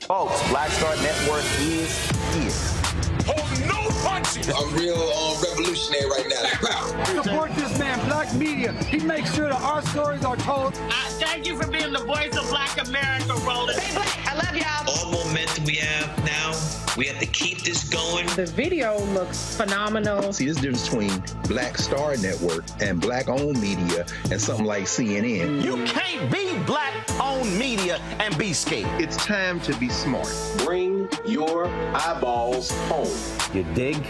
Folks, Black Star Network is here. Hold no punches! I'm real revolutionary right now. Support this man, Black Media. He makes sure that our stories are told. Thank you for being the voice of Black America, Roland. Stay black. I love y'all. All momentum we have now, we have to keep this going. The video looks phenomenal. See, there's a difference between Black Star Network and Black-owned media and something like CNN. You can't be Black-owned media and be scared. It's time to be smart. Bring your eyeballs home. You dig?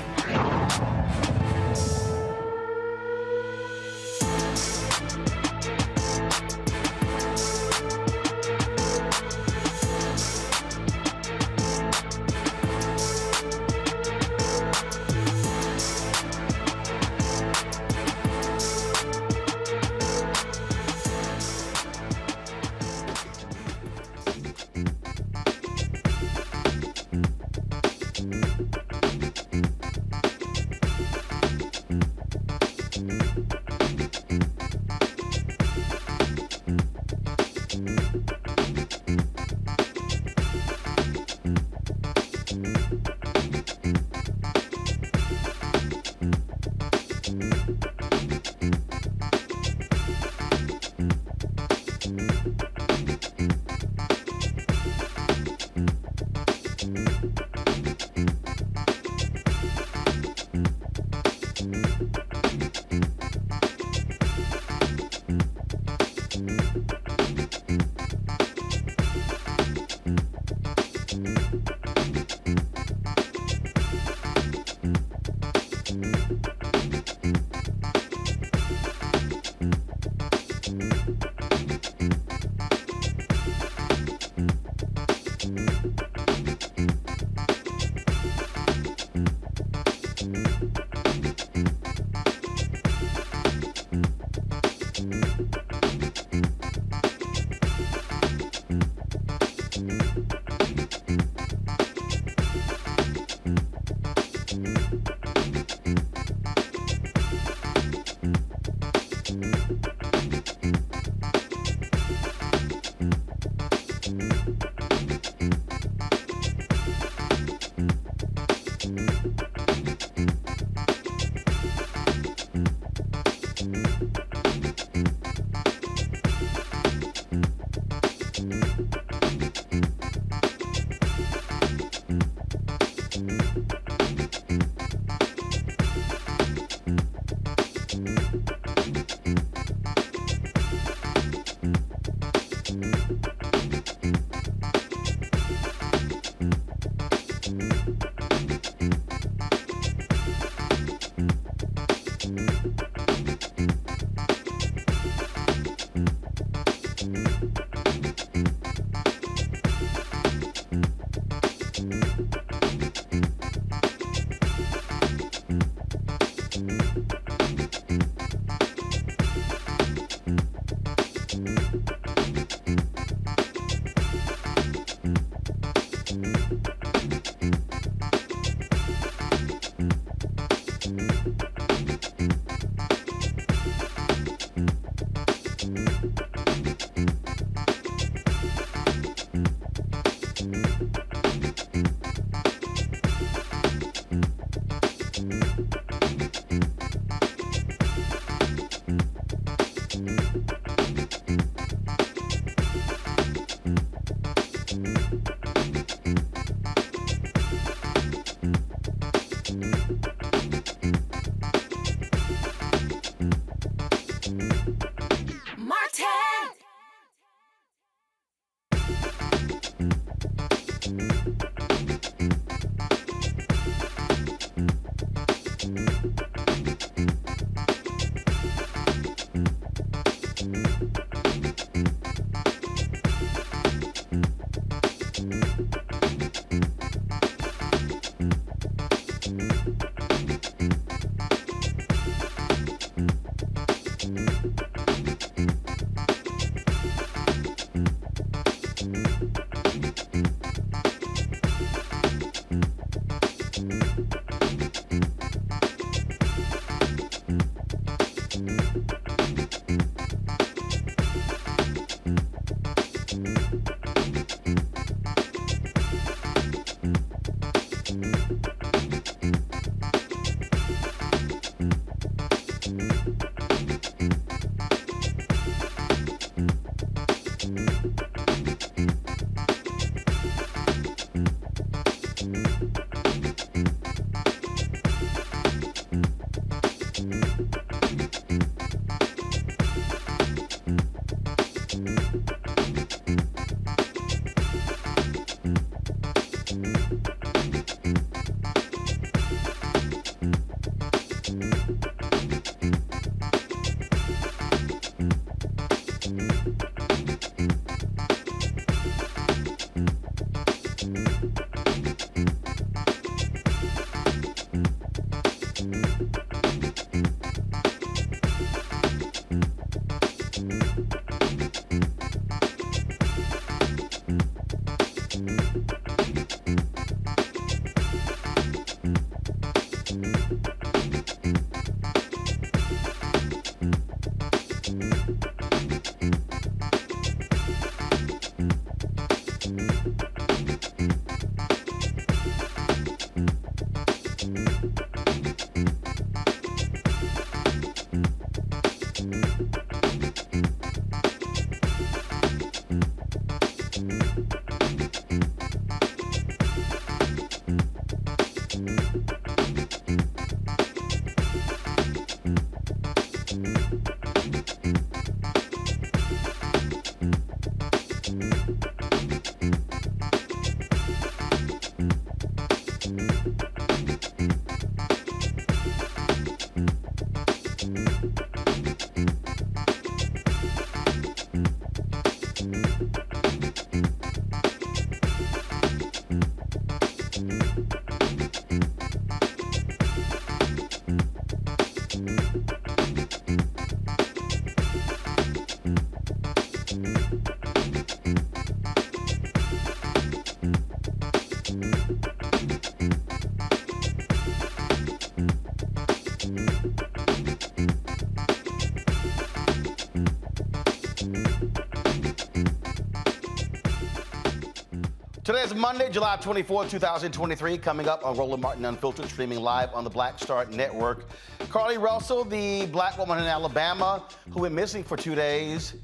Today is Monday, July 24, 2023. Coming up on Roland Martin Unfiltered, streaming live on the Black Star Network. Carlee Russell, the black woman in Alabama who went missing for 2 days,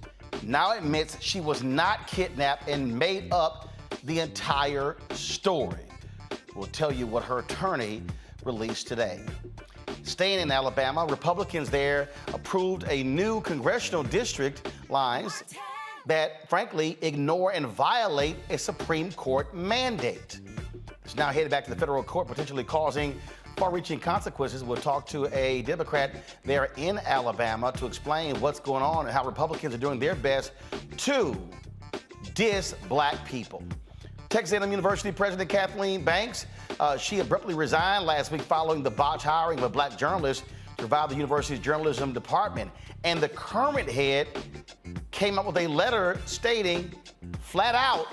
now admits she was not kidnapped and made up the entire story. We'll tell you what her attorney released today. Staying in Alabama, Republicans there approved a new congressional district lines that, frankly, ignore and violate a Supreme Court mandate. It's now headed back to the federal court, potentially causing far-reaching consequences. We'll talk to a Democrat there in Alabama to explain what's going on and how Republicans are doing their best to diss black people. Texas A&M University President Katherine Banks, she abruptly resigned last week following the botched hiring of a black journalist to revive the university's journalism department. And the current head came up with a letter stating flat out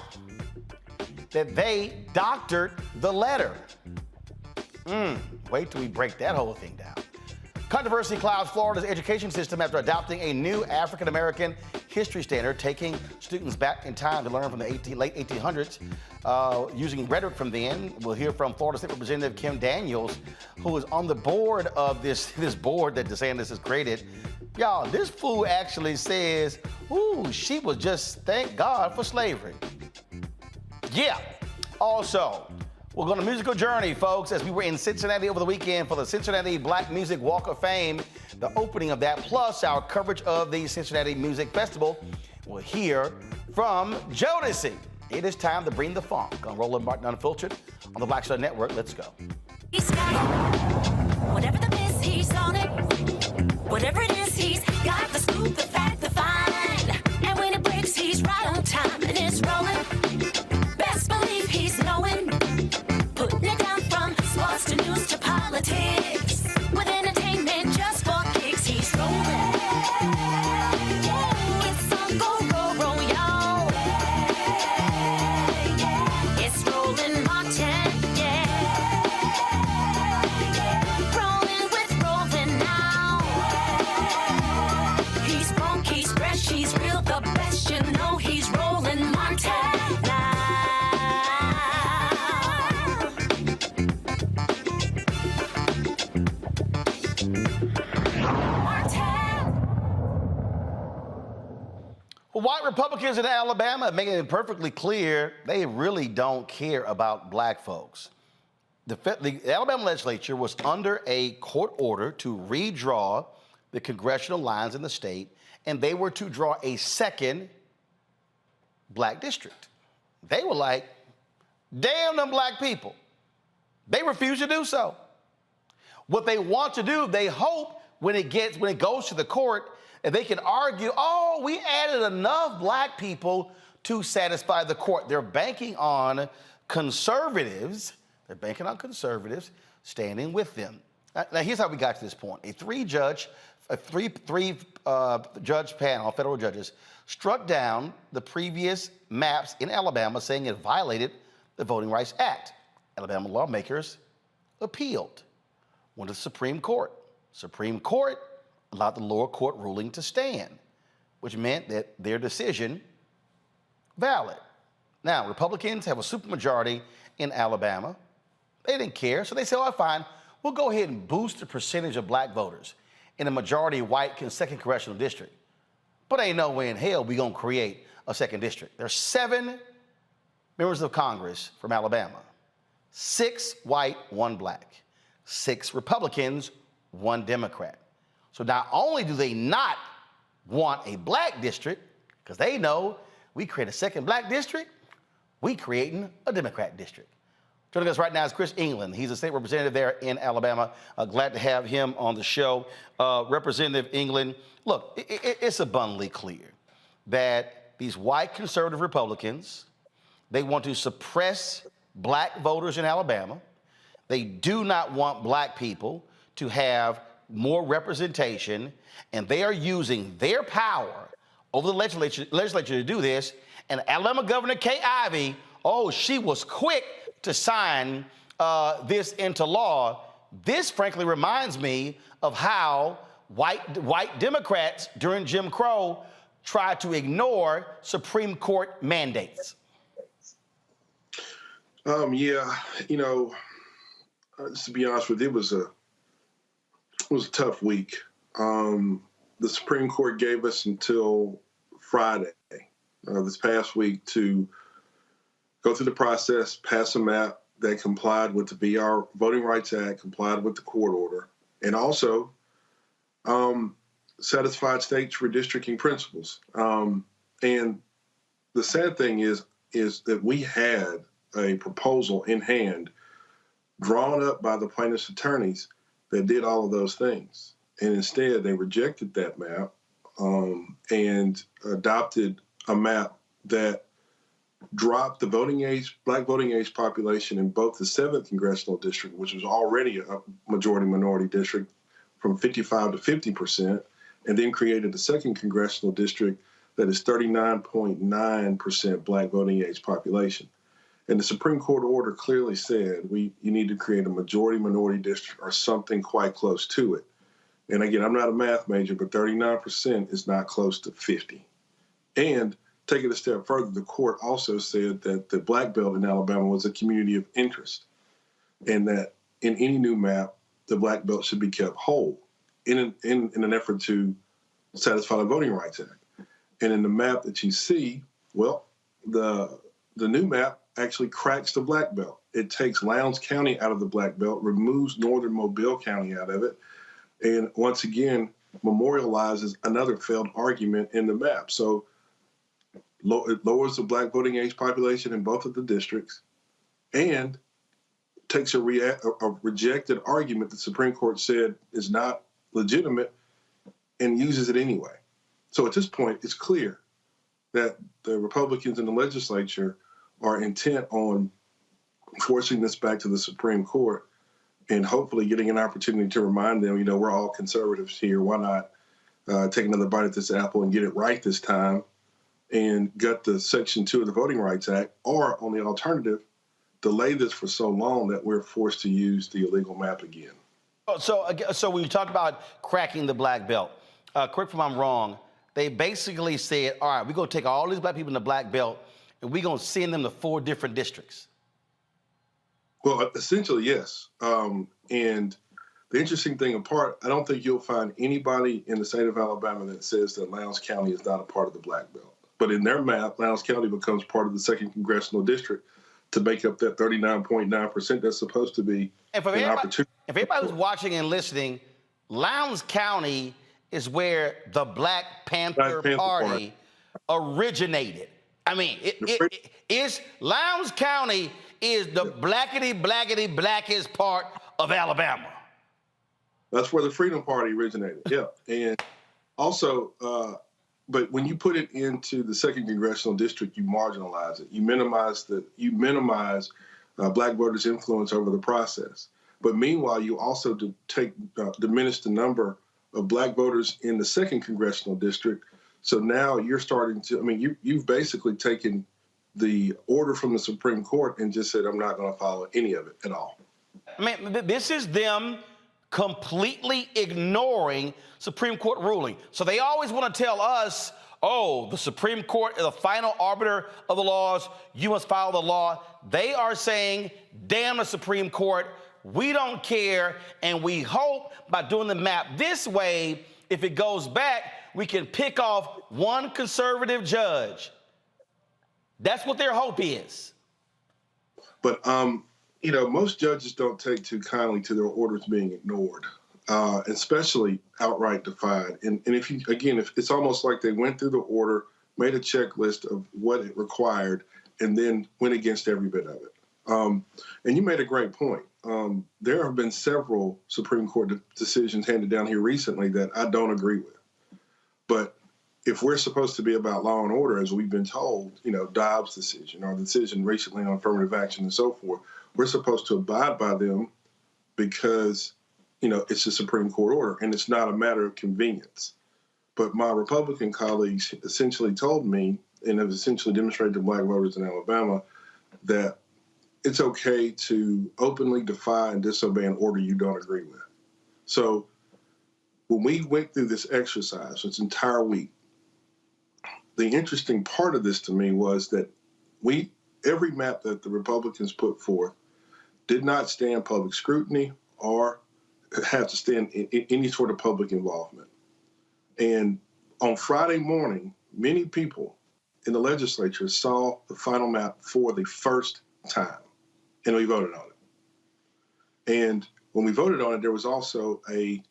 that they doctored the letter. Wait till we break that whole thing down. Controversy clouds Florida's education system after adopting a new African-American history standard, taking students back in time to learn from the late 1800s, using rhetoric from then. We'll hear from Florida State Representative Kim Daniels, who is on the board of this board that DeSantis has created. Y'all, this fool actually says, ooh, she was just, thank God for slavery. Yeah. Also, we're going on a musical journey, folks, as we were in Cincinnati over the weekend for the Cincinnati Black Music Walk of Fame, the opening of that, plus our coverage of the Cincinnati Music Festival. We'll hear from Jodeci. It is time to bring the funk on Roland Martin Unfiltered on the Black Star Network. Let's go. He's got it. Whatever the miss, he's on it. Whatever it is, he's got the scoop, the fact, the find. And when it breaks, he's right on time and it's rolling. Best believe he's knowing. Putting it down from sports to news to politics. With entertainment just for kicks, he's rolling. It's on go, y'all. It's Roland Martin, rolling with Roland now. He's funk, he's fresh, he's real, the best, you know he's Roland Martin now. Well, white Republicans in Alabama are making it perfectly clear they really don't care about black folks. The Alabama legislature was under a court order to redraw the congressional lines in the state, and they were to draw a second black district. They were like, damn them black people. They refuse to do so. What they want to do, they hope when it goes to the court, and they can argue, oh, we added enough black people to satisfy the court. They're banking on conservatives. They're banking on conservatives standing with them. Now here's how we got to this point. A three-judge panel, federal judges, struck down the previous maps in Alabama, saying it violated the Voting Rights Act. Alabama lawmakers appealed, went to the Supreme Court. Supreme Court allowed the lower court ruling to stand, which meant that their decision valid. Now, Republicans have a supermajority in Alabama. They didn't care, so they said, oh, fine, we'll go ahead and boost the percentage of black voters in a majority white second congressional district. But ain't no way in hell we gonna create a second district. There's 7 members of Congress from Alabama. 6 white, 1 black. 6 Republicans, 1 Democrat. So not only do they not want a black district, because they know we create a second black district, we creating a Democrat district. Joining us right now is Chris England. He's a state representative there in Alabama. Glad to have him on the show. Representative England, look, it's abundantly clear that these white conservative Republicans, they want to suppress black voters in Alabama. They do not want black people to have more representation, and they are using their power over the legislature to do this. And Alabama Governor Kay Ivey, she was quick to sign this into law. This, frankly, reminds me of how white Democrats during Jim Crow tried to ignore Supreme Court mandates. Just to be honest with you, it was a tough week. The Supreme Court gave us until Friday, this past week, to go through the process, pass a map that complied with the VR Voting Rights Act, complied with the court order, and also satisfied states' redistricting principles. And the sad thing is that we had a proposal in hand drawn up by the plaintiffs' attorneys that did all of those things. And instead, they rejected that map and adopted a map that dropped the black voting age population in both the 7th congressional district, which was already a majority minority district, from 55 to 50%, and then created a 2nd congressional district that is 39.9% black voting age population. And the Supreme Court order clearly said you need to create a majority minority district or something quite close to it. And again, I'm not a math major, but 39% is not close to 50. And take it a step further, the court also said that the black belt in Alabama was a community of interest, and that in any new map, the black belt should be kept whole in an effort to satisfy the Voting Rights Act. And in the map that you see, well, the new map actually cracks the black belt. It takes Lowndes County out of the black belt, removes northern Mobile County out of it, and once again memorializes another failed argument in the map. So it lowers the black voting age population in both of the districts and takes a rejected argument the Supreme Court said is not legitimate and uses it anyway. So at this point, it's clear that the Republicans in the legislature are intent on forcing this back to the Supreme Court and hopefully getting an opportunity to remind them, we're all conservatives here. Why not take another bite at this apple and get it right this time and gut the Section 2 of the Voting Rights Act, or on the alternative, delay this for so long that we're forced to use the illegal map again. So when you talk about cracking the black belt, correct me if I'm wrong, they basically said, all right, we're going to take all these black people in the black belt and we're going to send them to 4 different districts. Well, essentially, yes. And the interesting thing apart, I don't think you'll find anybody in the state of Alabama that says that Lowndes County is not a part of the black belt. But in their map, Lowndes County becomes part of the 2nd congressional district to make up that 39.9% that's supposed to be an opportunity. If everybody who's watching and listening, Lowndes County is where the Black Panther Party originated. I mean, it's Lowndes County is the blackest part of Alabama. That's where the Freedom Party originated, yeah. And also, but when you put it into the 2nd congressional district, you marginalize it. You minimize black voters' influence over the process. But meanwhile, you also diminish the number of black voters in the 2nd congressional district. So now you're starting to, you've basically taken the order from the Supreme Court and just said, I'm not going to follow any of it at all. This is them completely ignoring Supreme Court ruling. So they always want to tell us, the Supreme Court is the final arbiter of the laws. You must follow the law. They are saying, damn the Supreme Court. We don't care. And we hope by doing the map this way, if it goes back, we can pick off one conservative judge. That's what their hope is. But, most judges don't take too kindly to their orders being ignored, especially outright defied. And if it's almost like they went through the order, made a checklist of what it required, and then went against every bit of it. And you made a great point. There have been several Supreme Court decisions handed down here recently that I don't agree with. But if we're supposed to be about law and order, as we've been told, Dobbs' decision or the decision recently on affirmative action and so forth, we're supposed to abide by them because, it's a Supreme Court order and it's not a matter of convenience. But my Republican colleagues essentially told me, and have essentially demonstrated to black voters in Alabama, that it's okay to openly defy and disobey an order you don't agree with. So when we went through this exercise, this entire week, the interesting part of this to me was that every map that the Republicans put forth did not stand public scrutiny or have to stand in any sort of public involvement. And on Friday morning, many people in the legislature saw the final map for the first time, and we voted on it. And when we voted on it, there was also a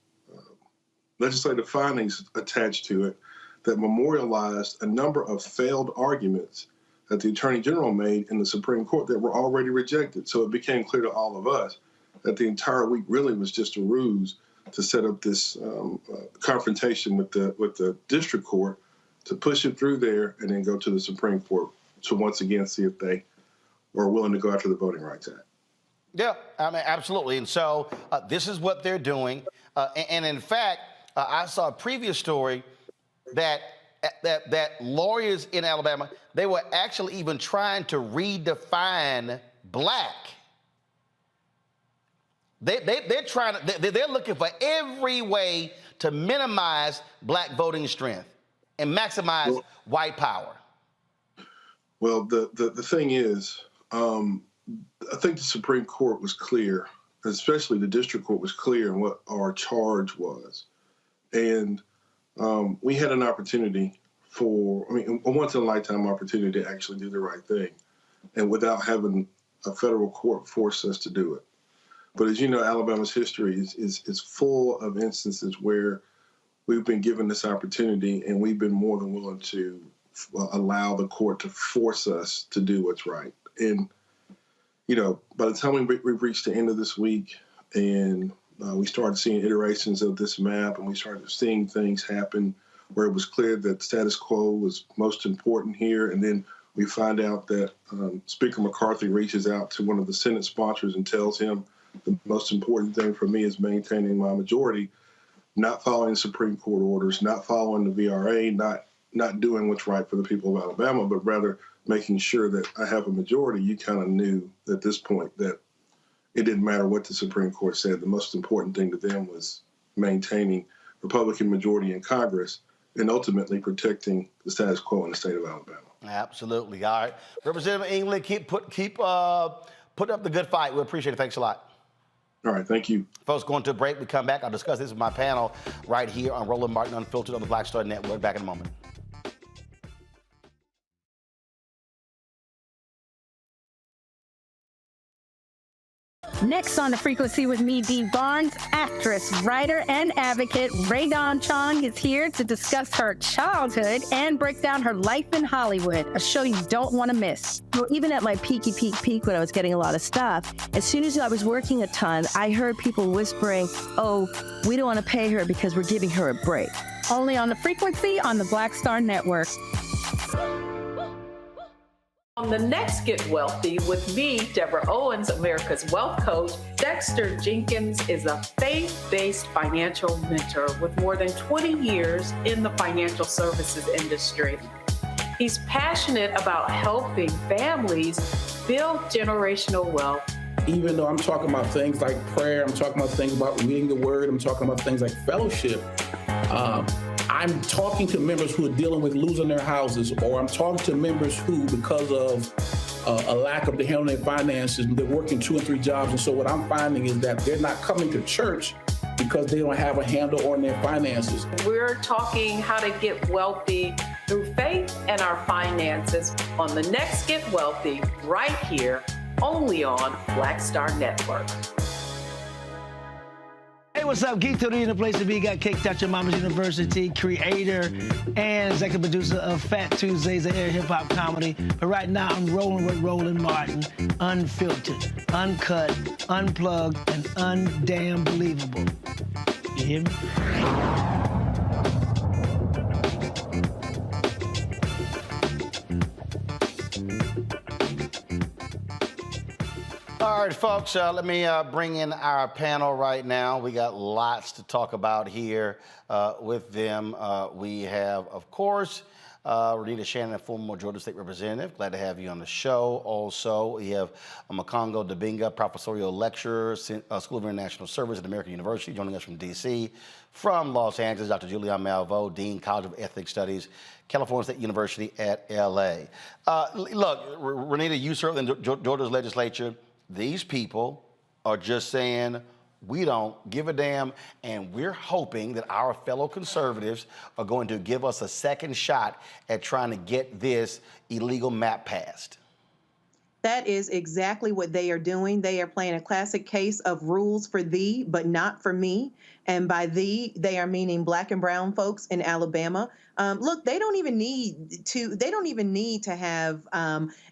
legislative findings attached to it that memorialized a number of failed arguments that the Attorney General made in the Supreme Court that were already rejected. So it became clear to all of us that the entire week really was just a ruse to set up this confrontation with the district court to push it through there and then go to the Supreme Court to once again see if they were willing to go after the Voting Rights Act. Yeah, absolutely. And so this is what they're doing. And in fact, I saw a previous story that lawyers in Alabama, they were actually even trying to redefine black. They're looking for every way to minimize black voting strength and maximize white power. Well, the thing is, I think the Supreme Court was clear, especially the district court was clear in what our charge was. And we had an opportunity a once-in-a-lifetime opportunity to actually do the right thing, and without having a federal court force us to do it. But as you know, Alabama's history is full of instances where we've been given this opportunity and we've been more than willing to allow the court to force us to do what's right. And, by the time we reached the end of this week and we started seeing iterations of this map and we started seeing things happen where it was clear that status quo was most important here. And then we find out that Speaker McCarthy reaches out to one of the Senate sponsors and tells him the most important thing for me is maintaining my majority, not following Supreme Court orders, not following the VRA, not doing what's right for the people of Alabama, but rather making sure that I have a majority. You kind of knew at this point that it didn't matter what the Supreme Court said. The most important thing to them was maintaining Republican majority in Congress and ultimately protecting the status quo in the state of Alabama. Absolutely. All right. Representative England, keep putting up the good fight. We appreciate it. Thanks a lot. All right, thank you. Folks, going to a break. We come back. I'll discuss this with my panel right here on Roland Martin Unfiltered on the Black Star Network. Back in a moment. Next on The Frequency with me, Dee Barnes, actress, writer, and advocate Ray Dawn Chong is here to discuss her childhood and break down her life in Hollywood, a show you don't want to miss. Well, even at my peak when I was getting a lot of stuff, as soon as I was working a ton, I heard people whispering, oh, we don't want to pay her because we're giving her a break. Only on The Frequency on the Black Star Network. On the next Get Wealthy with me, Deborah Owens, America's Wealth Coach, Dexter Jenkins is a faith-based financial mentor with more than 20 years in the financial services industry. He's passionate about helping families build generational wealth. Even though I'm talking about things like prayer, I'm talking about things about reading the word, I'm talking about things like fellowship, I'm talking to members who are dealing with losing their houses, or I'm talking to members who, because of a lack of the handling their finances, they're working 2 and 3 jobs. And so what I'm finding is that they're not coming to church because they don't have a handle on their finances. We're talking how to get wealthy through faith and our finances on the next Get Wealthy right here only on Black Star Network. Hey, what's up? Geek Tony in the place to be. Got Kicked Out Your Mama's University, creator and executive producer of Fat Tuesdays, an air hip-hop comedy. But right now, I'm rolling with Roland Martin, unfiltered, uncut, unplugged, and undamn believable. You hear me? All right, folks, let me bring in our panel right now. We got lots to talk about here with them. We have, of course, Renita Shannon, former Georgia State Representative. Glad to have you on the show. Also, we have Makongo Dabinga, professorial lecturer, School of International Service at American University, joining us from D.C. From Los Angeles, Dr. Julian Malveaux, Dean, College of Ethnic Studies, California State University at L.A. Look, Renita, you served in Georgia's legislature. These people are just saying, we don't give a damn, and we're hoping that our fellow conservatives are going to give us a second shot at trying to get this illegal map passed. That is exactly what they are doing. They are playing a classic case of rules for thee, but not for me. And by thee, they are meaning Black and brown folks in Alabama. Look, they don't even need to. They don't even need to have.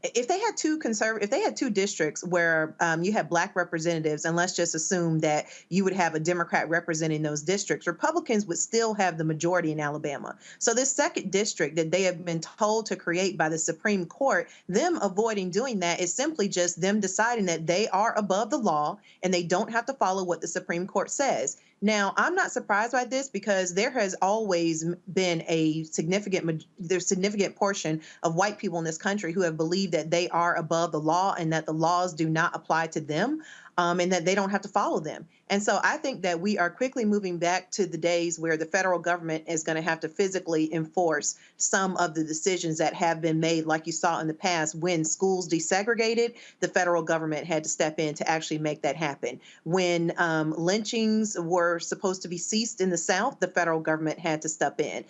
If they had two districts where you have Black representatives, and let's just assume that you would have a Democrat representing those districts, Republicans would still have the majority in Alabama. So this second district that they have been told to create by the Supreme Court, them avoiding doing that is simply just them deciding that they are above the law and they don't have to follow what the Supreme Court says. Now, I'm not surprised by this because there has always been a significant portion of white people in this country who have believed that they are above the law and that the laws do not apply to them, and that they don't have to follow them. And so I think that we are quickly moving back to the days where the federal government is going to have to physically enforce some of the decisions that have been made, like you saw in the past when schools desegregated, the federal government had to step in to actually make that happen. When lynchings were supposed to be ceased in the South, the federal government had to step in.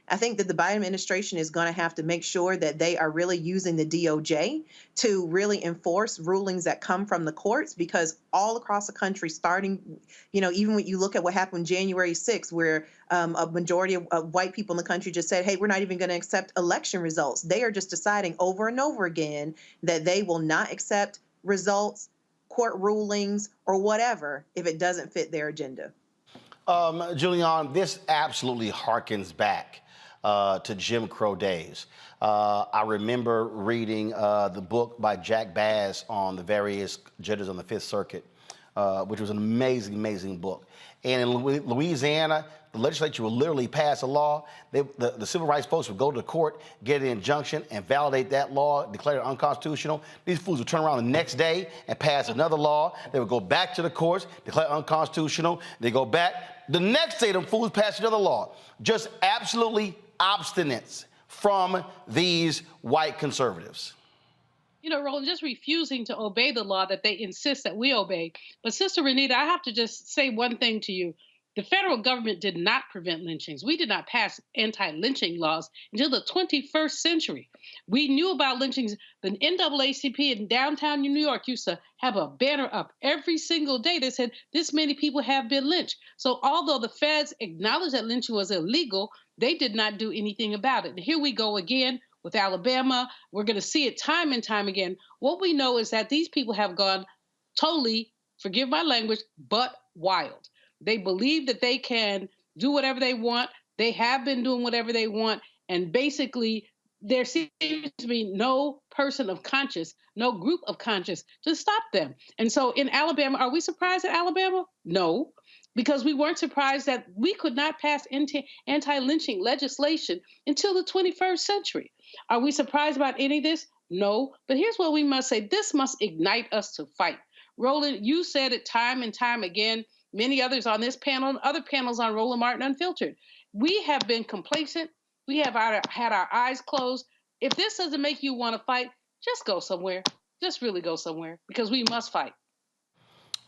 I think that the Biden administration is going to have to make sure that they are really using the DOJ to really enforce rulings that come from the courts, because all across the country, starting, even when you look at what happened January 6th, where a majority of white people in the country just said, hey, we're not even going to accept election results. They are just deciding over and over again that they will not accept results, court rulings, or whatever if it doesn't fit their agenda. Julian, this absolutely harkens back to Jim Crow days. I remember reading the book by Jack Bass on the various judges on the Fifth Circuit, which was an amazing, amazing book. And in Louisiana, the legislature would literally pass a law. The civil rights folks would go to the court, get an injunction, and validate that law, declare it unconstitutional. These fools would turn around the next day and pass another law. They would go back to the courts, declare unconstitutional. They go back. The next day, them fools pass another law. Just absolutely obstinance from these white conservatives. Roland, just refusing to obey the law that they insist that we obey. But Sister Renita, I have to just say one thing to you. The federal government did not prevent lynchings. We did not pass anti-lynching laws until the 21st century. We knew about lynchings. The NAACP in downtown New York used to have a banner up every single day that said, this many people have been lynched. So although the feds acknowledged that lynching was illegal, they did not do anything about it. And here we go again with Alabama. We're going to see it time and time again. What we know is that these people have gone totally, forgive my language, but wild. They believe that they can do whatever they want. They have been doing whatever they want. And basically, there seems to be no person of conscience, no group of conscience to stop them. And so in Alabama, are we surprised at Alabama? No, because we weren't surprised that we could not pass anti-lynching legislation until the 21st century. Are we surprised about any of this? No. But here's what we must say. This must ignite us to fight. Roland, you said it time and time again. Many others on this panel and other panels on Roland Martin Unfiltered. We have been complacent. We have had our eyes closed. If this doesn't make you want to fight, just go somewhere. Just really go somewhere, because we must fight.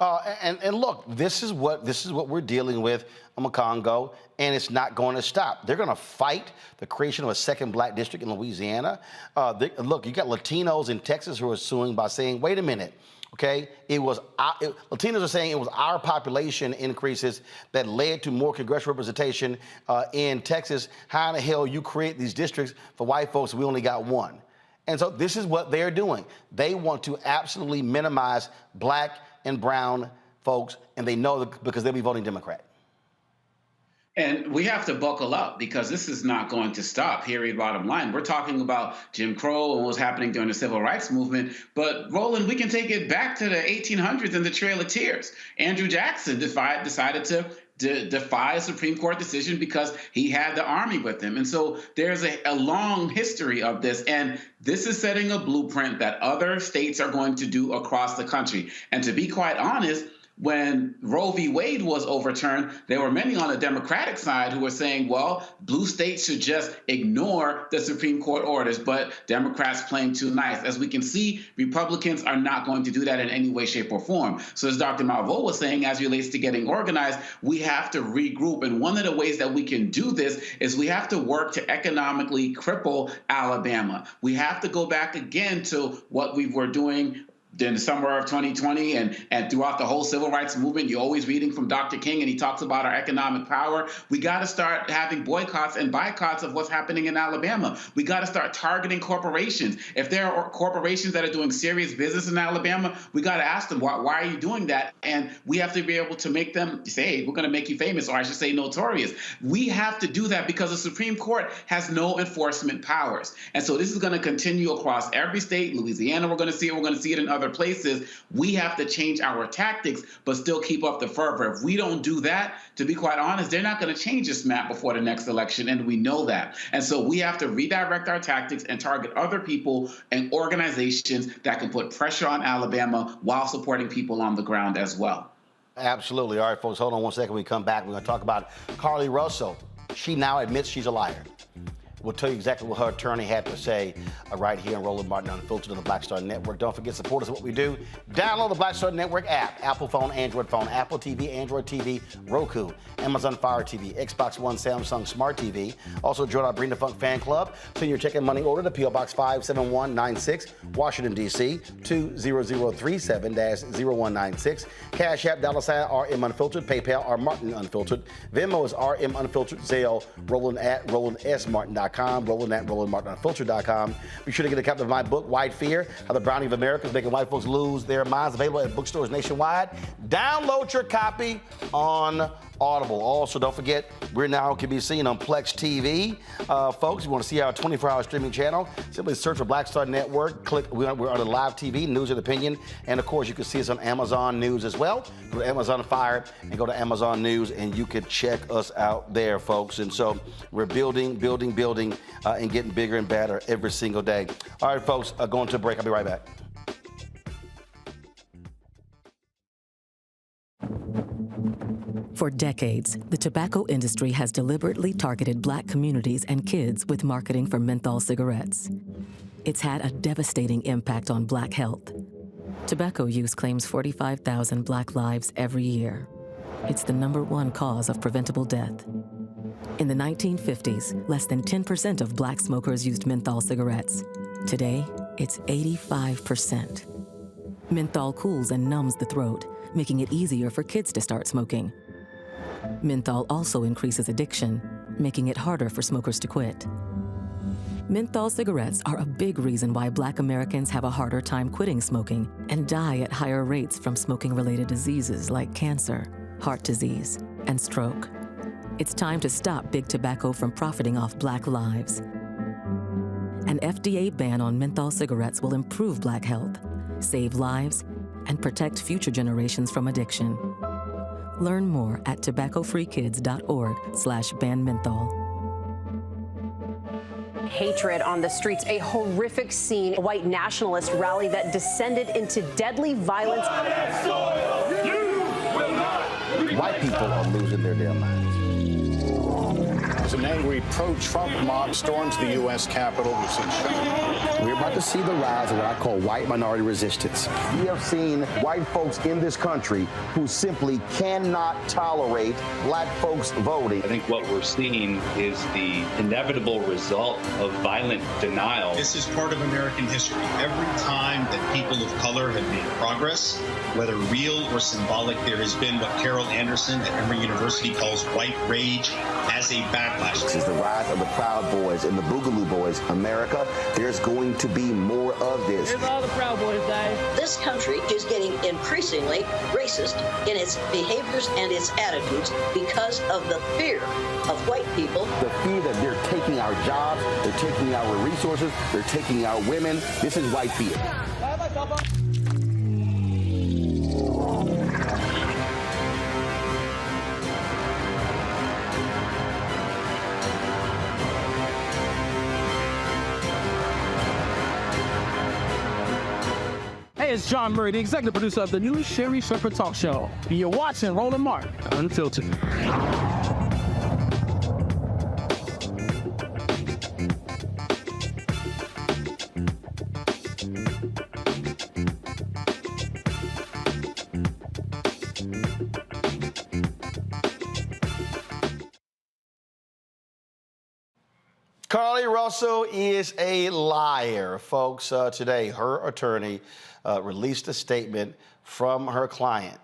And look, this is what we're dealing with in Congo, and it's not going to stop. They're going to fight the creation of a second black district in Louisiana. Look, you got Latinos in Texas who are suing by saying, wait a minute, okay, Latinos are saying it was our population increases that led to more congressional representation in Texas. How in the hell you create these districts for white folks? We only got one. And so this is what they're doing. They want to absolutely minimize black and brown folks, and they know that because they'll be voting Democrat. And we have to buckle up because this is not going to stop, period, bottom line. We're talking about Jim Crow and what was happening during the Civil Rights Movement. But, Roland, we can take it back to the 1800s and the Trail of Tears. Andrew Jackson decided to defy a Supreme Court decision because he had the army with him. And so there's a long history of this. And this is setting a blueprint that other states are going to do across the country. And to be quite honest, when Roe v. Wade was overturned, there were many on the Democratic side who were saying, well, blue states should just ignore the Supreme Court orders, but Democrats playing too nice. As we can see, Republicans are not going to do that in any way, shape, or form. So as Dr. Malveaux was saying, as it relates to getting organized, we have to regroup. And one of the ways that we can do this is we have to work to economically cripple Alabama. We have to go back again to what we were doing in the summer of 2020 and throughout the whole civil rights movement. You're always reading from Dr. King, and he talks about our economic power. We got to start having boycotts and boycotts of what's happening in Alabama. We got to start targeting corporations. If there are corporations that are doing serious business in Alabama, we got to ask them, why are you doing that? And we have to be able to make them say, hey, we're going to make you famous, or I should say notorious. We have to do that because the Supreme Court has no enforcement powers. And so this is going to continue across every state. Louisiana, we're going to see it in other places. We have to change our tactics, but still keep up the fervor. If we don't do that, to be quite honest, they're not going to change this map before the next election, and we know that. And so we have to redirect our tactics and target other people and organizations that can put pressure on Alabama while supporting people on the ground as well. Absolutely. All right, folks, hold on one second. When we come back, we're going to talk about Carlee Russell. She now admits she's a liar. We'll tell you exactly what her attorney had to say right here on Roland Martin Unfiltered on the Black Star Network. Don't forget, support us in what we do. Download the Black Star Network app. Apple phone, Android phone, Apple TV, Android TV, Roku, Amazon Fire TV, Xbox One, Samsung Smart TV. Also, join our Bring the Funk fan club. Send your check and money order to P.O. Box 57196, Washington, D.C., 20037-0196. Cash App, $RM Unfiltered. PayPal, R Martin Unfiltered. Venmo is RM Unfiltered. Zelle, Roland at RolandSMartin.com. Roland at RolandMartinUnfiltered.com. Be sure to get a copy of my book, White Fear, How the Browning of America is Making White Folks Lose Their Minds, available at bookstores nationwide. Download your copy on Audible. Also, don't forget, we're now can be seen on Plex TV. Folks, you want to see our 24-hour streaming channel, simply search for Black Star Network. Click, we're on the live TV, news and opinion. And of course, you can see us on Amazon News as well. Go to Amazon Fire and go to Amazon News, and you can check us out there, folks. And so we're building, and getting bigger and better every single day. All right, folks, going to a break. I'll be right back. For decades, the tobacco industry has deliberately targeted Black communities and kids with marketing for menthol cigarettes. It's had a devastating impact on Black health. Tobacco use claims 45,000 Black lives every year. It's the #1 cause of preventable death. In the 1950s, less than 10% of Black smokers used menthol cigarettes. Today, it's 85%. Menthol cools and numbs the throat, making it easier for kids to start smoking. Menthol also increases addiction, making it harder for smokers to quit. Menthol cigarettes are a big reason why Black Americans have a harder time quitting smoking and die at higher rates from smoking-related diseases like cancer, heart disease, and stroke. It's time to stop Big Tobacco from profiting off Black lives. An FDA ban on menthol cigarettes will improve Black health, save lives, and protect future generations from addiction. Learn more at tobaccofreekids.org/ban menthol. Hatred on the streets, a horrific scene, a white nationalist rally that descended into deadly violence. White people are losing their damn minds. as an angry pro-Trump mob storms the U.S. Capitol. We're about to see the rise of what I call white minority resistance. We have seen white folks in this country who simply cannot tolerate black folks voting. I think what we're seeing is the inevitable result of violent denial. This is part of American history. Every time that people of color have made progress, whether real or symbolic, there has been what Carol Anderson at Emory University calls white rage as a backlash. This is the rise of the Proud Boys and the Boogaloo Boys. America, there's going to be more of this. Here's all the Proud Boys, guys. This country is getting increasingly racist in its behaviors and its attitudes because of the fear of white people. The fear that they're taking our jobs, they're taking our resources, they're taking our women. This is white fear. Hey, it's John Murray, the executive producer of the new Sherry Shepherd Talk Show. You're watching Roland Martin Unfiltered. Carlee Russell is a liar, folks. Today, her attorney released a statement from her client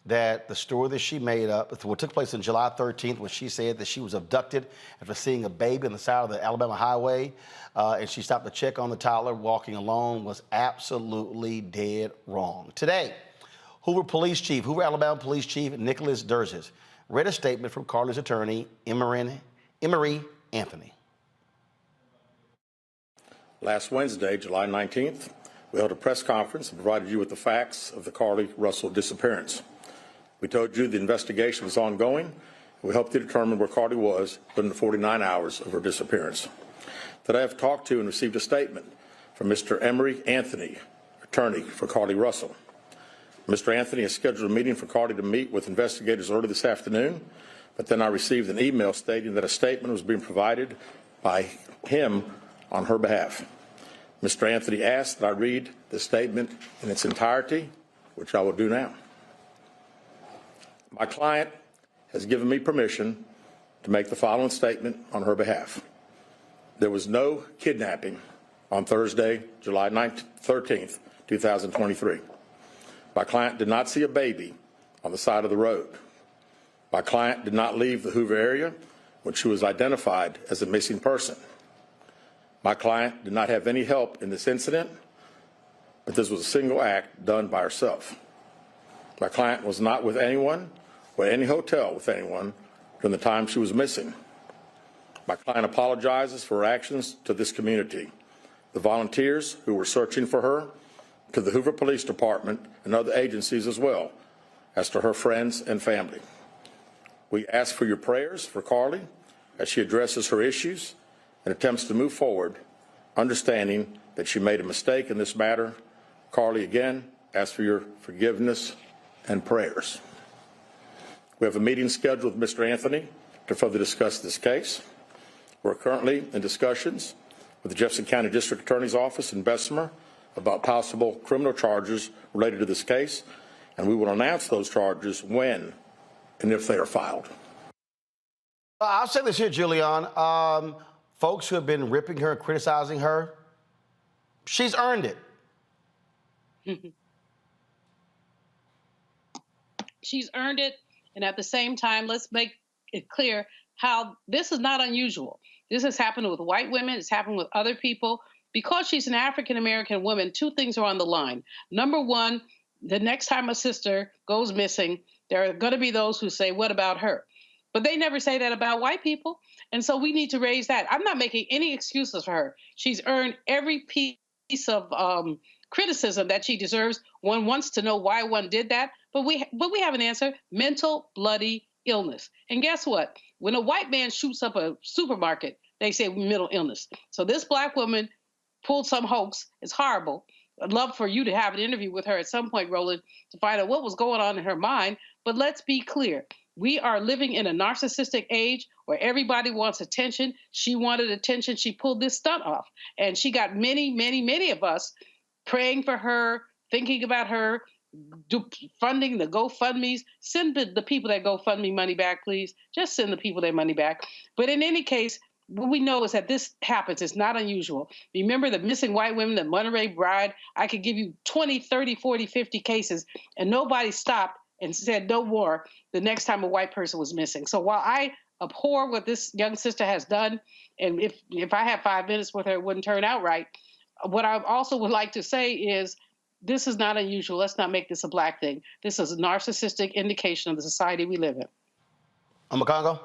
that the story that she made up, what took place on July 13th, when she said that she was abducted after seeing a baby on the side of the Alabama highway, and she stopped to check on the toddler walking alone, was absolutely dead wrong. Today, Hoover Alabama Police Chief Nicholas Durzis read a statement from Carlee's attorney, Emory Anthony. Last Wednesday, July 19th, we held a press conference and provided you with the facts of the Carlee Russell disappearance. We told you the investigation was ongoing, and we helped you determine where Carlee was within the 49 hours of her disappearance. Today I've talked to and received a statement from Mr. Emory Anthony, attorney for Carlee Russell. Mr. Anthony has scheduled a meeting for Carlee to meet with investigators early this afternoon, but then I received an email stating that a statement was being provided by him on her behalf. Mr. Anthony asked that I read the statement in its entirety, which I will do now. My client has given me permission to make the following statement on her behalf. There was no kidnapping on Thursday, July 13th, 2023. My client did not see a baby on the side of the road. My client did not leave the Hoover area when she was identified as a missing person. My client did not have any help in this incident, but this was a single act done by herself. My client was not with anyone or at any hotel with anyone during the time she was missing. My client apologizes for her actions to this community, the volunteers who were searching for her, to the Hoover Police Department and other agencies as well, as to her friends and family. We ask for your prayers for Carlee as she addresses her issues and attempts to move forward, understanding that she made a mistake in this matter. Carlee, again, asks for your forgiveness and prayers. We have a meeting scheduled with Mr. Anthony to further discuss this case. We're currently in discussions with the Jefferson County District Attorney's Office in Bessemer about possible criminal charges related to this case, and we will announce those charges when and if they are filed. I'll say this here, Julian. Folks who have been ripping her and criticizing her, she's earned it. She's earned it. And at the same time, let's make it clear how this is not unusual. This has happened with white women. It's happened with other people. Because she's an African-American woman, two things are on the line. Number one, the next time a sister goes missing, there are going to be those who say, what about her? But they never say that about white people. And so we need to raise that. I'm not making any excuses for her. She's earned every piece of criticism that she deserves. One wants to know why one did that. But we have an answer: mental bloody illness. And guess what? When a white man shoots up a supermarket, they say mental illness. So this black woman pulled some hoax. It's horrible. I'd love for you to have an interview with her at some point, Roland, to find out what was going on in her mind. But let's be clear. We are living in a narcissistic age where everybody wants attention. She wanted attention. She pulled this stunt off. And she got many, many, many of us praying for her, thinking about her, funding the GoFundMes. Send the people that GoFundMe money back, please. Just send the people their money back. But in any case, what we know is that this happens. It's not unusual. Remember the missing white women, the Monterey Bride? I could give you 20, 30, 40, 50 cases, and nobody stopped and said no more the next time a white person was missing. So while I abhor what this young sister has done, and if I had 5 minutes with her, it wouldn't turn out right, what I also would like to say is this is not unusual. Let's not make this a black thing. This is a narcissistic indication of the society we live in. Congo?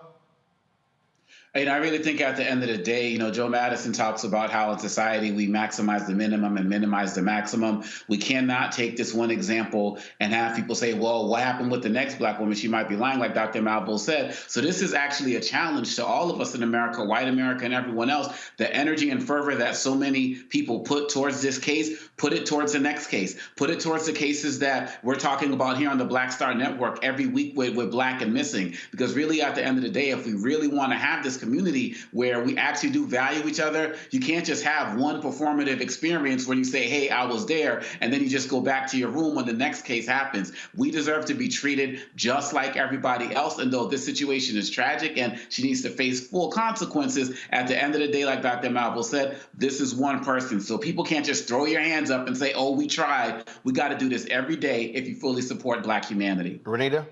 And I really think at the end of the day, Joe Madison talks about how in society we maximize the minimum and minimize the maximum. We cannot take this one example and have people say, well, what happened with the next black woman? She might be lying, like Dr. Malvo said. So this is actually a challenge to all of us in America, white America and everyone else. The energy and fervor that so many people put towards this case, put it towards the next case. Put it towards the cases that we're talking about here on the Black Star Network every week with Black and Missing. Because really, at the end of the day, if we really want to have this community where we actually do value each other, you can't just have one performative experience where you say, hey, I was there, and then you just go back to your room when the next case happens. We deserve to be treated just like everybody else. And though this situation is tragic and she needs to face full consequences, at the end of the day, like Dr. Malvo said, this is one person. So people can't just throw your hands up and say, oh, we tried. We got to do this every day if you fully support Black humanity. Renita?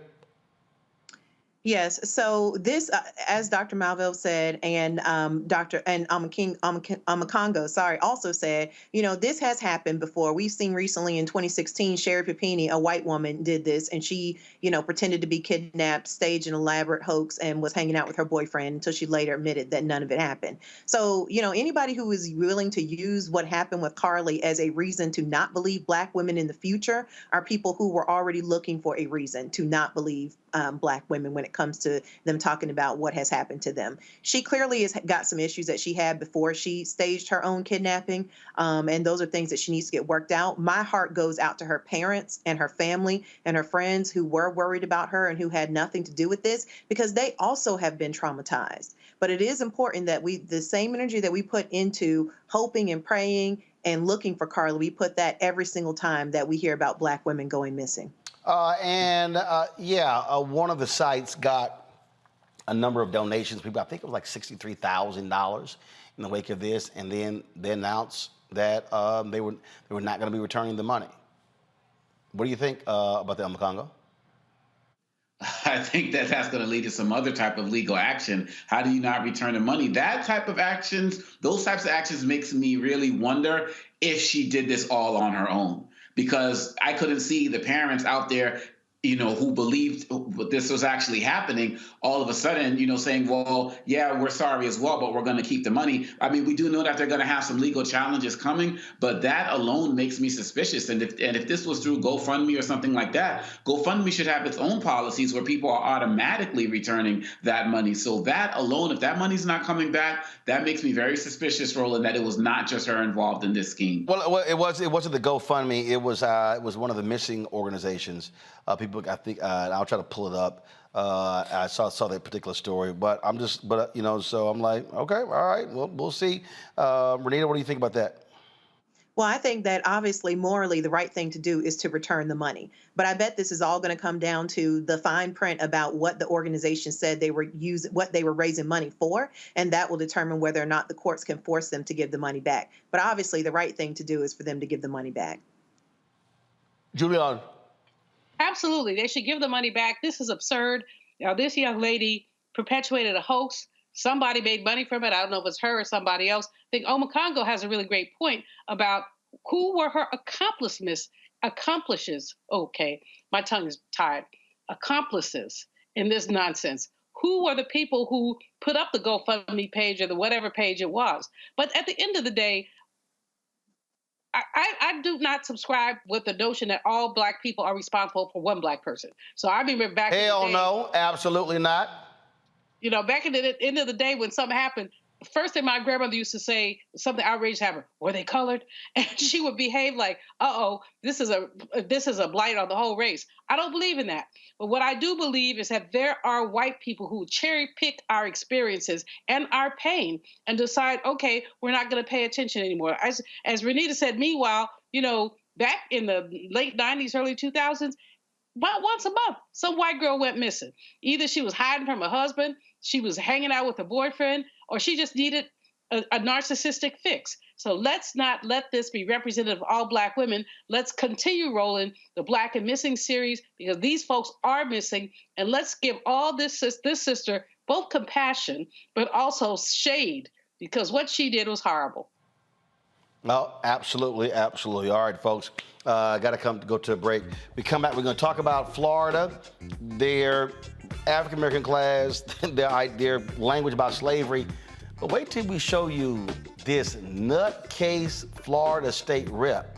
Yes. So this, as Dr. Malvo said, and Dr. and Amakongo, also said, this has happened before. We've seen recently in 2016, Sherry Papini, a white woman, did this, and she, pretended to be kidnapped, staged an elaborate hoax, and was hanging out with her boyfriend until she later admitted that none of it happened. So, anybody who is willing to use what happened with Carlee as a reason to not believe Black women in the future are people who were already looking for a reason to not believe Black women when it comes to them talking about what has happened to them. She clearly has got some issues that she had before she staged her own kidnapping, and those are things that she needs to get worked out. My heart goes out to her parents and her family and her friends who were worried about her and who had nothing to do with this, because they also have been traumatized. But it is important that the same energy that we put into hoping and praying and looking for Carlee, we put that every single time that we hear about Black women going missing. One of the sites got a number of donations. People, I think it was like $63,000 in the wake of this, and then they announced that they were not going to be returning the money. What do you think about the Congo? I think that's going to lead to some other type of legal action. How do you not return the money? Those types of actions makes me really wonder if she did this all on her own. Because I couldn't see the parents out there, who believed this was actually happening, all of a sudden, saying, well, yeah, we're sorry as well, but we're going to keep the money. I mean, we do know that they're going to have some legal challenges coming, but that alone makes me suspicious. And if this was through GoFundMe or something like that, GoFundMe should have its own policies where people are automatically returning that money. So that alone, if that money's not coming back, that makes me very suspicious, Roland, that it was not just her involved in this scheme. Well, it wasn't the GoFundMe. It was one of the missing organizations. People, I think, I'll try to pull it up. I saw that particular story, so I'm like, okay, all right, well, we'll see. Renita, what do you think about that? Well, I think that obviously morally the right thing to do is to return the money. But I bet this is all going to come down to the fine print about what the organization said what they were raising money for, and that will determine whether or not the courts can force them to give the money back. But obviously the right thing to do is for them to give the money back. Julian. Absolutely. They should give the money back. This is absurd. Now, this young lady perpetuated a hoax. Somebody made money from it. I don't know if it's her or somebody else. I think Congo has a really great point about who were her accomplices. Okay, my tongue is tired. Accomplices in this nonsense. Who were the people who put up the GoFundMe page or the whatever page it was? But at the end of the day, I do not subscribe with the notion that all Black people are responsible for one Black person. So I remember back in the day, no, absolutely not. Back in the end of the day when something happened, first thing my grandmother used to say, something outrageous happened. Were they colored? And she would behave like, uh-oh, this is a blight on the whole race. I don't believe in that. But what I do believe is that there are white people who cherry pick our experiences and our pain and decide, okay, we're not going to pay attention anymore. As Renita said, meanwhile, back in the late 90s, early 2000s, about once a month, some white girl went missing. Either she was hiding from her husband, she was hanging out with a boyfriend, or she just needed a narcissistic fix. So let's not let this be representative of all Black women. Let's continue rolling the Black and Missing series because these folks are missing. And let's give all this sister both compassion, but also shade because what she did was horrible. No, absolutely, absolutely. All right, folks, got to go to a break. We come back, we're going to talk about Florida, their African-American class, their language about slavery. But wait till we show you this nutcase Florida state rep,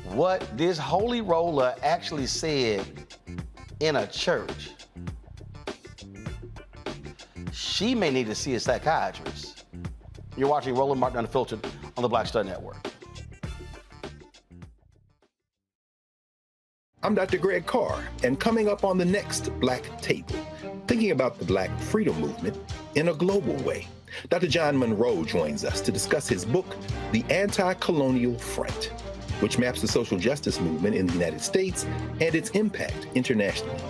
what this holy roller actually said in a church. She may need to see a psychiatrist. You're watching Roland Martin Unfiltered on the Black Star Network. I'm Dr. Greg Carr, and coming up on the next Black Table, thinking about the Black freedom movement in a global way. Dr. John Monroe joins us to discuss his book, The Anti-Colonial Front, which maps the social justice movement in the United States and its impact internationally,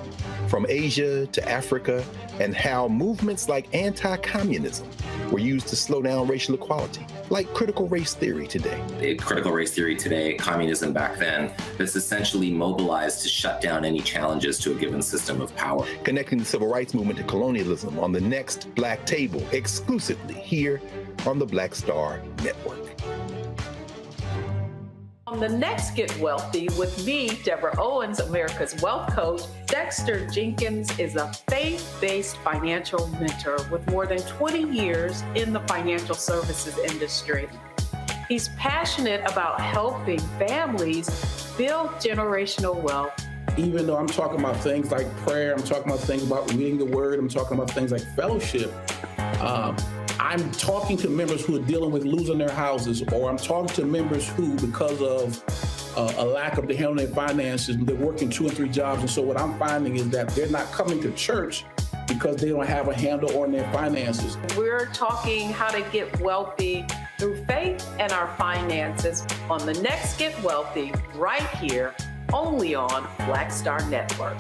from Asia to Africa, and how movements like anti-communism were used to slow down racial equality, like critical race theory today. Critical race theory today, communism back then, that's essentially mobilized to shut down any challenges to a given system of power. Connecting the civil rights movement to colonialism on the next Black Table, exclusively here on the Black Star Network. On the next Get Wealthy with me, Deborah Owens, America's Wealth Coach, Dexter Jenkins is a faith-based financial mentor with more than 20 years in the financial services industry. He's passionate about helping families build generational wealth. Even though I'm talking about things like prayer, I'm talking about things about reading the word, I'm talking about things like fellowship, I'm talking to members who are dealing with losing their houses, or I'm talking to members who, because of a lack of the handling their finances, they're working 2 and 3 jobs. And so what I'm finding is that they're not coming to church because they don't have a handle on their finances. We're talking how to get wealthy through faith and our finances on the next Get Wealthy, right here, only on Black Star Network.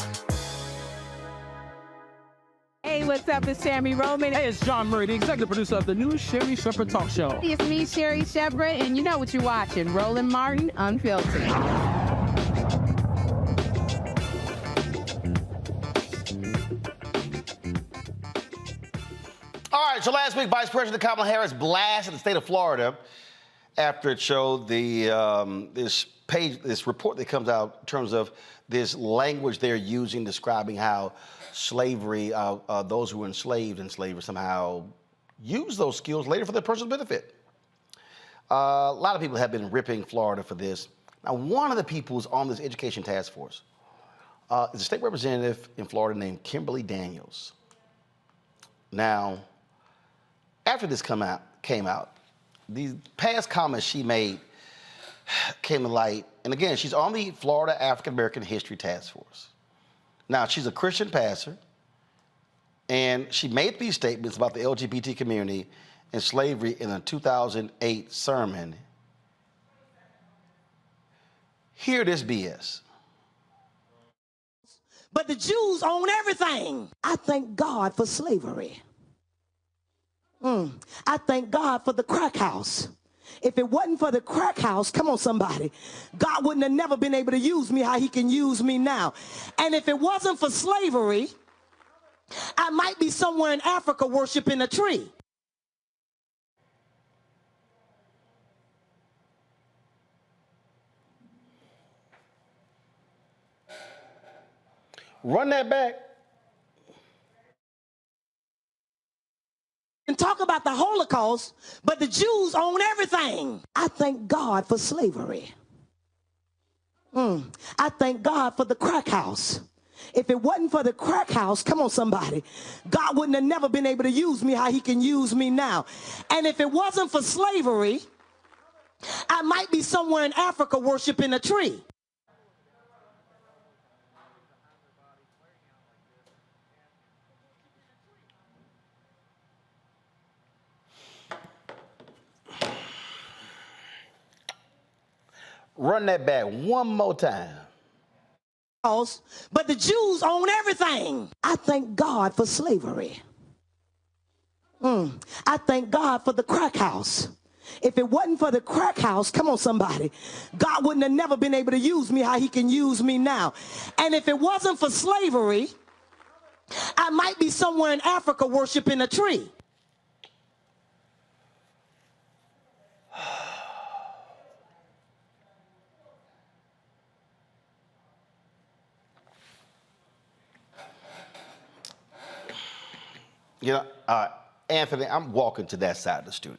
Hey, what's up? It's Tammy Roman. Hey, it's John Murray, the executive producer of the new Sherry Shepherd Talk Show. It's me, Sherry Shepherd, and you know what you're watching, Roland Martin Unfiltered. All right, so last week, Vice President Kamala Harris blasted the state of Florida after it showed this report that comes out in terms of this language they're using describing how slavery, those who were enslaved in slavery somehow use those skills later for their personal benefit. A lot of people have been ripping Florida for this. Now, one of the people who's on this education task force is a state representative in Florida named Kimberly Daniels. Now, after this came out, these past comments she made came to light. And again, she's on the Florida African American History Task Force. Now, she's a Christian pastor, and she made these statements about the LGBT community and slavery in a 2008 sermon. Hear this BS. But the Jews own everything. I thank God for slavery. I thank God for the crack house. If it wasn't for the crack house, come on somebody, God wouldn't have never been able to use me how he can use me now. And if it wasn't for slavery, I might be somewhere in Africa worshiping a tree. Run that back. And talk about the Holocaust, but the Jews own everything. I thank God for slavery. I thank God for the crack house. If it wasn't for the crack house, come on somebody, God wouldn't have never been able to use me how he can use me now. And if it wasn't for slavery, I might be somewhere in Africa worshiping a tree. Run that back one more time. But the Jews own everything. I thank God for slavery. I thank God for the crack house. If it wasn't for the crack house, come on somebody, God wouldn't have never been able to use me how he can use me now. And if it wasn't for slavery, I might be somewhere in Africa worshiping a tree. You know, Anthony, I'm walking to that side of the studio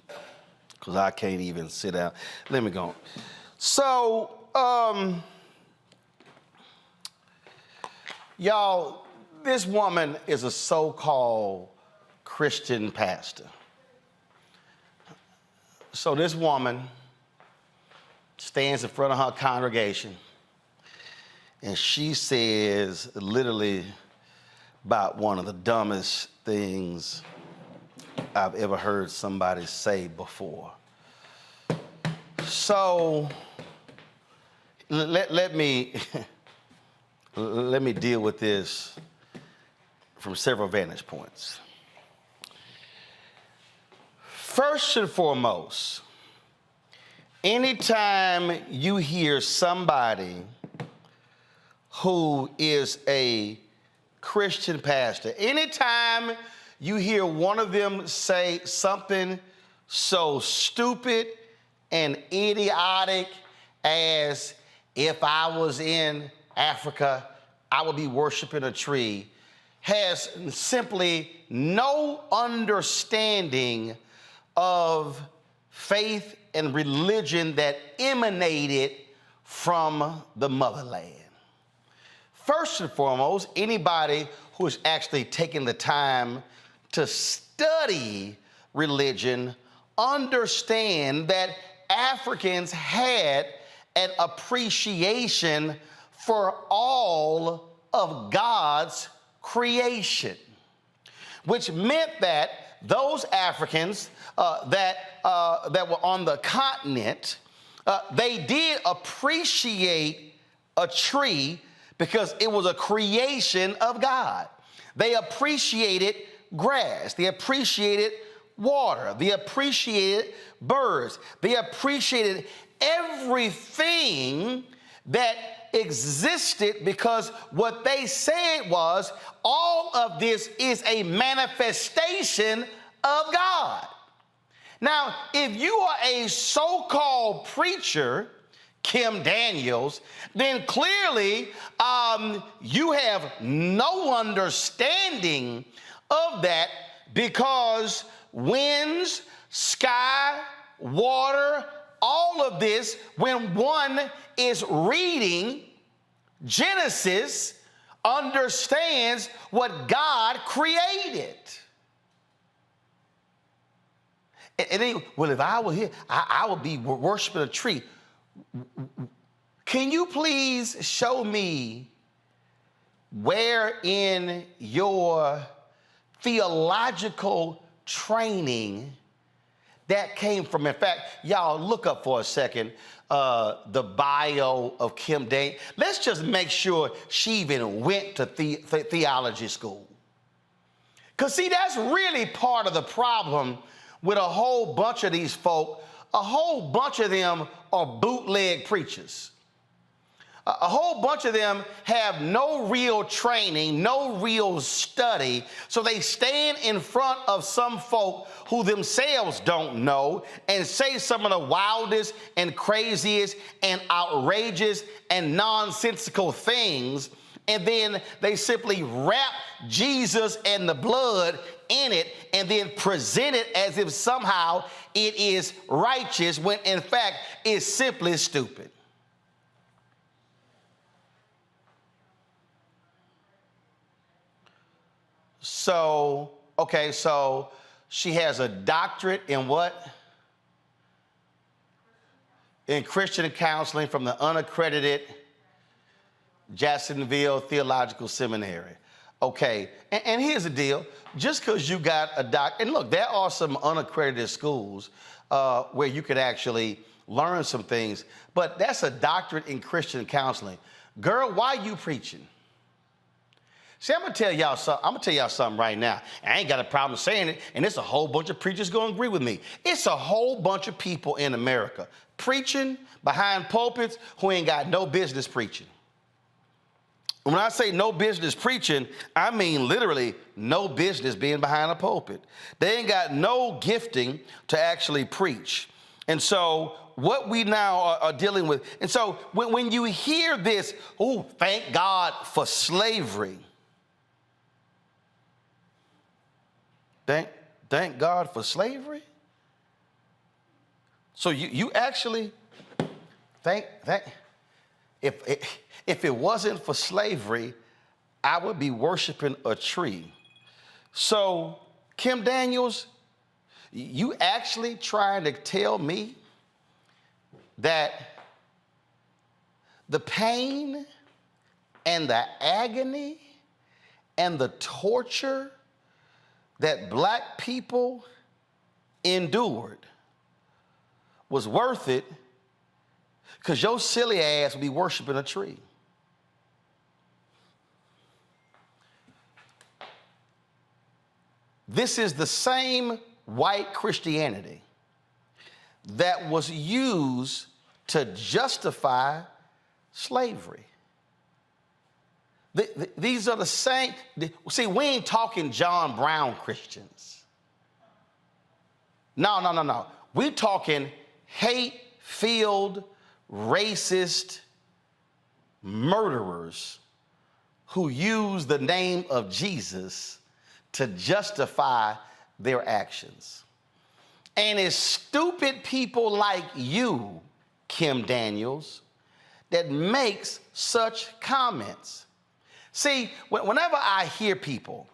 because I can't even sit down. Let me go. So, y'all, this woman is a so-called Christian pastor. So this woman stands in front of her congregation and she says literally about one of the dumbest things I've ever heard somebody say before. So let me deal with this from several vantage points. First and foremost, anytime you hear somebody who is a Christian pastor, anytime you hear one of them say something so stupid and idiotic as, if I was in Africa, I would be worshiping a tree, has simply no understanding of faith and religion that emanated from the motherland. First and foremost, anybody who is actually taking the time to study religion understand that Africans had an appreciation for all of God's creation, which meant that those Africans that were on the continent, they did appreciate a tree because it was a creation of God. They appreciated grass. They appreciated water. They appreciated birds. They appreciated everything that existed because what they said was, all of this is a manifestation of God. Now, if you are a so-called preacher, Kim Daniels, then clearly you have no understanding of that, because winds, sky, water, all of this, when one is reading Genesis, understands what God created. And then, well, if I were here, I would be worshiping a tree. Can you please show me where in your theological training that came from? In fact, y'all look up for a second the bio of Kim Daniels. Let's just make sure she even went to theology school. Because see, that's really part of the problem with a whole bunch of these folk. A whole bunch of them are bootleg preachers. A whole bunch of them have no real training, no real study, so they stand in front of some folk who themselves don't know and say some of the wildest and craziest and outrageous and nonsensical things, and then they simply wrap Jesus and the blood in it and then present it as if somehow it is righteous, when in fact it's simply stupid. So, okay, so she has a doctorate in what? In Christian counseling from the unaccredited Jacksonville Theological Seminary. Okay, and here's the deal. Just because you got a and look, there are some unaccredited schools where you could actually learn some things, but that's a doctorate in Christian counseling. Girl, why you preaching? See, I'm gonna tell y'all something right now. I ain't got a problem saying it, and it's a whole bunch of preachers gonna agree with me. It's a whole bunch of people in America preaching behind pulpits who ain't got no business preaching. When I say no business preaching, I mean literally no business being behind a pulpit. They ain't got no gifting to actually preach. And so what we now are dealing with, and so when you hear this, oh, thank God for slavery. Thank God for slavery? So you actually if it wasn't for slavery, I would be worshiping a tree. So, Kim Daniels, you actually trying to tell me that the pain and the agony and the torture that black people endured was worth it because your silly ass would be worshiping a tree? This is the same white Christianity that was used to justify slavery. These are the same. See, we ain't talking John Brown Christians. No. We're talking hate-filled, racist murderers who use the name of Jesus to justify their actions. And it's stupid people like you, Kim Daniels, that makes such comments. See, whenever I hear people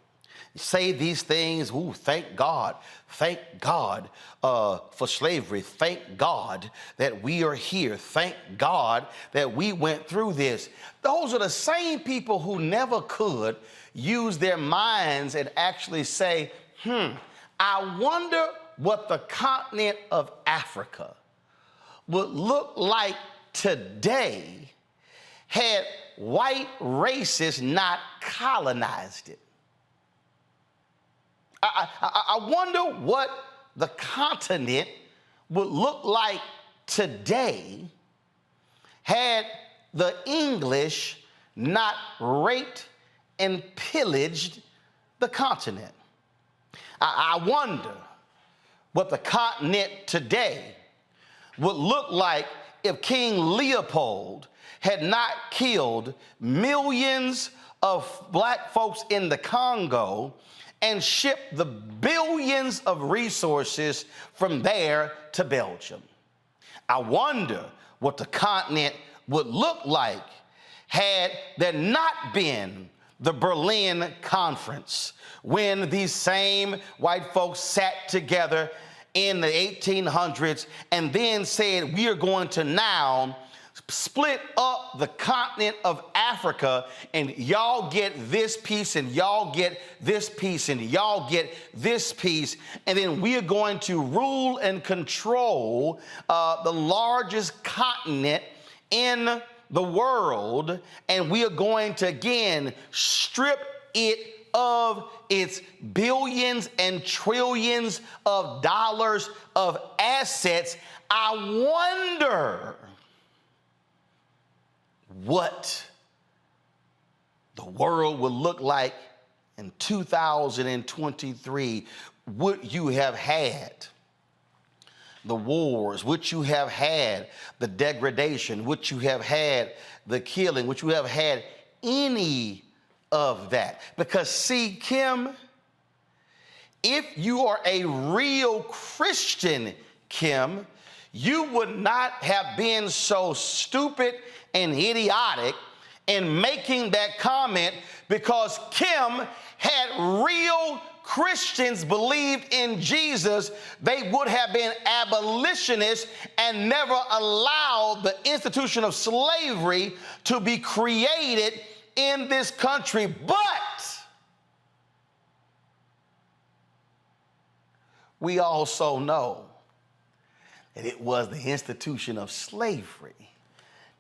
say these things, ooh, thank God for slavery, thank God that we are here, thank God that we went through this. Those are the same people who never could use their minds and actually say, I wonder what the continent of Africa would look like today had white racists not colonized it. I wonder what the continent would look like today had the English not raped and pillaged the continent. I wonder what the continent today would look like if King Leopold had not killed millions of black folks in the Congo and shipped the billions of resources from there to Belgium. I wonder what the continent would look like had there not been the Berlin Conference, when these same white folks sat together in the 1800s and then said, we are going to now split up the continent of Africa, and y'all get this piece, and y'all get this piece, and y'all get this piece, and then we are going to rule and control the largest continent in the world, and we are going to again strip it of its billions and trillions of dollars of assets. I wonder what the world would look like in 2023. Would you have had the wars? Would you have had the degradation? Would you have had the killing? Would you have had any of that? Because see, Kim, if you are a real Christian, Kim, you would not have been so stupid and idiotic in making that comment because Kim had real Christians believed in Jesus, they would have been abolitionists and never allowed the institution of slavery to be created in this country. But we also know that it was the institution of slavery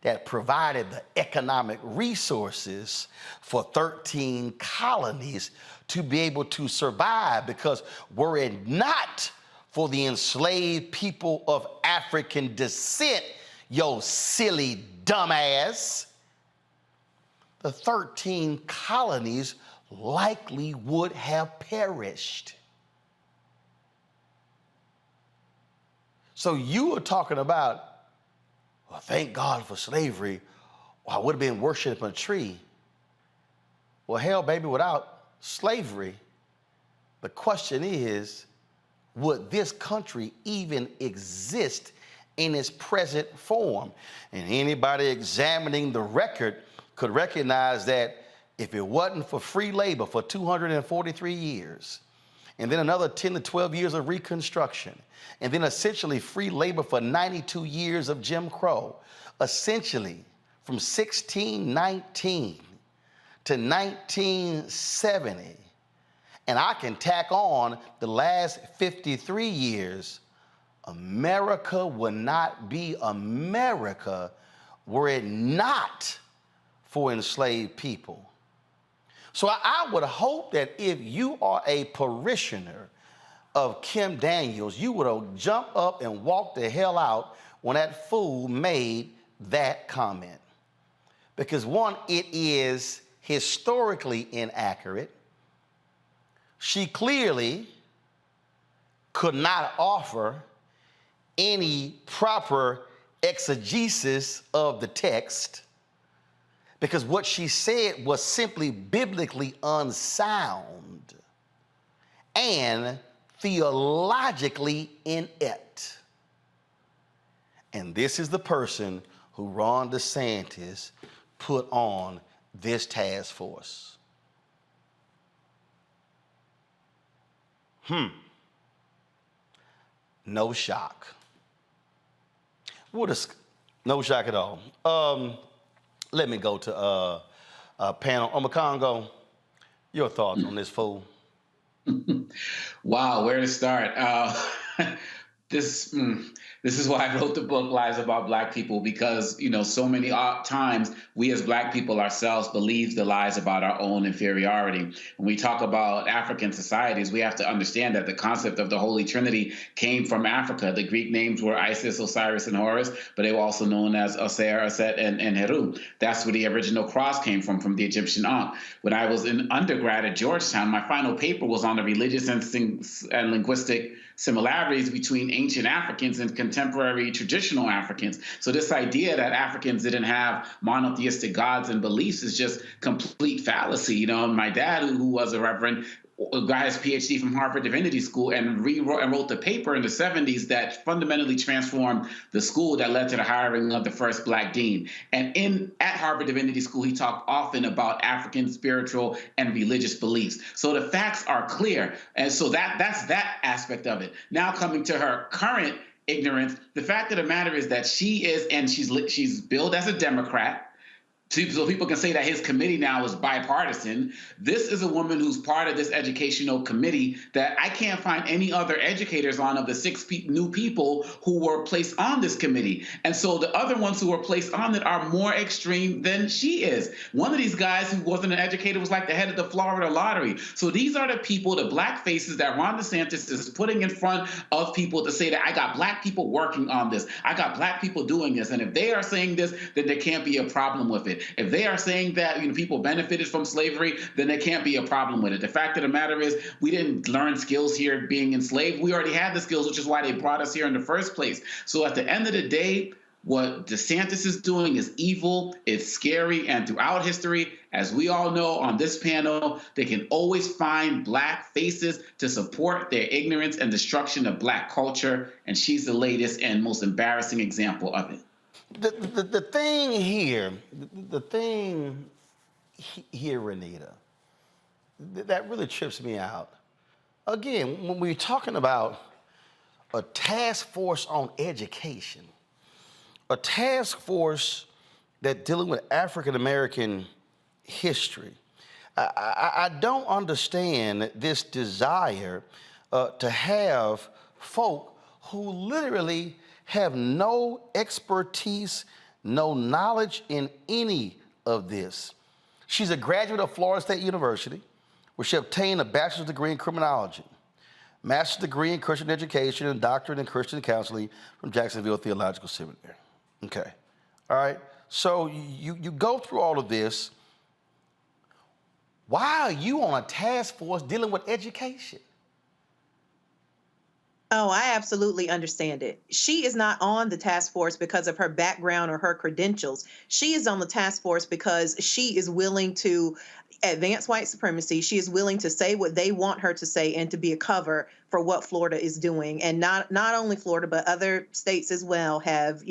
that provided the economic resources for 13 colonies to be able to survive, because were it not for the enslaved people of African descent, yo silly dumbass, the 13 colonies likely would have perished. So you were talking about, well, thank God for slavery, or I would have been worshiping a tree. Well, hell, baby, without slavery, the question is, would this country even exist in its present form? And anybody examining the record could recognize that if it wasn't for free labor for 243 years, and then another 10 to 12 years of Reconstruction, and then essentially free labor for 92 years of Jim Crow, essentially from 1619 to 1970, and I can tack on the last 53 years, America would not be America were it not for enslaved people. So I would hope that if you are a parishioner of Kim Daniels, you would have jumped up and walked the hell out when that fool made that comment. Because one, it is historically inaccurate. She clearly could not offer any proper exegesis of the text, because what she said was simply biblically unsound and theologically inept. And this is the person who Ron DeSantis put on this task force. No shock. No shock at all. Let me go to a panel. Omakongo, your thoughts on this fool? Wow, where to start? This is why I wrote the book Lies About Black People, because, you know, so many times we as Black people ourselves believe the lies about our own inferiority. When we talk about African societies, we have to understand that the concept of the Holy Trinity came from Africa. The Greek names were Isis, Osiris, and Horus, but they were also known as Oser, Aset, and Heru. That's where the original cross came from the Egyptian Ankh. When I was in undergrad at Georgetown, my final paper was on the religious and linguistic similarities between ancient Africans and contemporary traditional Africans. So this idea that Africans didn't have monotheistic gods and beliefs is just complete fallacy. You know, my dad, who was a reverend, got his PhD from Harvard Divinity School and wrote the paper in the 70s that fundamentally transformed the school that led to the hiring of the first Black dean. And at Harvard Divinity School, he talked often about African spiritual and religious beliefs. So the facts are clear. And so that's that aspect of it. Now coming to her current ignorance, the fact of the matter is that she is, and she's billed as a Democrat, so people can say that his committee now is bipartisan. This is a woman who's part of this educational committee that I can't find any other educators on of the 6 new people who were placed on this committee. And so the other ones who were placed on it are more extreme than she is. One of these guys who wasn't an educator was like the head of the Florida lottery. So these are the people, the Black faces that Ron DeSantis is putting in front of people to say that I got Black people working on this. I got Black people doing this. And if they are saying this, then there can't be a problem with it. If they are saying that, you know, people benefited from slavery, then there can't be a problem with it. The fact of the matter is we didn't learn skills here being enslaved. We already had the skills, which is why they brought us here in the first place. So at the end of the day, what DeSantis is doing is evil, it's scary, and throughout history, as we all know on this panel, they can always find Black faces to support their ignorance and destruction of Black culture, and she's the latest and most embarrassing example of it. The thing here, Renita, that really trips me out. Again, when we're talking about a task force on education, a task force that dealing with African American history, I don't understand this desire to have folk who literally have no expertise, no knowledge in any of this. She's a graduate of Florida State University, where she obtained a bachelor's degree in criminology, master's degree in Christian education, and doctorate in Christian counseling from Jacksonville Theological Seminary. Okay, all right. So you go through all of this. Why are you on a task force dealing with education? Oh, I absolutely understand it. She is not on the task force because of her background or her credentials. She is on the task force because she is willing to advance white supremacy. She is willing to say what they want her to say and to be a cover for what Florida is doing. And not only Florida, but other states as well have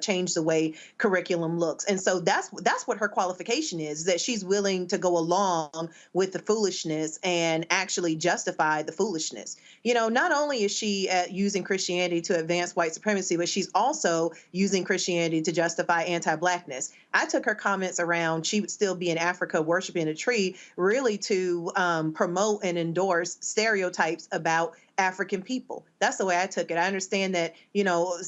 changed the way curriculum looks. And so that's what her qualification is, that she's willing to go along with the foolishness and actually justify the foolishness. You know, not only is she using Christianity to advance white supremacy, but she's also using Christianity to justify anti-Blackness. I took her comments around she would still be in Africa worshiping a tree really to promote and endorse stereotypes about African people. That's the way I took it. I understand that, you know,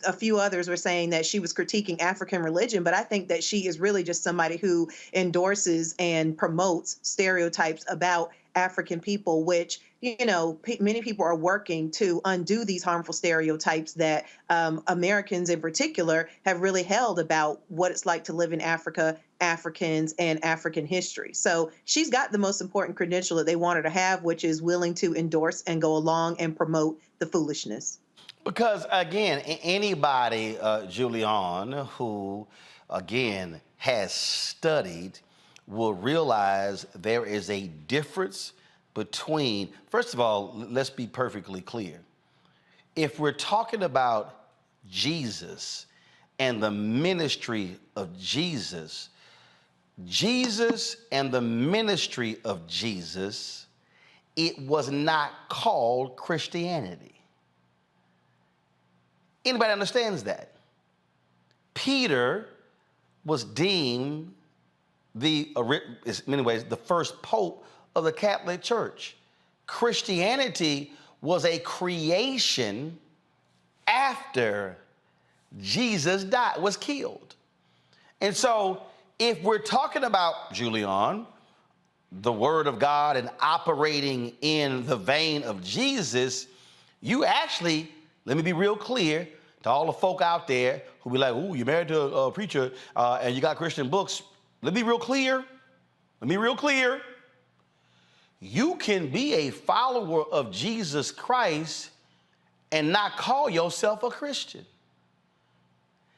a few others were saying that she was critiquing African religion, but I think that she is really just somebody who endorses and promotes stereotypes about African people, which, you know, many people are working to undo these harmful stereotypes that Americans in particular have really held about what it's like to live in Africa, Africans, and African history. So she's got the most important credential that they want her to have, which is willing to endorse and go along and promote the foolishness. Because, again, anybody, Julian, who, again, has studied will realize there is a difference between, first of all, let's be perfectly clear. If we're talking about Jesus and the ministry of Jesus, Jesus and the ministry of Jesus, it was not called Christianity. Anybody understands that? Peter was deemed in many ways, the first pope of the Catholic Church. Christianity was a creation after Jesus was killed. And so if we're talking about, Julian, the Word of God and operating in the vein of Jesus, you actually, let me be real clear to all the folk out there who be like, ooh, you're married to a preacher and you got Christian books. Let me be real clear. You can be a follower of Jesus Christ and not call yourself a Christian.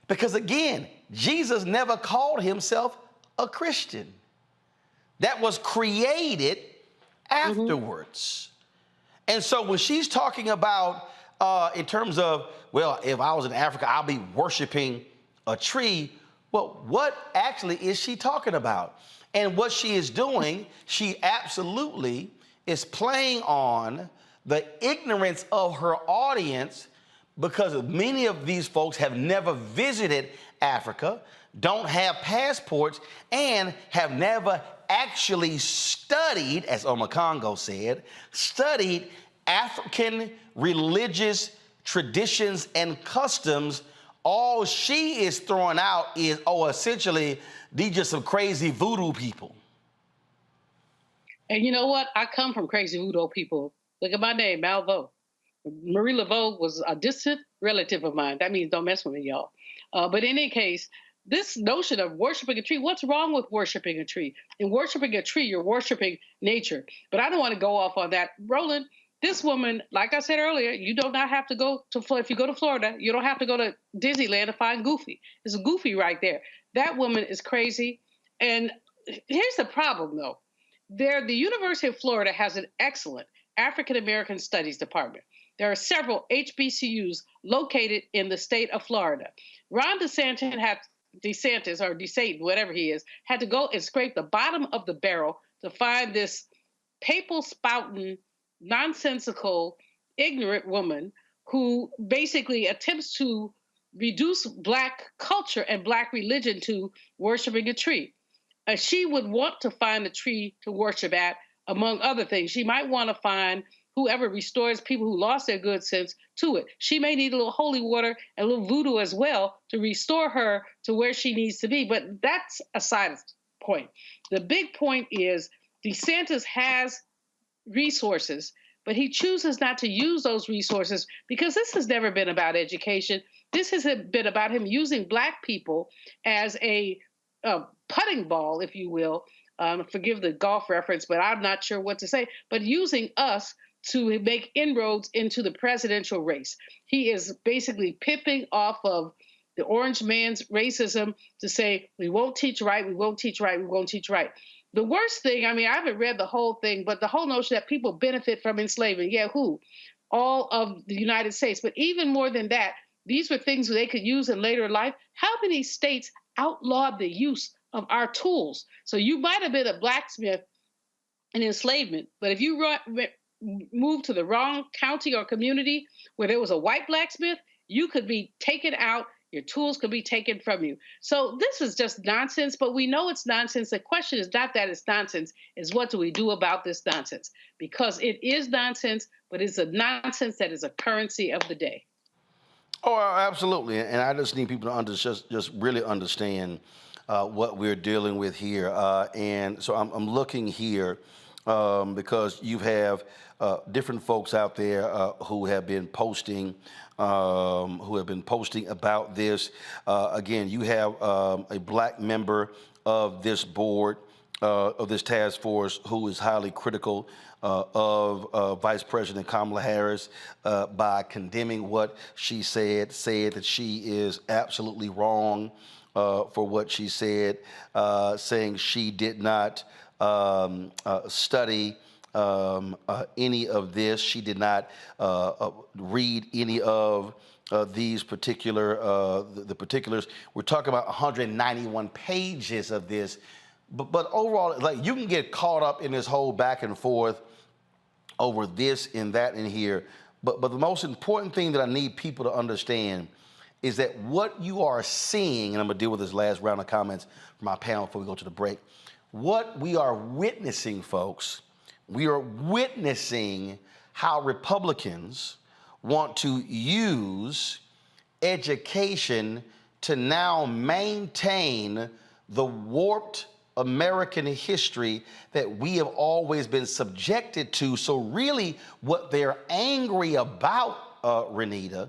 Because again, Jesus never called himself a Christian. That was created afterwards. And so when she's talking about, in terms of, well, if I was in Africa, I'll be worshiping a tree. Well, what actually is she talking about? And what she is doing, she absolutely is playing on the ignorance of her audience, because many of these folks have never visited Africa, don't have passports, and have never actually studied, as Omakongo said, studied African religious traditions and customs. All she is throwing out is, essentially, these just some crazy voodoo people. And you know what? I come from crazy voodoo people. Look at my name, Malvo. Marie Laveau was a distant relative of mine. That means don't mess with me, y'all. But in any case, this notion of worshiping a tree, what's wrong with worshiping a tree? In worshiping a tree, you're worshiping nature. But I don't want to go off on that. Roland, this woman, like I said earlier, you do not have to go to Florida. If you go to Florida, you don't have to go to Disneyland to find Goofy. It's Goofy right there. That woman is crazy. And here's the problem, though. The University of Florida has an excellent African-American Studies department. There are several HBCUs located in the state of Florida. Ron DeSantis, or DeSatan, whatever he is, had to go and scrape the bottom of the barrel to find this papal spouting, nonsensical, ignorant woman who basically attempts to reduce Black culture and Black religion to worshiping a tree. She would want to find a tree to worship at, among other things. She might want to find whoever restores people who lost their good sense to it. She may need a little holy water and a little voodoo as well to restore her to where she needs to be. But that's a side point. The big point is DeSantis has resources, but he chooses not to use those resources because this has never been about education. This has been about him using Black people as a putting ball, if you will. Forgive the golf reference, but I'm not sure what to say. But using us to make inroads into the presidential race. He is basically pipping off of the orange man's racism to say, we won't teach right, we won't teach right, we won't teach right. The worst thing, I mean, I haven't read the whole thing, but the whole notion that people benefit from enslavement. Yeah, who? All of the United States. But even more than that, these were things they could use in later life. How many states outlawed the use of our tools? So you might have been a blacksmith in enslavement, but if you moved to the wrong county or community where there was a white blacksmith, you could be taken out, your tools could be taken from you. So this is just nonsense, but we know it's nonsense. The question is not that it's nonsense, is what do we do about this nonsense? Because it is nonsense, but it's a nonsense that is a currency of the day. Oh, absolutely. And I just need people to just really understand what we're dealing with here. And so I'm looking here because you have different folks out there who have been posting about this. Again, you have a Black member of this board, of this task force, who is highly critical of Vice President Kamala Harris by condemning what she said that she is absolutely wrong for what she said, saying she did not study any of this. She did not read any of these particular the particulars. We're talking about 191 pages of this, but overall, like, you can get caught up in this whole back and forth over this and that and here. But the most important thing that I need people to understand is that what you are seeing, and I'm gonna deal with this last round of comments from my panel before we go to the break. What we are witnessing, folks, we are witnessing how Republicans want to use education to now maintain the warped American history that we have always been subjected to. So really what they're angry about, Renita,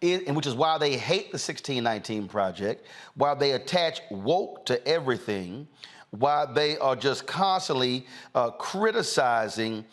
and which is why they hate the 1619 Project, why they attach woke to everything, why they are just constantly criticizing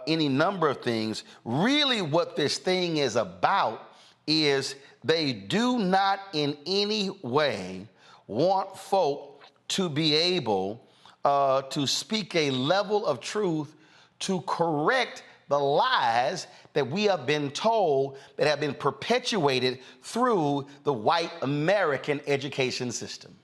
any number of things. Really what this thing is about is they do not in any way want folk to be able to speak a level of truth to correct the lies that we have been told that have been perpetuated through the white American education system.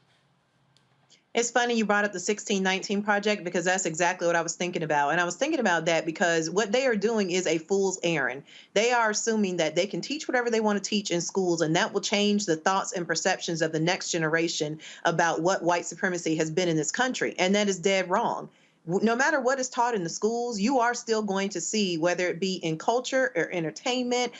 It's funny you brought up the 1619 Project, because that's exactly what I was thinking about. And I was thinking about that because what they are doing is a fool's errand. They are assuming that they can teach whatever they want to teach in schools, and that will change the thoughts and perceptions of the next generation about what white supremacy has been in this country. And that is dead wrong. No matter what is taught in the schools, you are still going to see, whether it be in culture or entertainment,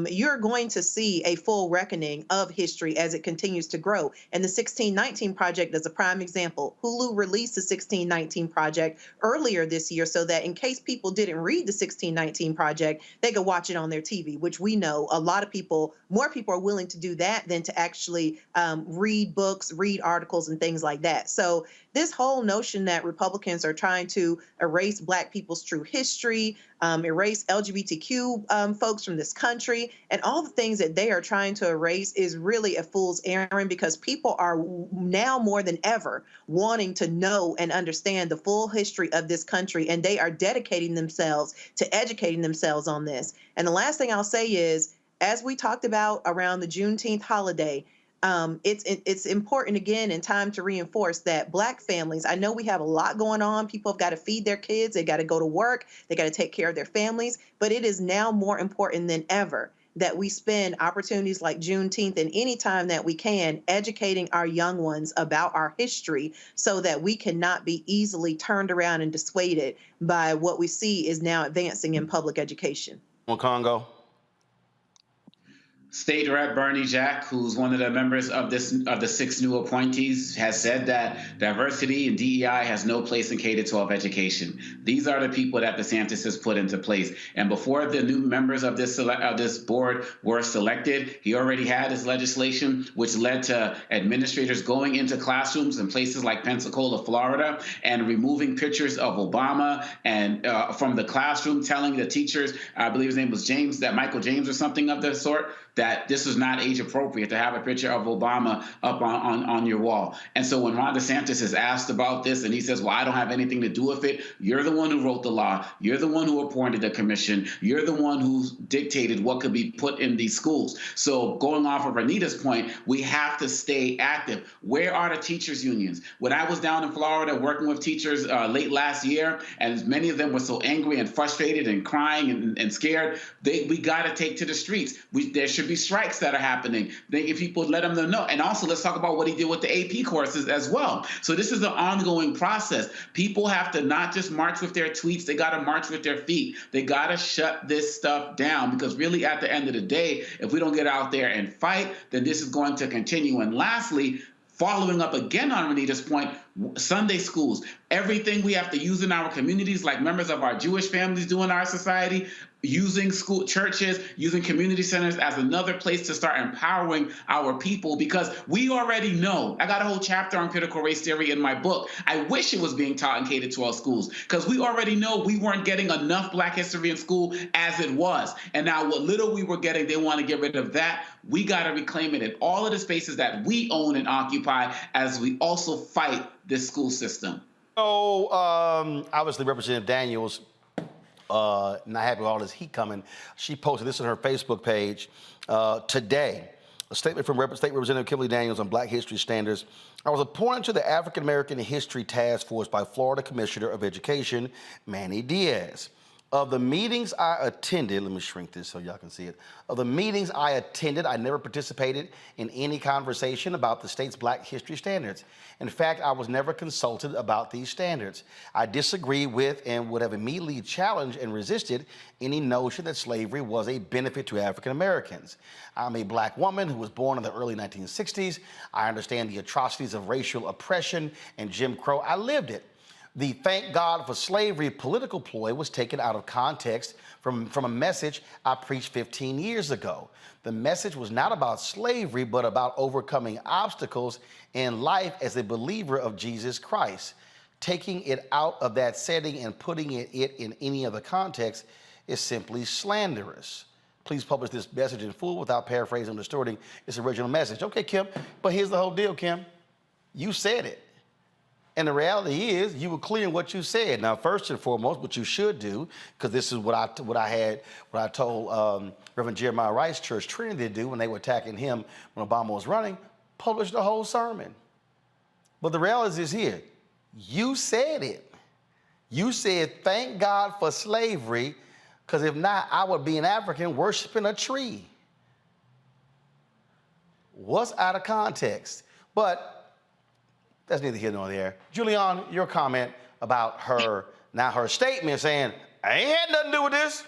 you're going to see a full reckoning of history as it continues to grow. And the 1619 Project is a prime example. Hulu released the 1619 Project earlier this year so that in case people didn't read the 1619 Project, they could watch it on their TV, which we know a lot of people, more people are willing to do that than to actually read books, read articles, and things like that. So this whole notion that Republicans are trying to erase Black people's true history, erase LGBTQ folks from this country, and all the things that they are trying to erase is really a fool's errand, because people are now more than ever wanting to know and understand the full history of this country, and they are dedicating themselves to educating themselves on this. And the last thing I'll say is, as we talked about around the Juneteenth holiday, It's important, again, in time to reinforce that Black families, I know we have a lot going on. People have got to feed their kids. They got to go to work. They got to take care of their families. But it is now more important than ever that we spend opportunities like Juneteenth and any time that we can educating our young ones about our history so that we cannot be easily turned around and dissuaded by what we see is now advancing in public education. Congo. State Rep Bernie Jack, who's one of the members of the 6 new appointees, has said that diversity and DEI has no place in K-12 education. These are the people that DeSantis has put into place. And before the new members of this board were selected, he already had his legislation, which led to administrators going into classrooms in places like Pensacola, Florida, and removing pictures of Obama and from the classroom, telling the teachers, I believe his name was James, that Michael James or something of the sort, that this is not age appropriate to have a picture of Obama up on your wall. And so when Ron DeSantis is asked about this and he says, well, I don't have anything to do with it, you're the one who wrote the law. You're the one who appointed the commission. You're the one who dictated what could be put in these schools. So going off of Anita's point, we have to stay active. Where are the teachers' unions? When I was down in Florida working with teachers late last year, and many of them were so angry and frustrated and crying and scared, we got to take to the streets. There should be strikes that are happening. If people let them know. And also, let's talk about what he did with the AP courses as well. So this is an ongoing process. People have to not just march with their tweets, they got to march with their feet. They got to shut this stuff down, because really at the end of the day, if we don't get out there and fight, then this is going to continue. And lastly, following up again on Renita's point, Sunday schools, everything we have to use in our communities, like members of our Jewish families do in our society, using school churches, using community centers as another place to start empowering our people, because we already know. I got a whole chapter on critical race theory in my book. I wish it was being taught in K-12 schools, because we already know we weren't getting enough Black history in school as it was. And now what little we were getting, they want to get rid of that. We got to reclaim it in all of the spaces that we own and occupy as we also fight this school system. So obviously Representative Daniels, not happy with all this heat coming. She posted this on her Facebook page today. A statement from State Representative Kimberly Daniels on Black History Standards. I was appointed to the African American History Task Force by Florida Commissioner of Education, Manny Diaz. Of the meetings I attended, let me shrink this so y'all can see it. Of the meetings I attended, I never participated in any conversation about the state's Black history standards. In fact, I was never consulted about these standards. I disagree with and would have immediately challenged and resisted any notion that slavery was a benefit to African Americans. I'm a Black woman who was born in the early 1960s. I understand the atrocities of racial oppression and Jim Crow. I lived it. The thank God for slavery political ploy was taken out of context from a message I preached 15 years ago. The message was not about slavery, but about overcoming obstacles in life as a believer of Jesus Christ. Taking it out of that setting and putting it in any other context is simply slanderous. Please publish this message in full without paraphrasing or distorting its original message. Okay, Kim, but here's the whole deal, Kim. You said it. And the reality is, you were clear in what you said. Now, first and foremost, what you should do, because this is what I told Reverend Jeremiah Rice Church Trinity to do when they were attacking him when Obama was running, publish the whole sermon. But the reality is here. You said it. You said, thank God for slavery, because if not, I would be an African worshiping a tree. What's out of context? But that's neither here nor there. Julian, your comment about her statement saying, I ain't had nothing to do with this.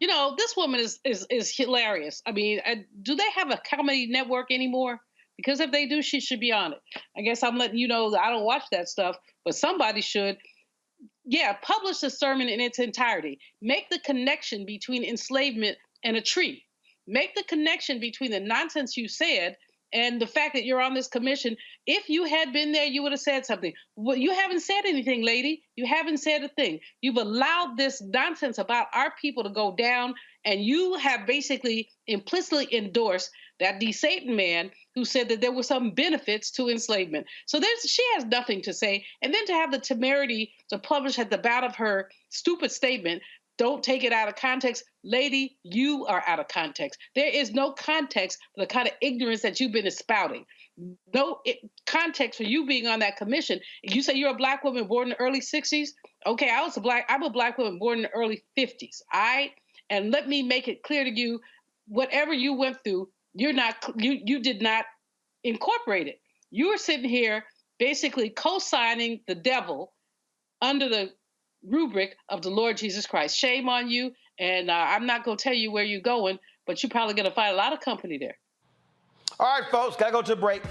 You know, this woman is hilarious. I mean, do they have a comedy network anymore? Because if they do, she should be on it. I guess I'm letting you know that I don't watch that stuff, but somebody should. Yeah, publish the sermon in its entirety. Make the connection between enslavement and a tree. Make the connection between the nonsense you said and the fact that you're on this commission. If you had been there, you would have said something. Well, you haven't said anything, lady. You haven't said a thing. You've allowed this nonsense about our people to go down, and you have basically implicitly endorsed that DeSatan man who said that there were some benefits to enslavement. So she has nothing to say. And then to have the temerity to publish at the bottom of her stupid statement, don't take it out of context. Lady, you are out of context. There is no context for the kind of ignorance that you've been espouting. No context for you being on that commission. You say you're a Black woman born in the early 60s. Okay, I'm a Black woman born in the early 50s. And let me make it clear to you, whatever you went through, you did not incorporate it. You were sitting here basically co-signing the devil under the rubric of the Lord Jesus Christ. Shame on you. And I'm not going to tell you where you're going, but you're probably going to find a lot of company there. All right, folks, got to go to a break.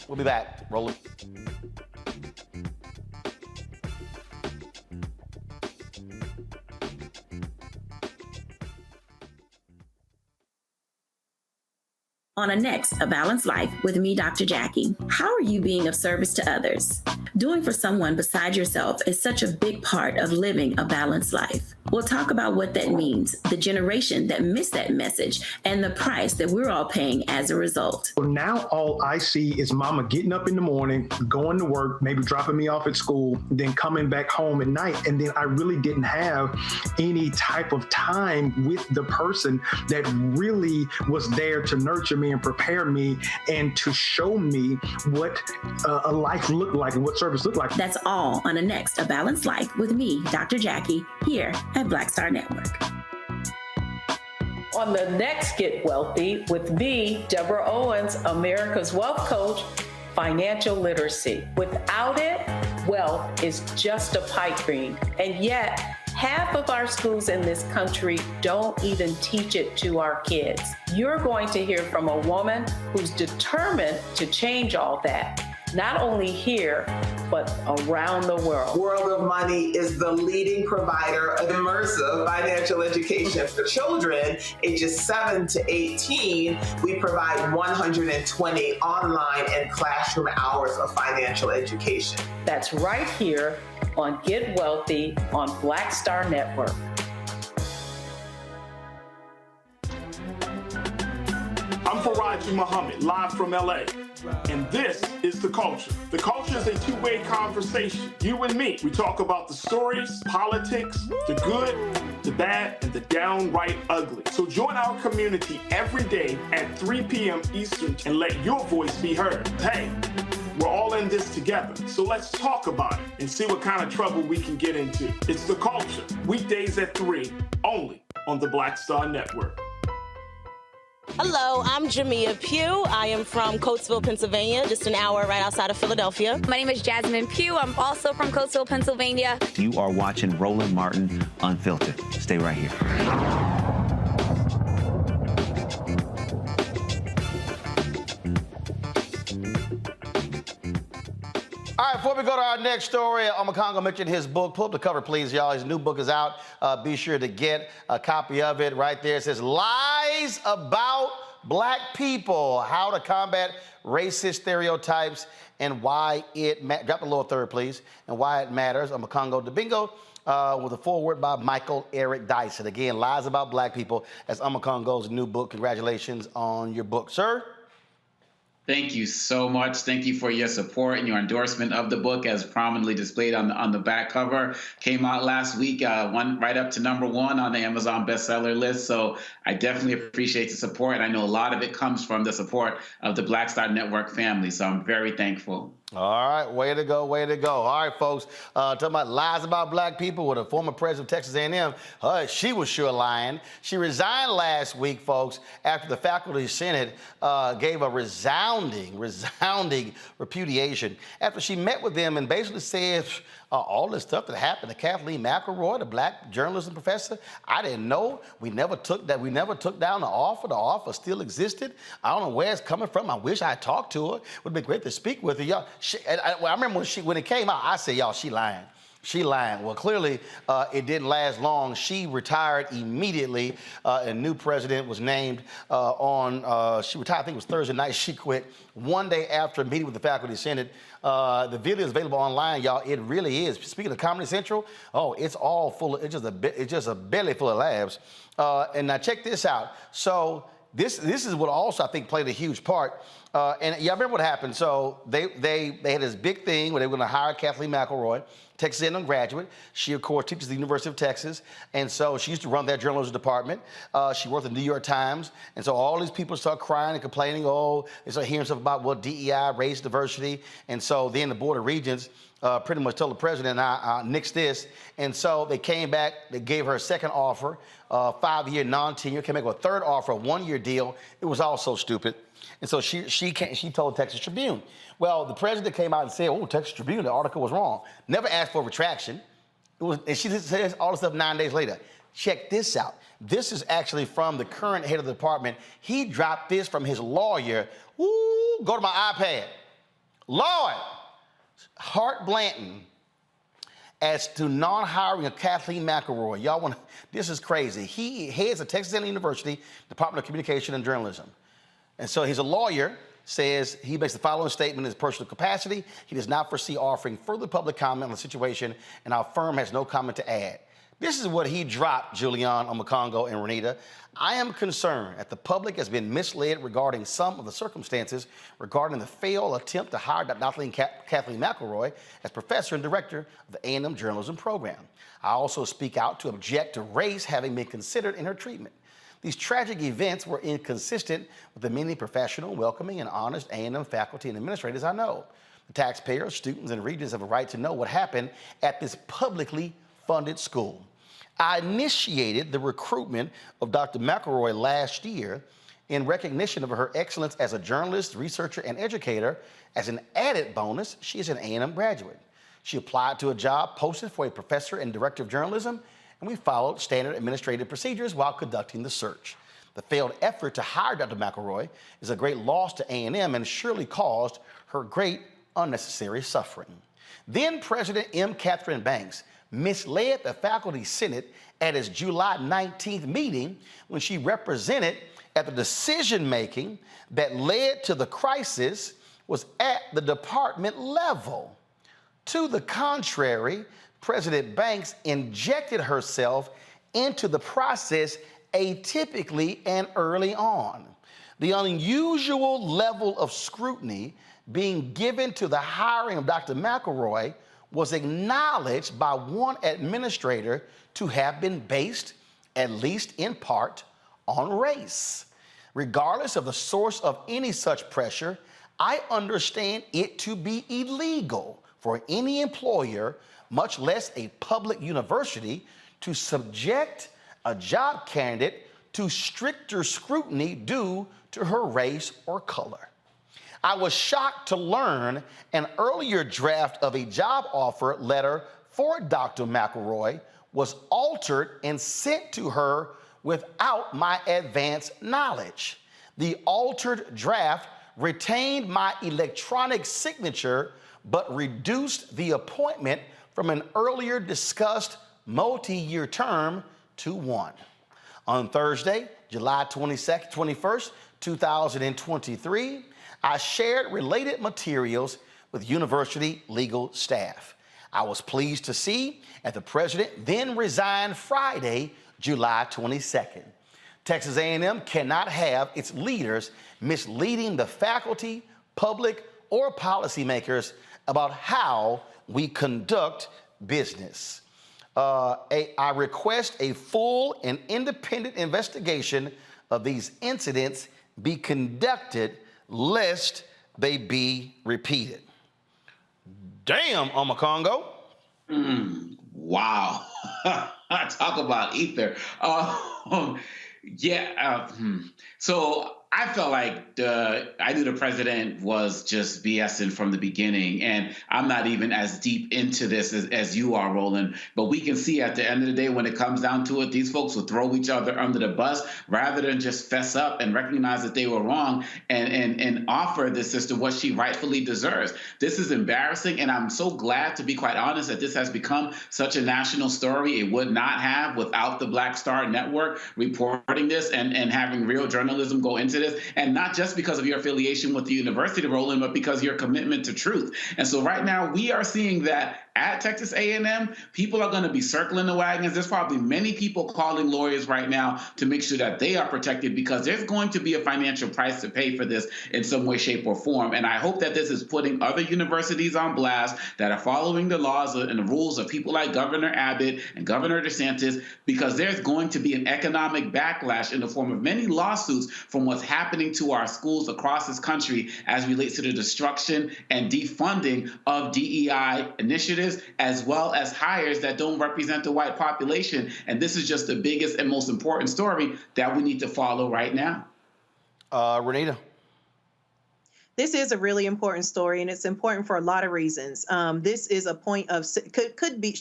We'll be back. Roland. On a next, A Balanced Life with me, Dr. Jackie. How are you being of service to others? Doing for someone beside yourself is such a big part of living a balanced life. We'll talk about what that means, the generation that missed that message, and the price that we're all paying as a result. Well, now all I see is mama getting up in the morning, going to work, maybe dropping me off at school, then coming back home at night. And then I really didn't have any type of time with the person that really was there to nurture me and prepare me and to show me what a life looked like and what service looked like. That's all on a next, A Balanced Life with me, Dr. Jackie, here at Black Star Network. On the next Get Wealthy with me, Deborah Owens, America's Wealth Coach, financial literacy. Without it, wealth is just a pipe dream. And yet, half of our schools in this country don't even teach it to our kids. You're going to hear from a woman who's determined to change all that. Not only here, but around the world. World of Money is the leading provider of immersive financial education for children ages 7 to 18. We provide 120 online and classroom hours of financial education. That's right here on Get Wealthy on Black Star Network. I'm Faraji Muhammad, live from LA. And this is The Culture. The Culture is a two-way conversation. You and me. We talk about the stories, politics, the good, the bad, and the downright ugly. So join our community every day at 3 p.m. Eastern and let your voice be heard. Hey, we're all in this together. So let's talk about it and see what kind of trouble we can get into. It's The Culture, weekdays at 3, only on the Black Star Network. Hello, I'm Jamia Pugh. I am from Coatesville, Pennsylvania, just an hour right outside of Philadelphia. My name is Jasmine Pugh. I'm also from Coatesville, Pennsylvania. You are watching Roland Martin Unfiltered. Stay right here. All right, before we go to our next story, Omakongo mentioned his book. Pull up the cover, please, y'all. His new book is out. Be sure to get a copy of it right there. It says, Lies About Black People, How to Combat Racist Stereotypes and Why It Matters. Drop the lower third, please. And Why It Matters. Omakongo Dibingo with a foreword by Michael Eric Dyson. Again, Lies About Black People. That's Omakongo's new book. Congratulations on your book, sir. Thank you so much. Thank you for your support and your endorsement of the book as prominently displayed on the back cover. Came out last week, went right up to #1 on the Amazon bestseller list. So I definitely appreciate the support. And I know a lot of it comes from the support of the Black Star Network family. So I'm very thankful. All right, way to go, way to go. All right, folks, talking about lies about black people with a former president of Texas A&M. She was sure lying. She resigned last week, folks, after the faculty senate gave a resounding repudiation after she met with them and basically said all this stuff that happened to Kathleen McElroy, the black journalism professor. I didn't know. We never took down the offer. The offer still existed. I don't know where it's coming from. I wish I had talked to her. It would have been great to speak with her. Y'all, I remember when it came out, I said, y'all, she lying. She lying. Well, clearly, it didn't last long. She retired immediately. A new president was named she retired, I think it was Thursday night. She quit one day after meeting with the faculty senate. The video is available online, y'all. It really is. Speaking of Comedy Central, it's all full of, it's just a belly full of laughs. And now check this out. So this is what also I think played a huge part. And y'all remember what happened? So they had this big thing where they were going to hire Kathleen McElroy, Texas A&M graduate. She, of course, teaches at the University of Texas. And so she used to run that journalism department. She worked at the New York Times. And so all these people start crying and complaining. Oh, they start hearing stuff about, well, DEI, race, diversity. And so then the Board of Regents pretty much told the president, nix this. And so they came back. They gave her a second offer, 5-year non-tenure, came back with a third offer, a 1-year deal. It was all so stupid. And so she told Texas Tribune. Well, the president came out and said, oh, Texas Tribune, the article was wrong. Never asked for a retraction. And she just says all the stuff 9 days later. Check this out. This is actually from the current head of the department. He dropped this from his lawyer. Ooh, go to my iPad. Lord, Hart Blanton as to non-hiring of Kathleen McElroy. Y'all want to, this is crazy. He heads the Texas A&M University Department of Communication and Journalism. And so he's a lawyer, says he makes the following statement in his personal capacity. He does not foresee offering further public comment on the situation, and our firm has no comment to add. This is what he dropped, Julian, Omokongo, and Renita. I am concerned that the public has been misled regarding some of the circumstances regarding the failed attempt to hire Kathleen McElroy as professor and director of the A&M journalism program. I also speak out to object to race having been considered in her treatment. These tragic events were inconsistent with the many professional, welcoming, and honest A&M faculty and administrators I know. The taxpayers, students, and regents have a right to know what happened at this publicly funded school. I initiated the recruitment of Dr. McElroy last year in recognition of her excellence as a journalist, researcher, and educator. As an added bonus, she is an A&M graduate. She applied to a job posted for a professor and director of journalism, and we followed standard administrative procedures while conducting the search. The failed effort to hire Dr. McElroy is a great loss to A&M and surely caused her great unnecessary suffering. Then President M. Katherine Banks misled the faculty senate at its July 19th meeting when she represented that the decision-making that led to the crisis was at the department level. To the contrary, President Banks injected herself into the process atypically and early on. The unusual level of scrutiny being given to the hiring of Dr. McElroy was acknowledged by one administrator to have been based, at least in part, on race. Regardless of the source of any such pressure, I understand it to be illegal for any employer, much less a public university, to subject a job candidate to stricter scrutiny due to her race or color. I was shocked to learn an earlier draft of a job offer letter for Dr. McElroy was altered and sent to her without my advance knowledge. The altered draft retained my electronic signature, but reduced the appointment from an earlier discussed multi-year term to one. On Thursday, July 21st, 2023, I shared related materials with university legal staff. I was pleased to see that the president then resigned Friday, July 22nd. Texas A&M cannot have its leaders misleading the faculty, public, or policymakers about how we conduct business. I request a full and independent investigation of these incidents be conducted lest they be repeated. Damn, Omokongo. Wow. Talk about ether. So I felt like I knew the president was just BSing from the beginning, and I'm not even as deep into this as you are, Roland. But we can see at the end of the day, when it comes down to it, these folks will throw each other under the bus rather than just fess up and recognize that they were wrong and offer this sister what she rightfully deserves. This is embarrassing, and I'm so glad, to be quite honest, that this has become such a national story. It would not have without the Black Star Network reporting this and having real journalism go into this. this, and not just because of your affiliation with the university, Roland, but because of your commitment to truth. And so right now we are seeing that at Texas A&M, people are going to be circling the wagons. There's probably many people calling lawyers right now to make sure that they are protected, because there's going to be a financial price to pay for this in some way, shape, or form. And I hope that this is putting other universities on blast that are following the laws and the rules of people like Governor Abbott and Governor DeSantis, because there's going to be an economic backlash in the form of many lawsuits from what's happening to our schools across this country as relates to the destruction and defunding of DEI initiatives, as well as hires that don't represent the white population. And this is just the biggest and most important story that we need to follow right now. Renita. This is a really important story, and it's important for a lot of reasons. This is a point of it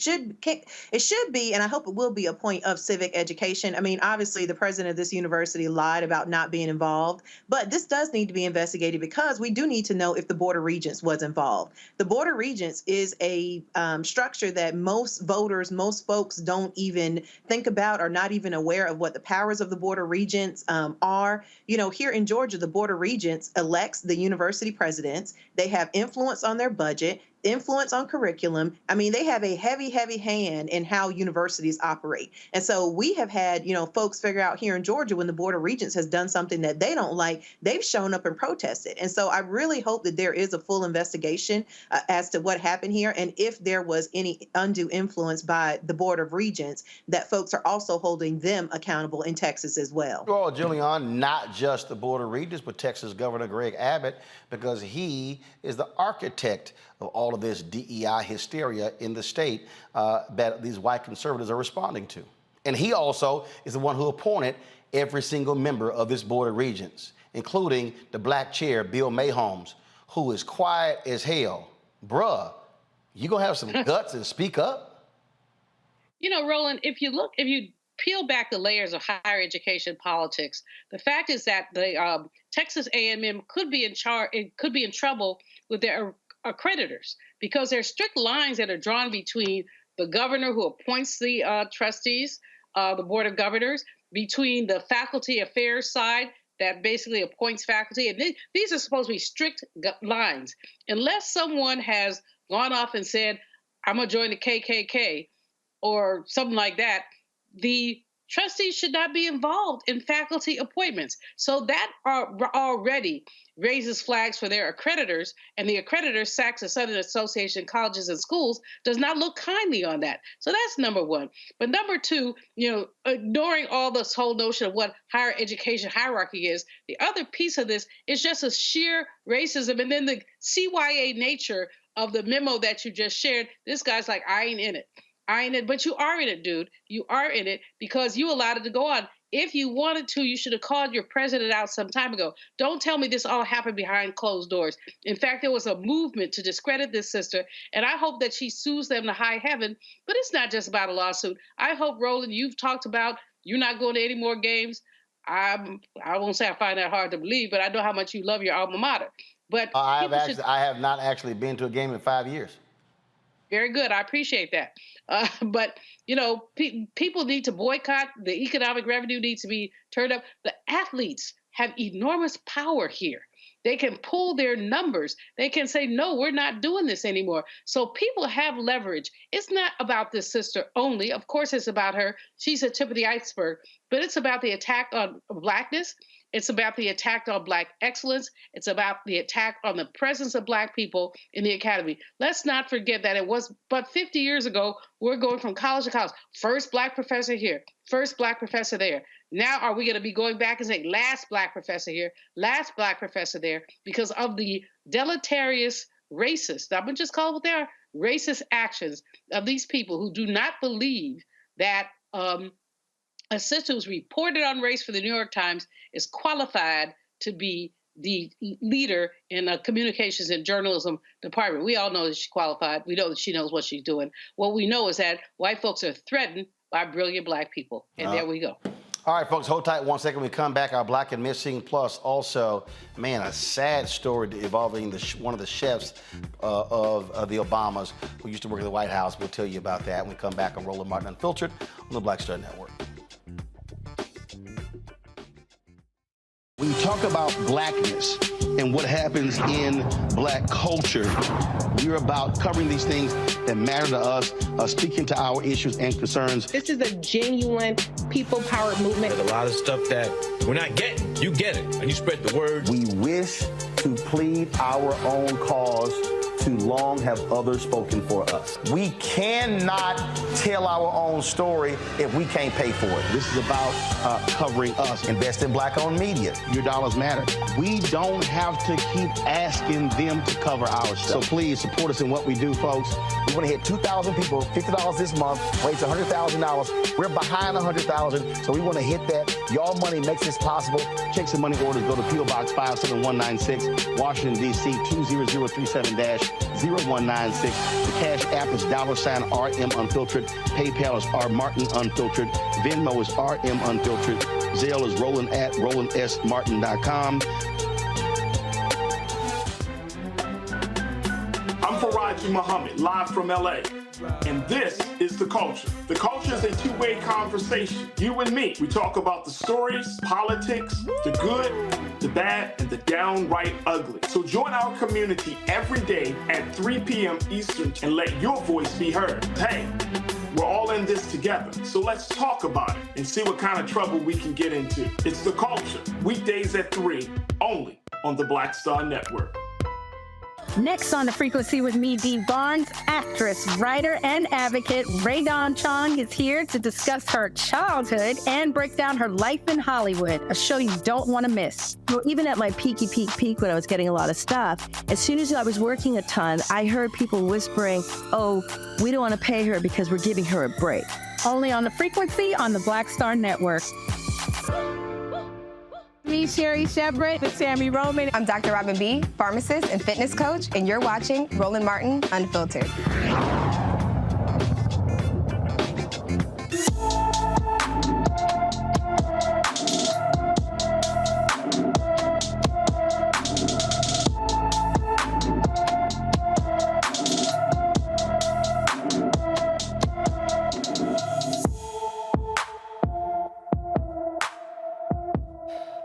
should be, and I hope it will be, a point of civic education. I mean, obviously, the president of this university lied about not being involved, but this does need to be investigated, because we do need to know if the Board of Regents was involved. The Board of Regents is a structure that most voters, most folks don't even think about, or not even aware of what the powers of the Board of Regents are. You know, here in Georgia, the Board of Regents elects the university presidents. They have influence on their budget, influence on curriculum. I mean, they have a heavy, heavy hand in how universities operate. And so we have had, folks figure out here in Georgia, when the Board of Regents has done something that they don't like, they've shown up and protested. And so I really hope that there is a full investigation as to what happened here. And if there was any undue influence by the Board of Regents, that folks are also holding them accountable in Texas as well. Well, Julian, not just the Board of Regents, but Texas Governor Greg Abbott, because he is the architect of all of this DEI hysteria in the state that these white conservatives are responding to. And he also is the one who appointed every single member of this Board of Regents, including the black chair, Bill Mayholmes, who is quiet as hell. Bruh, you gonna have some guts and speak up? Roland, if you peel back the layers of higher education politics, the fact is that the Texas A&M could be in trouble with their accreditors, because there are strict lines that are drawn between the governor, who appoints the trustees, the Board of Governors, between the faculty affairs side that basically appoints faculty. And these are supposed to be strict lines. Unless someone has gone off and said, I'm going to join the KKK or something like that, the trustees should not be involved in faculty appointments. So that already raises flags for their accreditors, and the accreditor, SACS, the Southern Association of Colleges and Schools, does not look kindly on that. So that's number one. But number two, ignoring all this whole notion of what higher education hierarchy is, the other piece of this is just a sheer racism, and then the CYA nature of the memo that you just shared. This guy's like, I ain't in it. I ain't in it, but you are in it, dude. You are in it because you allowed it to go on. If you wanted to, you should have called your president out some time ago. Don't tell me this all happened behind closed doors. In fact, there was a movement to discredit this sister, and I hope that she sues them to high heaven. But it's not just about a lawsuit. I hope, Roland, you've talked about you're not going to any more games. I won't say I find that hard to believe, but I know how much you love your alma mater. But I have not actually been to a game in 5 years. Very good. I appreciate that. But, people need to boycott. The economic revenue needs to be turned up. The athletes have enormous power here. They can pull their numbers. They can say, no, we're not doing this anymore. So people have leverage. It's not about this sister only. Of course, it's about her. She's the tip of the iceberg. But it's about the attack on Blackness. It's about the attack on Black excellence. It's about the attack on the presence of Black people in the academy. Let's not forget that it was but 50 years ago, we're going from college to college. First Black professor here, first Black professor there. Now are we going to be going back and saying last Black professor here, last Black professor there, because of the deleterious racist, I'm going to just call it what they are, racist actions of these people who do not believe that a sister who's reported on race for the New York Times is qualified to be the leader in the communications and journalism department. We all know that she's qualified. We know that she knows what she's doing. What we know is that white folks are threatened by brilliant Black people. And there we go. All right, folks, hold tight 1 second. We come back, our Black and Missing, plus also, man, a sad story involving one of the chefs of the Obamas who used to work at the White House. We'll tell you about that when we come back on Roland Martin Unfiltered on the Black Star Network. When you talk about blackness and what happens in black culture, we're about covering these things that matter to us, speaking to our issues and concerns. This is a genuine people-powered movement. There's a lot of stuff that we're not getting. You get it, and you spread the word. We wish to plead our own cause. Too long have others spoken for us. We cannot tell our own story if we can't pay for it. This is about covering us. Invest in black-owned media. Your dollars matter. We don't have to keep asking them to cover our stuff. So please support us in what we do, folks. We want to hit 2,000 people, $50 this month, raise $100,000. We're behind 100,000, so we want to hit that. Y'all money makes this possible. Check some money orders. Go to P.O. Box 57196, Washington, D.C. 20037-0196. The Cash App is $RM Unfiltered. PayPal is R Martin Unfiltered. Venmo is RM Unfiltered. Zelle is Roland at RolandSMartin.com. I'm Faraji Muhammad, live from LA. And this is The Culture. The Culture is a two-way conversation. You and me. We talk about the stories, politics, the good, the bad, and the downright ugly. So join our community every day at 3 p.m. Eastern and let your voice be heard. Hey, we're all in this together. So let's talk about it and see what kind of trouble we can get into. It's The Culture. Weekdays at 3, only on the Black Star Network. Next on The Frequency with me, Dee Barnes, actress, writer, and advocate Rae Dawn Chong is here to discuss her childhood and break down her life in Hollywood, a show you don't want to miss. Well, even at my peak when I was getting a lot of stuff, as soon as I was working a ton, I heard people whispering, oh, we don't want to pay her because we're giving her a break. Only on The Frequency on the Black Star Network. Me, Sherry Shepard, with Sammy Roman. I'm Dr. Robin B., pharmacist and fitness coach, and you're watching Roland Martin Unfiltered.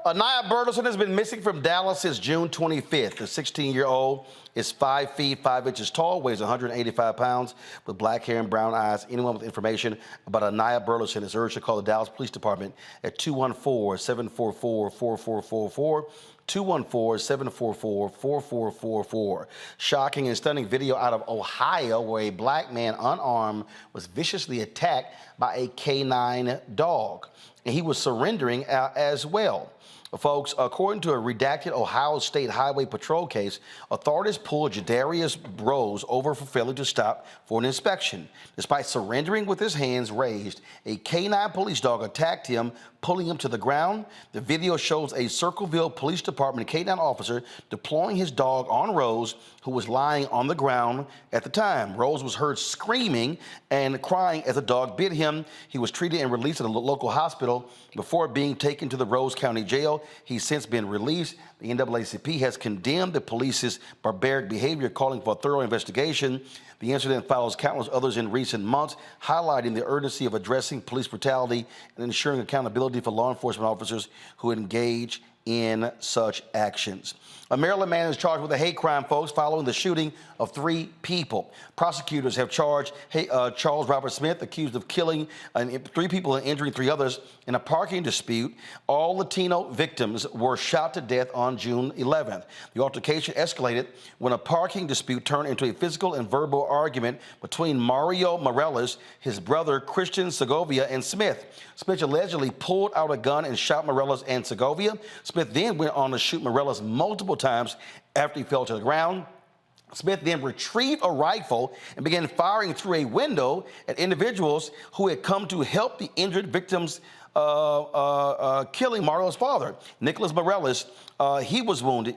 Anaya Burleson has been missing from Dallas since June 25th. The 16-year-old is 5 feet 5 inches tall, weighs 185 pounds, with black hair and brown eyes. Anyone with information about Anaya Burleson is urged to call the Dallas Police Department at 214-744-4444. 214-744-4444. Shocking and stunning video out of Ohio where a black man unarmed was viciously attacked by a canine dog. And he was surrendering as well. Folks, according to a redacted Ohio State Highway Patrol case, authorities pulled Jadarius Rose over for failing to stop for an inspection. Despite surrendering with his hands raised, a canine police dog attacked him, pulling him to the ground. The video shows a Circleville Police Department canine officer deploying his dog on Rose, who was lying on the ground at the time. Rose was heard screaming and crying as the dog bit him. He was treated and released at a local hospital before being taken to the Rose County Jail. He's since been released. The NAACP has condemned the police's barbaric behavior, calling for a thorough investigation. The incident follows countless others in recent months, highlighting the urgency of addressing police brutality and ensuring accountability for law enforcement officers who engage in such actions. A Maryland man is charged with a hate crime, folks, following the shooting of 3 people. Prosecutors have charged Charles Robert Smith, accused of killing 3 people and injuring 3 others in a parking dispute. All Latino victims were shot to death on June 11th. The altercation escalated when a parking dispute turned into a physical and verbal argument between Mario Morales, his brother Christian Segovia, and Smith. Smith allegedly pulled out a gun and shot Morales and Segovia. Smith then went on to shoot Morales multiple times after he fell to the ground. Smith then retrieved a rifle and began firing through a window at individuals who had come to help the injured victims, killing Mario's father, Nicholas Morales. He was wounded.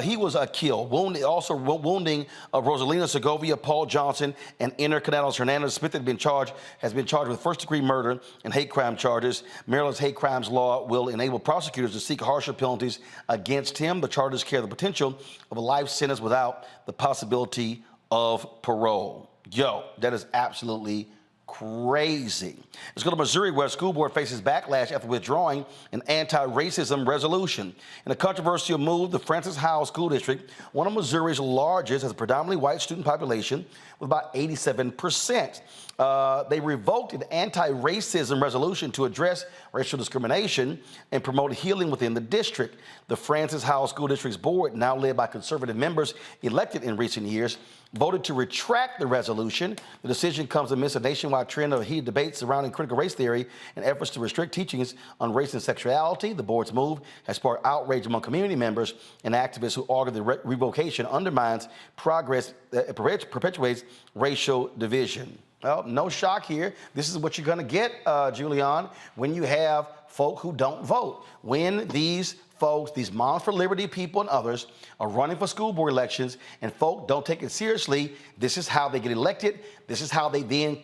He was killed, wounding Rosalina Segovia, Paul Johnson, and Enter Canales Hernandez. Smith has been charged with first-degree murder and hate crime charges. Maryland's hate crimes law will enable prosecutors to seek harsher penalties against him. The charges carry the potential of a life sentence without the possibility of parole. Yo, that is absolutely crazy. Let's go to Missouri, where a school board faces backlash after withdrawing an anti-racism resolution. In a controversial move, the Francis Howell School District, one of Missouri's largest, has a predominantly white student population with about 87%. They revoked an anti-racism resolution to address racial discrimination and promote healing within the district. The Francis Howell School District's board, now led by conservative members elected in recent years, voted to retract the resolution. The decision comes amidst a nationwide trend of heated debates surrounding critical race theory and efforts to restrict teachings on race and sexuality. The board's move has sparked outrage among community members and activists who argue the revocation undermines progress that perpetuates racial division. Well, no shock here. This is what you're going to get, Julian, when you have folk who don't vote. When these folks, these Moms for Liberty people and others, are running for school board elections and folk don't take it seriously, this is how they get elected. This is how they then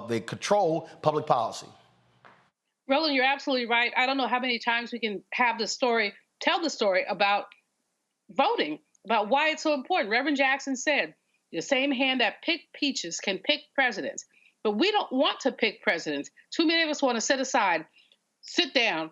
they control public policy. Roland, you're absolutely right. I don't know how many times we can have the story, tell the story about voting, about why it's so important. Reverend Jackson said, the same hand that picked peaches can pick presidents. But we don't want to pick presidents. Too many of us want to sit down,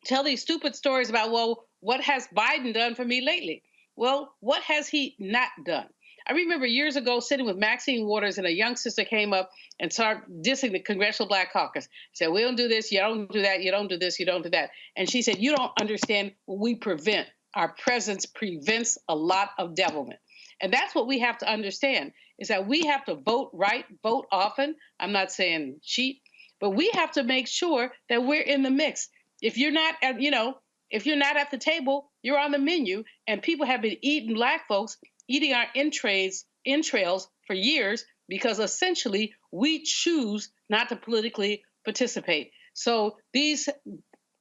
tell these stupid stories about, well, what has Biden done for me lately? Well, what has he not done? I remember years ago sitting with Maxine Waters, and a young sister came up and started dissing the Congressional Black Caucus. Said, we don't do this, you don't do that, you don't do this, you don't do that. And she said, you don't understand what we prevent. Our presence prevents a lot of devilment. And that's what we have to understand, is that we have to vote right, vote often. I'm not saying cheat, but we have to make sure that we're in the mix. If you're not at, if you're not at the table, you're on the menu. And people have been eating, Black folks, eating our entrails for years because essentially we choose not to politically participate. So these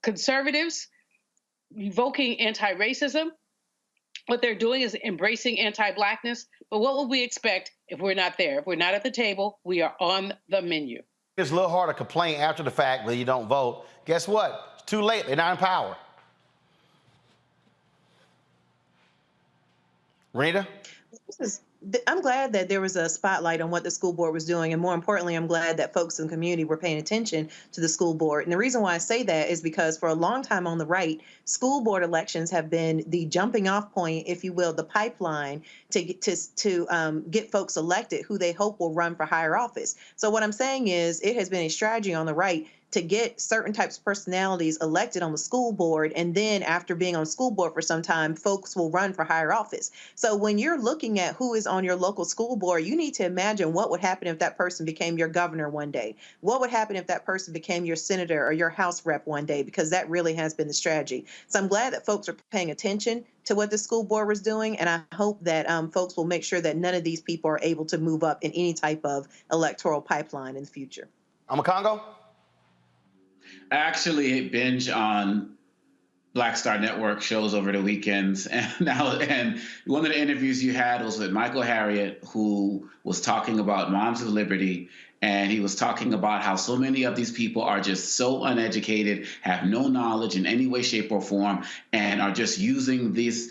conservatives revoking anti-racism, what they're doing is embracing anti-Blackness. But what will we expect if we're not there? If we're not at the table, we are on the menu. It's a little hard to complain after the fact that you don't vote. Guess what? It's too late. They're not in power. Renita? I'm glad that there was a spotlight on what the school board was doing. And more importantly, I'm glad that folks in the community were paying attention to the school board. And the reason why I say that is because for a long time on the right, school board elections have been the jumping off point, if you will, the pipeline to get folks elected who they hope will run for higher office. So what I'm saying is it has been a strategy on the right to get certain types of personalities elected on the school board. And then after being on the school board for some time, folks will run for higher office. So when you're looking at who is on your local school board, you need to imagine what would happen if that person became your governor one day. What would happen if that person became your senator or your House rep one day? Because that really has been the strategy. So I'm glad that folks are paying attention to what the school board was doing. And I hope that folks will make sure that none of these people are able to move up in any type of electoral pipeline in the future. I'm a Congo. I actually binge on Black Star Network shows over the weekends, and one of the interviews you had was with Michael Harriot, who was talking about Moms of Liberty, and he was talking about how so many of these people are just so uneducated, have no knowledge in any way, shape, or form, and are just using this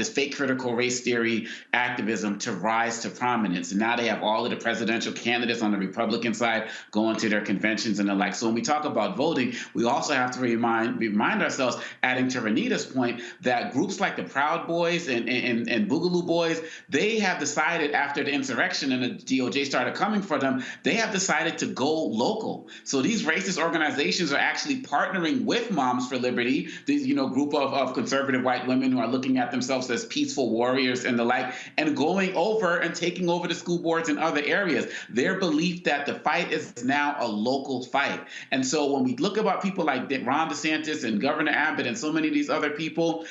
fake critical race theory activism to rise to prominence. And now they have all of the presidential candidates on the Republican side going to their conventions and the like. So when we talk about voting, we also have to remind ourselves, adding to Renita's point, that groups like the Proud Boys and Boogaloo Boys, they have decided after the insurrection and the DOJ started coming for them, they have decided to go local. So these racist organizations are actually partnering with Moms for Liberty, these group of conservative white women who are looking at themselves as peaceful warriors and the like, and going over and taking over the school boards in other areas. Their belief that the fight is now a local fight. And so when we look about people like Ron DeSantis and Governor Abbott and so many of these other people,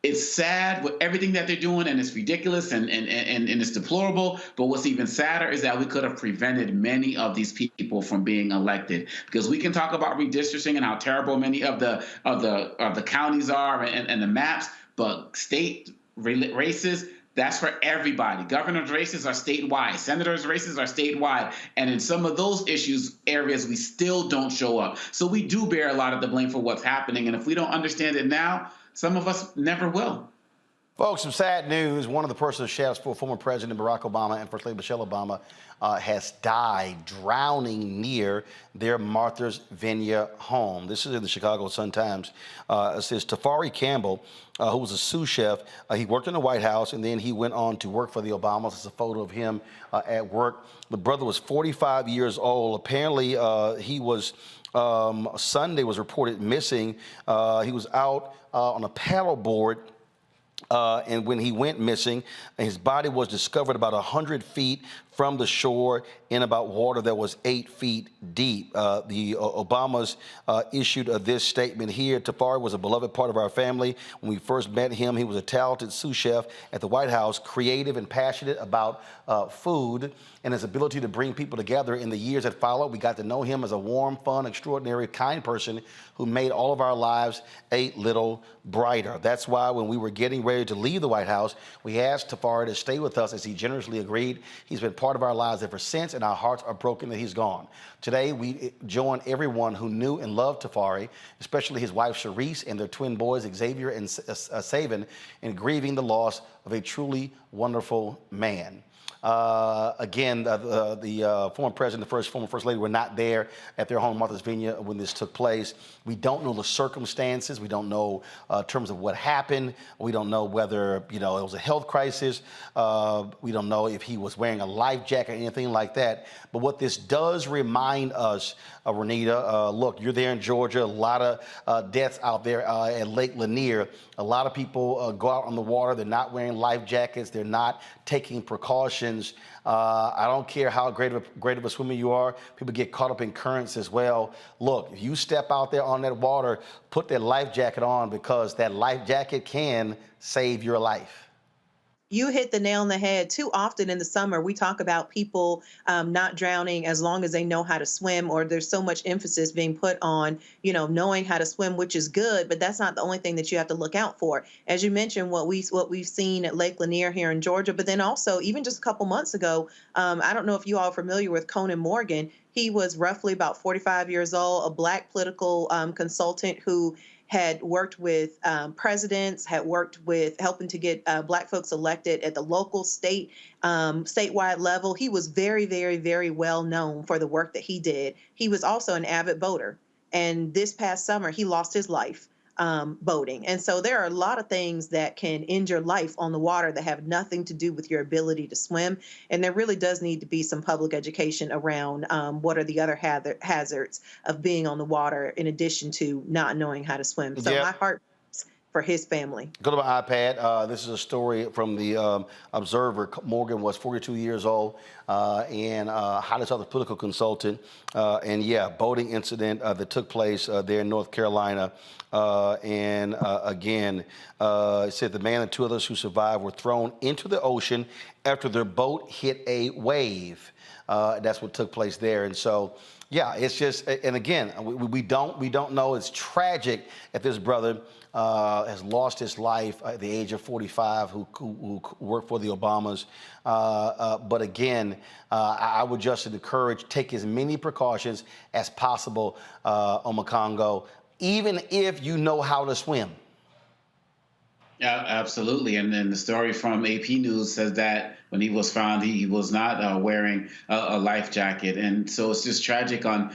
it's sad with everything that they're doing, and it's ridiculous and it's deplorable. But what's even sadder is that we could have prevented many of these people from being elected, because we can talk about redistricting and how terrible many of the counties are and the maps, but state races, that's for everybody. Governor's races are statewide. Senators' races are statewide. And in some of those areas, we still don't show up. So we do bear a lot of the blame for what's happening. And if we don't understand it now, some of us never will. Folks, some sad news. One of the personal chefs for former President Barack Obama and First Lady Michelle Obama has died drowning near their Martha's Vineyard home. This is in the Chicago Sun-Times. It says Tafari Campbell, who was a sous chef, he worked in the White House and then he went on to work for the Obamas. It's a photo of him at work. The brother was 45 years old. Apparently, he was Sunday was reported missing. He was out on a paddle board. And when he went missing, his body was discovered about 100 feet from the shore in about water that was 8 feet deep. The Obamas issued this statement here. Tafari was a beloved part of our family. When we first met him, he was a talented sous chef at the White House, creative and passionate about food and his ability to bring people together. In the years that followed, we got to know him as a warm, fun, extraordinary, kind person who made all of our lives a little brighter. That's why when we were getting ready to leave the White House, we asked Tafari to stay with us, as he generously agreed. He's been part of our lives ever since, and our hearts are broken that he's gone. Today, we join everyone who knew and loved Tafari, especially his wife Sharice and their twin boys Xavier and Savan, in grieving the loss of a truly wonderful man. Again, the former president, the former first lady were not there at their home, Martha's Vineyard, when this took place. We don't know the circumstances. We don't know in terms of what happened. We don't know whether, it was a health crisis. We don't know if he was wearing a life jacket or anything like that. But what this does remind us, Renita, look, you're there in Georgia, a lot of deaths out there at Lake Lanier. A lot of people go out on the water. They're not wearing life jackets. They're not taking precautions. I don't care how great of a swimmer you are. People get caught up in currents as well. Look, if you step out there on that water, put that life jacket on, because that life jacket can save your life. You hit the nail on the head. Too often in the summer, we talk about people not drowning as long as they know how to swim, or there's so much emphasis being put on, knowing how to swim, which is good, but that's not the only thing that you have to look out for. As you mentioned, what we've seen at Lake Lanier here in Georgia, but then also even just a couple months ago, I don't know if you all are familiar with Conan Morgan. He was roughly about 45 years old, a Black political consultant who had worked with presidents, had worked with helping to get Black folks elected at the local, statewide level. He was very, very, very well known for the work that he did. He was also an avid boater. And this past summer, he lost his life boating. And so there are a lot of things that can end your life on the water that have nothing to do with your ability to swim. And there really does need to be some public education around what are the other hazards of being on the water in addition to not knowing how to swim. So my heart for his family. Go to my iPad. This is a story from the Observer. Morgan was 42 years old and hottest other political consultant. Boating incident that took place there in North Carolina. Again, it said the man and two others who survived were thrown into the ocean after their boat hit a wave. That's what took place there. And so, yeah, it's just, and again, we don't know. It's tragic that this brother has lost his life at the age of 45, who worked for the Obamas. But again, I would just encourage, take as many precautions as possible, Omakongo, even if you know how to swim. Yeah, absolutely. And then the story from AP News says that when he was found, he was not wearing a life jacket. And so it's just tragic on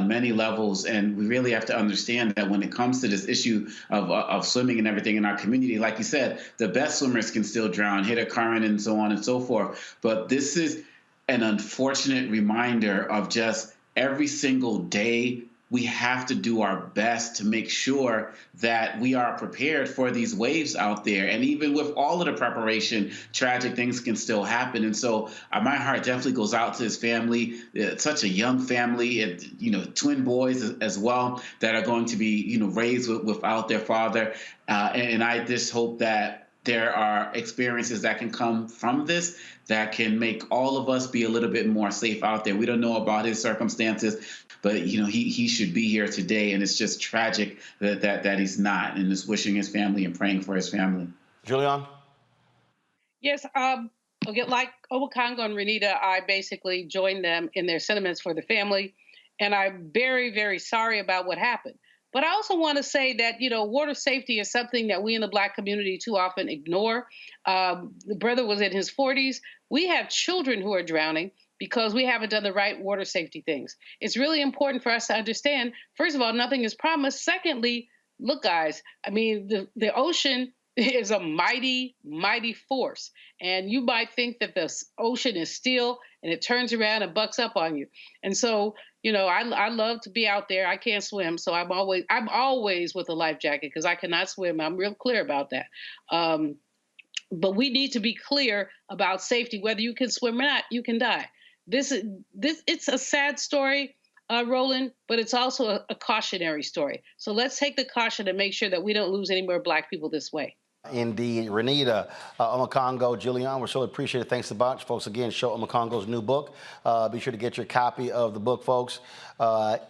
many levels. And we really have to understand that when it comes to this issue of swimming and everything in our community, like you said, the best swimmers can still drown, hit a current and so on and so forth. But this is an unfortunate reminder of just every single day we have to do our best to make sure that we are prepared for these waves out there. And even with all of the preparation, tragic things can still happen. And so my heart definitely goes out to his family. It's such a young family, and twin boys as well that are going to be raised without their father. And I just hope that there are experiences that can come from this that can make all of us be a little bit more safe out there. We don't know about his circumstances, but he should be here today, and it's just tragic that he's not, and just wishing his family and praying for his family. Julian? Yes, like Omakongo and Renita, I basically joined them in their sentiments for the family, and I'm very, very sorry about what happened. But I also want to say that, water safety is something that we in the Black community too often ignore. The brother was in his 40s. We have children who are drowning because we haven't done the right water safety things. It's really important for us to understand, first of all, nothing is promised. Secondly, look, guys, I mean, the ocean is a mighty, mighty force. And you might think that the ocean is still and it turns around and bucks up on you. And so, I love to be out there. I can't swim, so I'm always with a life jacket because I cannot swim. I'm real clear about that. But we need to be clear about safety. Whether you can swim or not, you can die. It's a sad story, Roland, but it's also a cautionary story. So let's take the caution and make sure that we don't lose any more Black people this way. Indeed. Renita Omakongo, Julian, we so appreciate it. Thanks a bunch. Folks, again, show Omakongo's new book. Be sure to get your copy of the book, folks.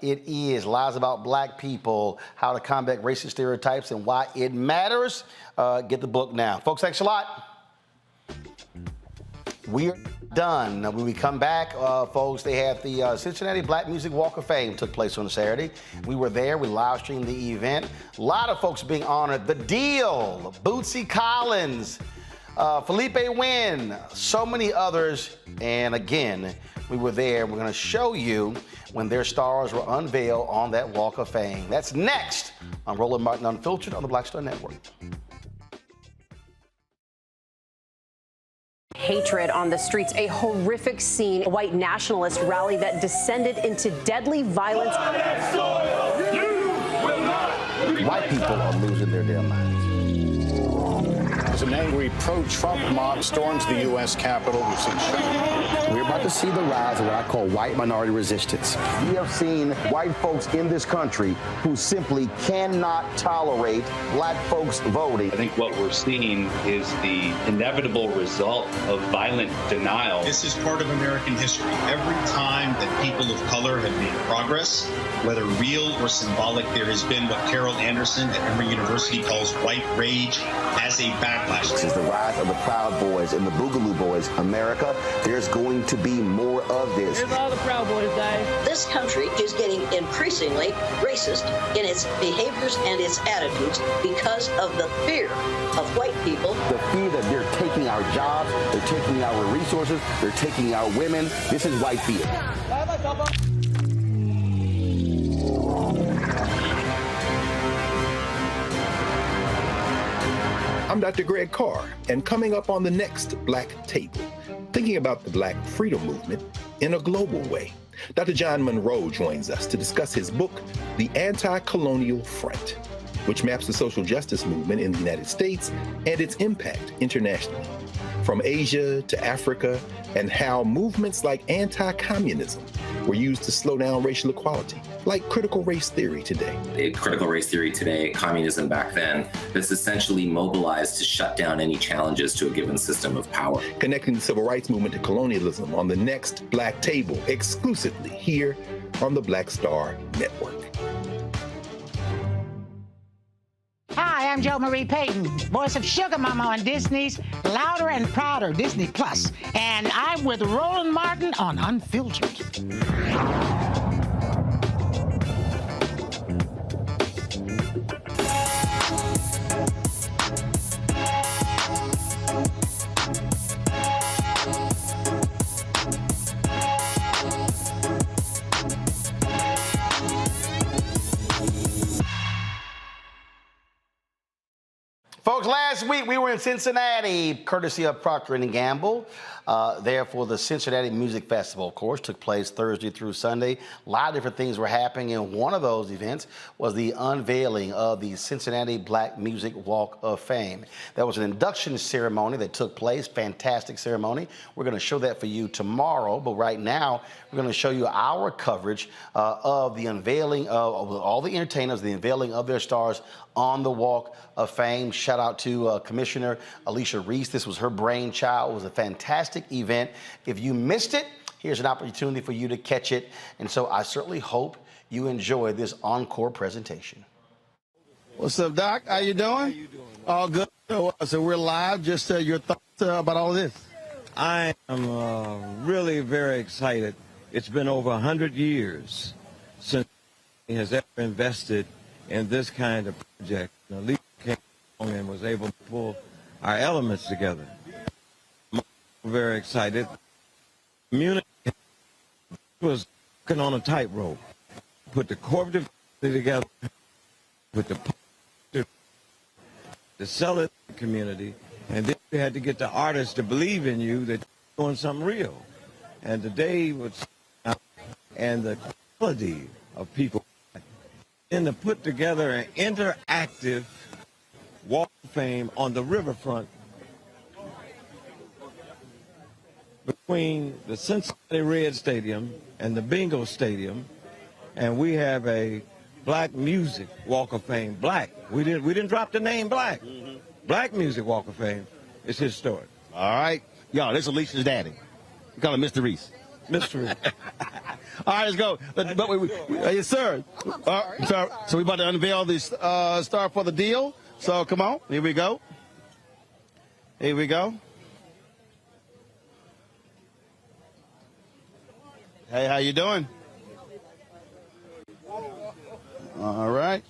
It is Lies About Black People, How to Combat Racist Stereotypes and Why It Matters. Get the book now. Folks, thanks a lot. We are done. When we come back, folks, they had the Cincinnati Black Music Walk of Fame took place on Saturday. We were there. We live streamed the event. A lot of folks being honored. The Deal, Bootsy Collins, Felipe Wynn, so many others. And again, we were there. We're going to show you when their stars were unveiled on that Walk of Fame. That's next on Roland Martin Unfiltered on the Black Star Network. Hatred on the streets, a horrific scene, a white nationalist rally that descended into deadly violence. White people are losing their damn minds. As an angry pro-Trump mob storms the U.S. Capitol, we're about to see the rise of what I call white minority resistance. We have seen white folks in this country who simply cannot tolerate Black folks voting. I think what we're seeing is the inevitable result of violent denial. This is part of American history. Every time that people of color have made progress, whether real or symbolic, there has been what Carol Anderson at Emory University calls white rage as a backlash. This is the rise of the Proud Boys and the Boogaloo Boys. America, there's going to be more of this. Here's all the Proud Boys, guys. This country is getting increasingly racist in its behaviors and its attitudes because of the fear of white people. The fear that they're taking our jobs, they're taking our resources, they're taking our women. This is white fear. I'm Dr. Greg Carr, and coming up on the next Black Table, thinking about the Black freedom movement in a global way. Dr. John Monroe joins us to discuss his book, The Anti-Colonial Front, which maps the social justice movement in the United States and its impact internationally, from Asia to Africa, and how movements like anti-communism were used to slow down racial equality, like critical race theory today. Critical race theory today, communism back then, that's essentially mobilized to shut down any challenges to a given system of power. Connecting the civil rights movement to colonialism on the next Black Table, exclusively here on the Black Star Network. Hi, I'm Jo Marie Payton, voice of Sugar Mama on Disney's Louder and Prouder Disney Plus, and I'm with Roland Martin on Unfiltered. Folks, last week we were in Cincinnati, courtesy of Procter & Gamble. There for the Cincinnati Music Festival, of course, took place Thursday through Sunday. A lot of different things were happening, and one of those events was the unveiling of the Cincinnati Black Music Walk of Fame. There was an induction ceremony that took place, fantastic ceremony. We're going to show that for you tomorrow, but right now we're going to show you our coverage of the unveiling of all the entertainers, the unveiling of their stars on the Walk of Fame. Shout out to Commissioner Alicia Reese. This was her brainchild. It was a fantastic event. If you missed it, here's an opportunity for you to catch it. And so I certainly hope you enjoy this encore presentation. What's up, Doc? How you doing? How you doing? All good. So we're live. Just your thoughts about all of this. I am really very excited. It's been over 100 years since he has ever invested in this kind of project. Lisa came along and was able to pull our elements together. I'm very excited. Community was working on a tightrope. Put the corporate together, put to sell it to the community, and then you had to get the artists to believe in you that you're doing something real. And today was, and the quality of people, and to put together an interactive Walk of Fame on the riverfront between the Cincinnati Red Stadium and the Bingo Stadium, and we have a Black Music Walk of Fame. Black. We didn't drop the name Black. Black Music Walk of Fame. It's historic. All right. Y'all, this is Alicia's daddy. We call him Mr. Reese. Mr. Reese. All right, let's go. Yes, sir. Sorry. So we're about to unveil the star for the deal. So come on. Here we go. Here we go. Hey, how you doing? All right.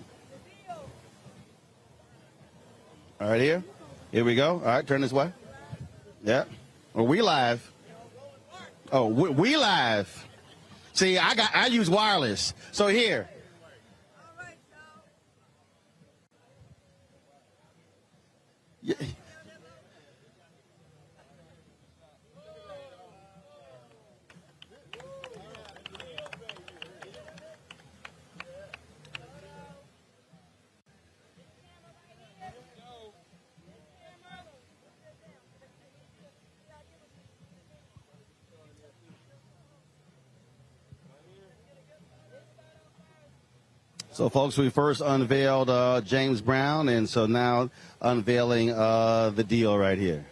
All right, here. Here we go. All right, turn this way. Yeah. Well, we live. Oh, we live. See, I use wireless. So here. Yeah. So, folks, we first unveiled James Brown, and so now unveiling the deal right here.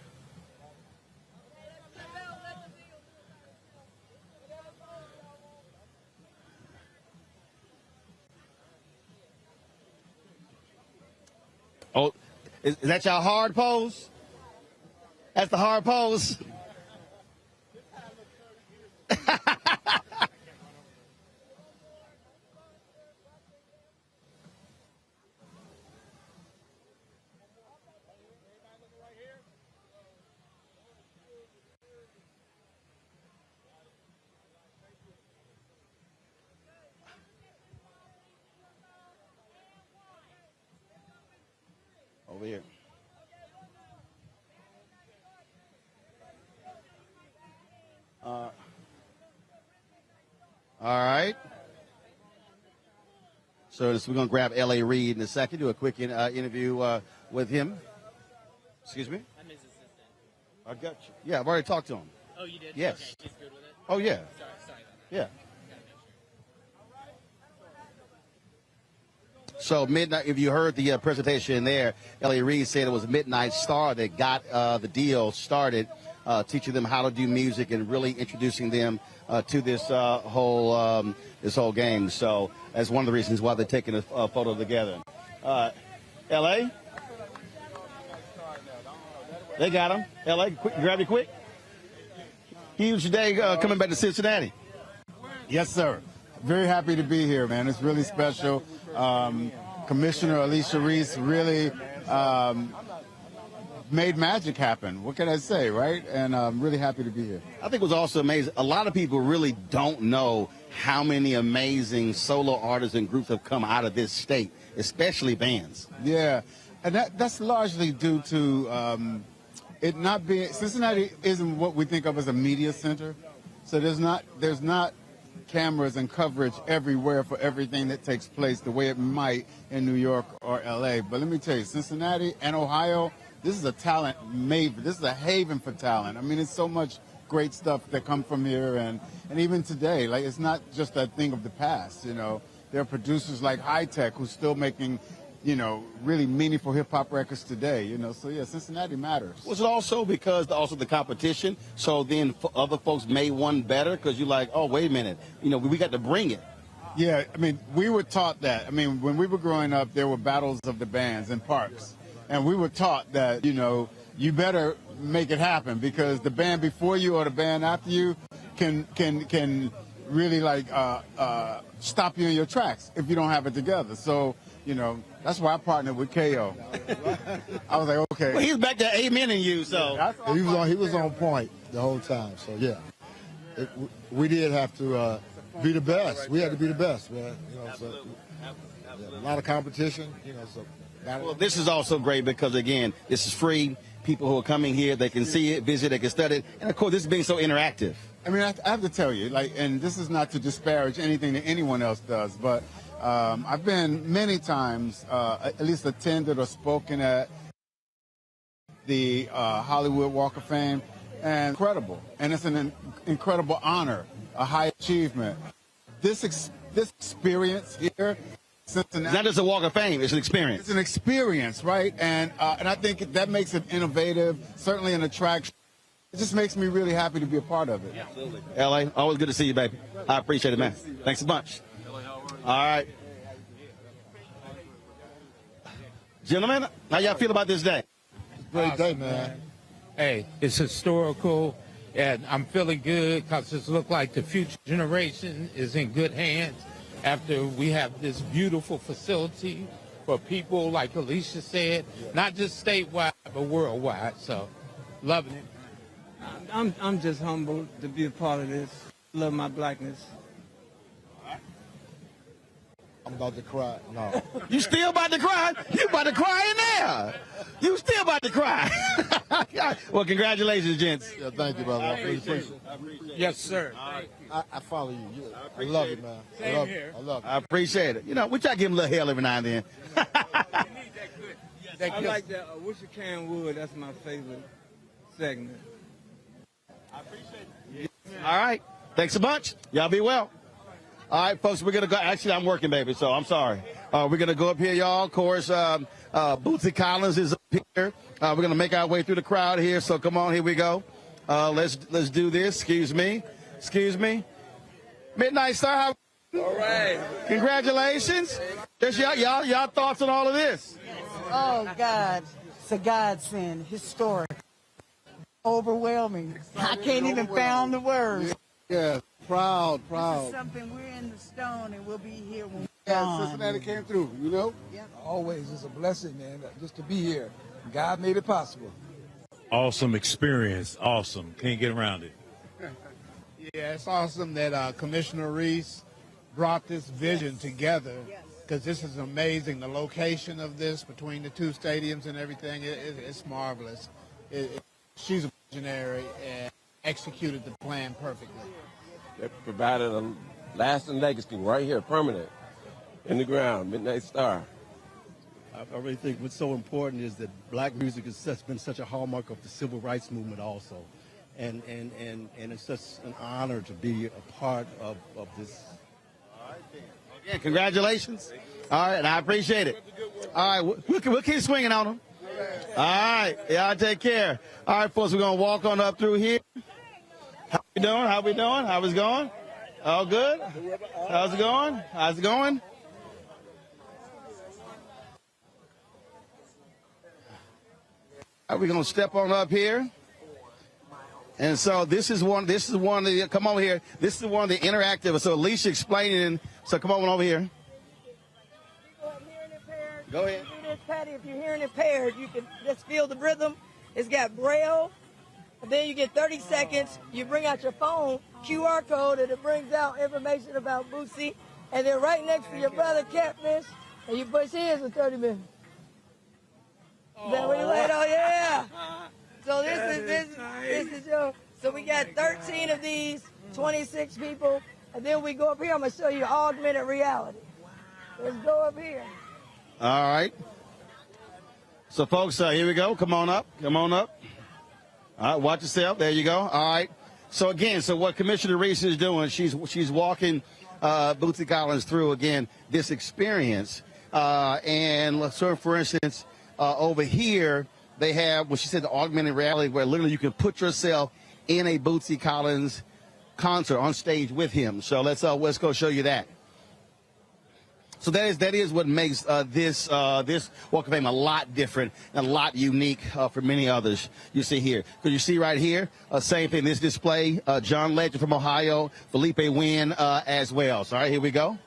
Oh, is that y'all hard pose? That's the hard pose? Over here. All right. So we're going to grab L.A. Reid in a second, do a quick interview with him. Excuse me? I'm his assistant. I got you. Yeah, I've already talked to him. Oh, you did? Yes. Okay, he's good with it? Oh, yeah. Sorry about that. Yeah. So midnight, if you heard the presentation there, L.A. Reid said it was Midnight Star that got the deal started, teaching them how to do music and really introducing them to this whole game. So that's one of the reasons why they're taking a photo together. L.A.? They got him. L.A., quick, grab it quick. Huge day coming back to Cincinnati. Yes, sir. Very happy to be here, man. It's really special. Commissioner Alicia Reese really made magic happen. What can I say, right? And I'm really happy to be here. I think it was also amazing. A lot of people really don't know how many amazing solo artists and groups have come out of this state, especially bands. Yeah, and that's largely due to it not being, Cincinnati isn't what we think of as a media center. So there's not cameras and coverage everywhere for everything that takes place the way it might in New York or LA. But let me tell you, Cincinnati and Ohio, this is a talent maven. This is a haven for talent. I mean, it's so much great stuff that come from here, and even today, like, it's not just a thing of the past, you know. There are producers like High Tech who's still making, you know, really meaningful hip-hop records today, you know. So, yeah, Cincinnati matters. Was it also because also the competition, so then other folks made one better because you're like, oh, wait a minute, you know, we got to bring it. Yeah, I mean, we were taught that. I mean, when we were growing up, there were battles of the bands in parks. And we were taught that, you know, you better make it happen because the band before you or the band after you can really, like, stop you in your tracks if you don't have it together. So You know, that's why I partnered with KO. I was like, okay. Well, he's back there amening you, so. He was on point the whole time, so yeah. We did have to be the best. We had to be the best, man. You know, so yeah, a lot of competition, you know, so. Well, this is also great because, again, this is free. People who are coming here, they can see it, visit, they can study it. And, of course, this is being so interactive. I mean, I have to tell you, like, and this is not to disparage anything that anyone else does, but I've been many times, at least attended or spoken at the Hollywood Walk of Fame, and incredible. And it's an incredible honor, a high achievement. This experience here, Cincinnati. It's not just a Walk of Fame, it's an experience. It's an experience, right? And I think that makes it innovative, certainly an attraction. It just makes me really happy to be a part of it. Absolutely. LA, always good to see you, baby. I appreciate it, man. Thanks a bunch. All right. Gentlemen, how y'all feel about this day? Great day, man. Hey, it's historical, and I'm feeling good because it looks like the future generation is in good hands after we have this beautiful facility for people, like Alicia said, not just statewide, but worldwide. So, loving it. I'm just humbled to be a part of this. Love my blackness. I'm about to cry. No. You still about to cry? You about to cry in there. You still about to cry. Well, congratulations, gents. Yeah, thank you, brother. I appreciate it. Yes, sir. I follow you. I love it, man. Same here. I love it. I appreciate it. You know, we try to give him a little hell every now and then. I like that. I wish a can would. That's my favorite segment. I appreciate it. All right. Thanks a bunch. Y'all be well. All right, folks, we're going to go. Actually, I'm working, baby, so I'm sorry. We're going to go up here, y'all. Of course, Bootsy Collins is up here. We're going to make our way through the crowd here, so come on, here we go. Let's do this. Excuse me. Midnight Star, all right. Congratulations. Just y'all thoughts on all of this? Oh, God. It's a godsend. Historic. Overwhelming. I can't even find the words. Yeah, proud. This is something we're in the stone, and we'll be here when we're Yeah, gone. Cincinnati came through, you know? Yep. Always, it's a blessing, man, just to be here. God made it possible. Awesome experience. Awesome. Can't get around it. Yeah, it's awesome that Commissioner Reese brought this vision together, because this is amazing. The location of this between the two stadiums and everything, it's marvelous. She's a visionary and executed the plan perfectly. They provided a lasting legacy right here, permanent, in the ground, Midnight Star. I really think what's so important is that black music has been such a hallmark of the civil rights movement also. And it's such an honor to be a part of this. All right, again, congratulations. All right, and I appreciate it. All right, we'll keep swinging on them. All right, y'all take care. All right, folks, we're going to walk on up through here. How we doing? How it's going? All good? How's it going? All right, we're going to step on up here. And so this is one of the, come over here. This is one of the interactive. So Alicia explaining, so come on over here. Go ahead. Do this, Patty. If you're hearing impaired, you can just feel the rhythm. It's got Braille. And then you get 30 seconds. You bring out your phone, QR code, and it brings out information about Bootsy. And then right next to your brother, Catfish, and you push his for 30 minutes. Is that what you like? Oh, yeah. So this is your, so we got 13 of these, 26 people. And then we go up here. I'm going to show you augmented reality. Let's go up here. All right. So, folks, here we go. Come on up. All right, watch yourself. There you go. All right. So, again, what Commissioner Reese is doing, she's walking Bootsy Collins through, again, this experience. And so, for instance, over here, they have what she said, the augmented reality, where literally you can put yourself in a Bootsy Collins concert on stage with him. So let's go show you that. So that is what makes this Walk of Fame a lot different and a lot unique for many others you see here. Because you see right here, same thing, this display, John Legend from Ohio, Felipe Wynn as well. So all right, here we go. All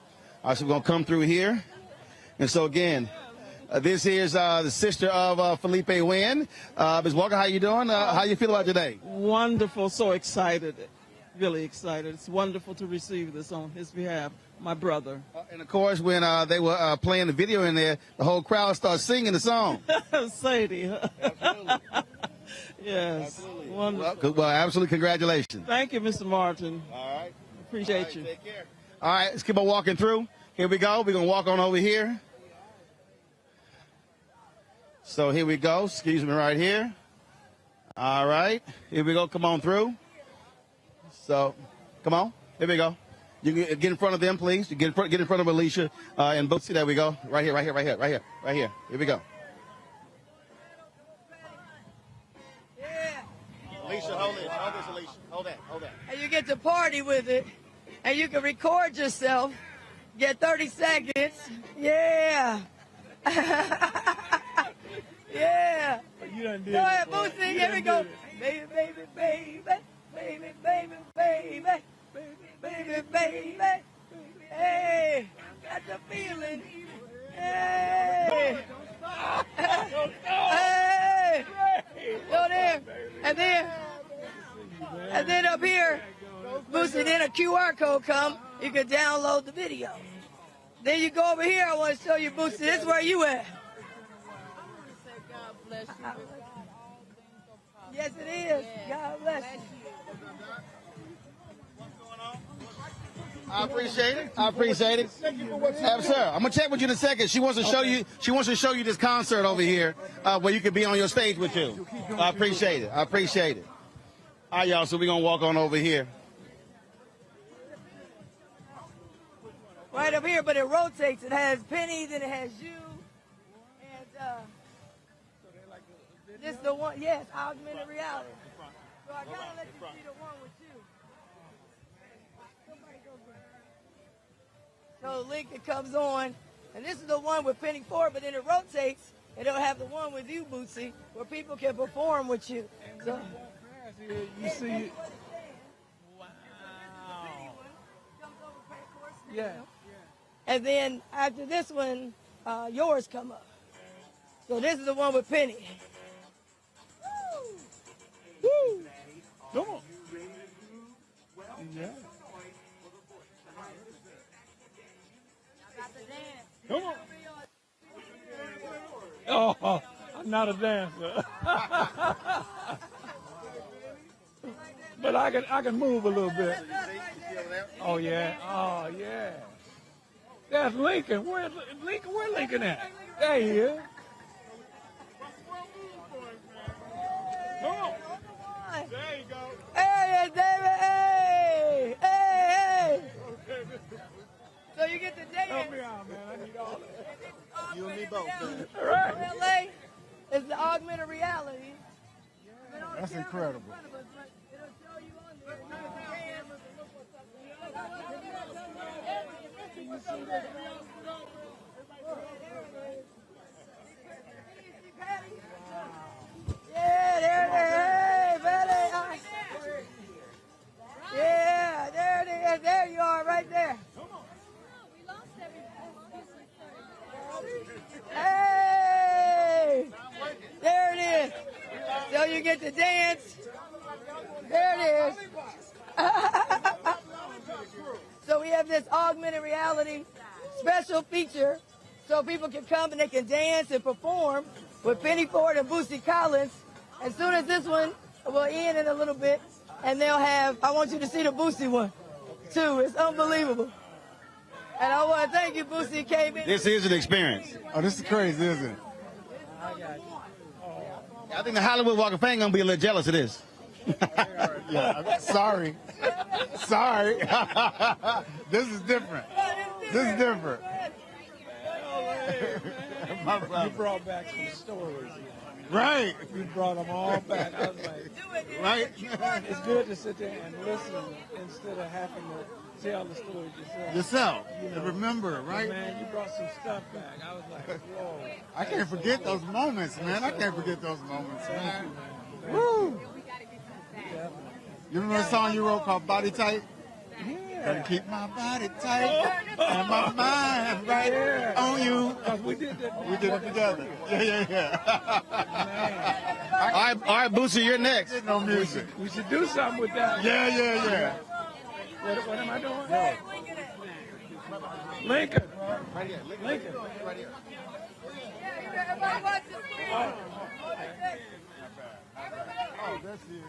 right, so we're going to come through here. And so again, this is the sister of Felipe Wynn. Ms. Walker, how you doing? How you feel about today? Wonderful, so excited, really excited. It's wonderful to receive this on his behalf, my brother. And of course, when they were playing the video in there, the whole crowd started singing the song. Sadie. Absolutely. Yes, absolutely. Wonderful. Well, absolutely, congratulations. Thank you, Mr. Martin. All right. Appreciate you. Take care. All right, let's keep on walking through. Here we go. We're going to walk on over here. So here we go. Excuse me right here. All right. Here we go. Come on through. So, come on. Here we go. You can get in front of them, please. You get in front of Alicia and Bootsy. There we go. Right here, right here, right here, right here, right here. Here we go. Alicia, hold this. Hold this, Alicia. Hold that. Hold that. And you get to party with it. And you can record yourself. Get 30 seconds. Yeah. Yeah. You done did go ahead, it, Bootsy. Here we go. Baby, baby, baby. Baby, baby, baby. Baby, baby. Hey. Got the feeling. Hey. Hey. Go there. And then up here, Bootsy, then a QR code come. You can download the video. Then you go over here. I want to show you, Bootsy. This is where you at. Yes, it is. God bless you. I appreciate it. I appreciate it. Sir, I'm gonna check with you in a second. She wants to show you. She wants to show you this concert over here, where you can be on your stage with you. I appreciate it. I appreciate it. All right, y'all. So we're gonna walk on over here. Right up here, but it rotates. It has Penny, then it has you, and this is the one. Yes, augmented reality. So I gotta let you see the one with you. So the link that comes on, and this is the one with Penny Ford, but then it rotates, and it'll have the one with you, Bootsy, where people can perform with you. So, You see, wow. Yeah. And then after this one, yours come up. So this is the one with Penny. Woo! Woo! Come on. Yeah. Come on. Oh, I'm not a dancer. But I can move a little bit. Oh yeah. Oh yeah. That's Lincoln. Where's Lincoln? Where Lincoln at? There he is. Come on. There you go. Hey, David. Hey, hey, hey. So you get the dance. Help me out, man. I need all that. You and me both, man. All right. LA is the augmented reality. That's incredible. Yeah, there it is. Hey, Betty. Yeah, there it is. There you are, right there. Hey, there it is. So you get to dance. There it is. So we have this augmented reality special feature so people can come and they can dance and perform with Penny Ford and Bootsy Collins. As soon as this one will end in a little bit, and they'll have, I want you to see the Bootsy one, too. It's unbelievable. And I want to thank you, Bootsy, came in. This is an experience. Oh, this is crazy, isn't it? I think the Hollywood Walk of Fame gonna be a little jealous of this. Yeah, sorry. Sorry. This is different. This is different. You brought back some stories. Right. You brought them all back. I was like, right. It's good to sit there and listen instead of having to tell the stories Yourself. You know, remember, right? Man, you brought some stuff back. I was like, whoa. I can't forget those moments, man. I can't forget those moments, man. Woo! You remember a song you wrote called Body Type? Yeah. Gonna keep my body tight and my mind right on you. Because we did that. We did it together. Yeah. All right, Boosie, you're next. No music. We should do something with that. Yeah. What am I doing? No. Lincoln. Right here. Lincoln. Right here. Oh, that's it.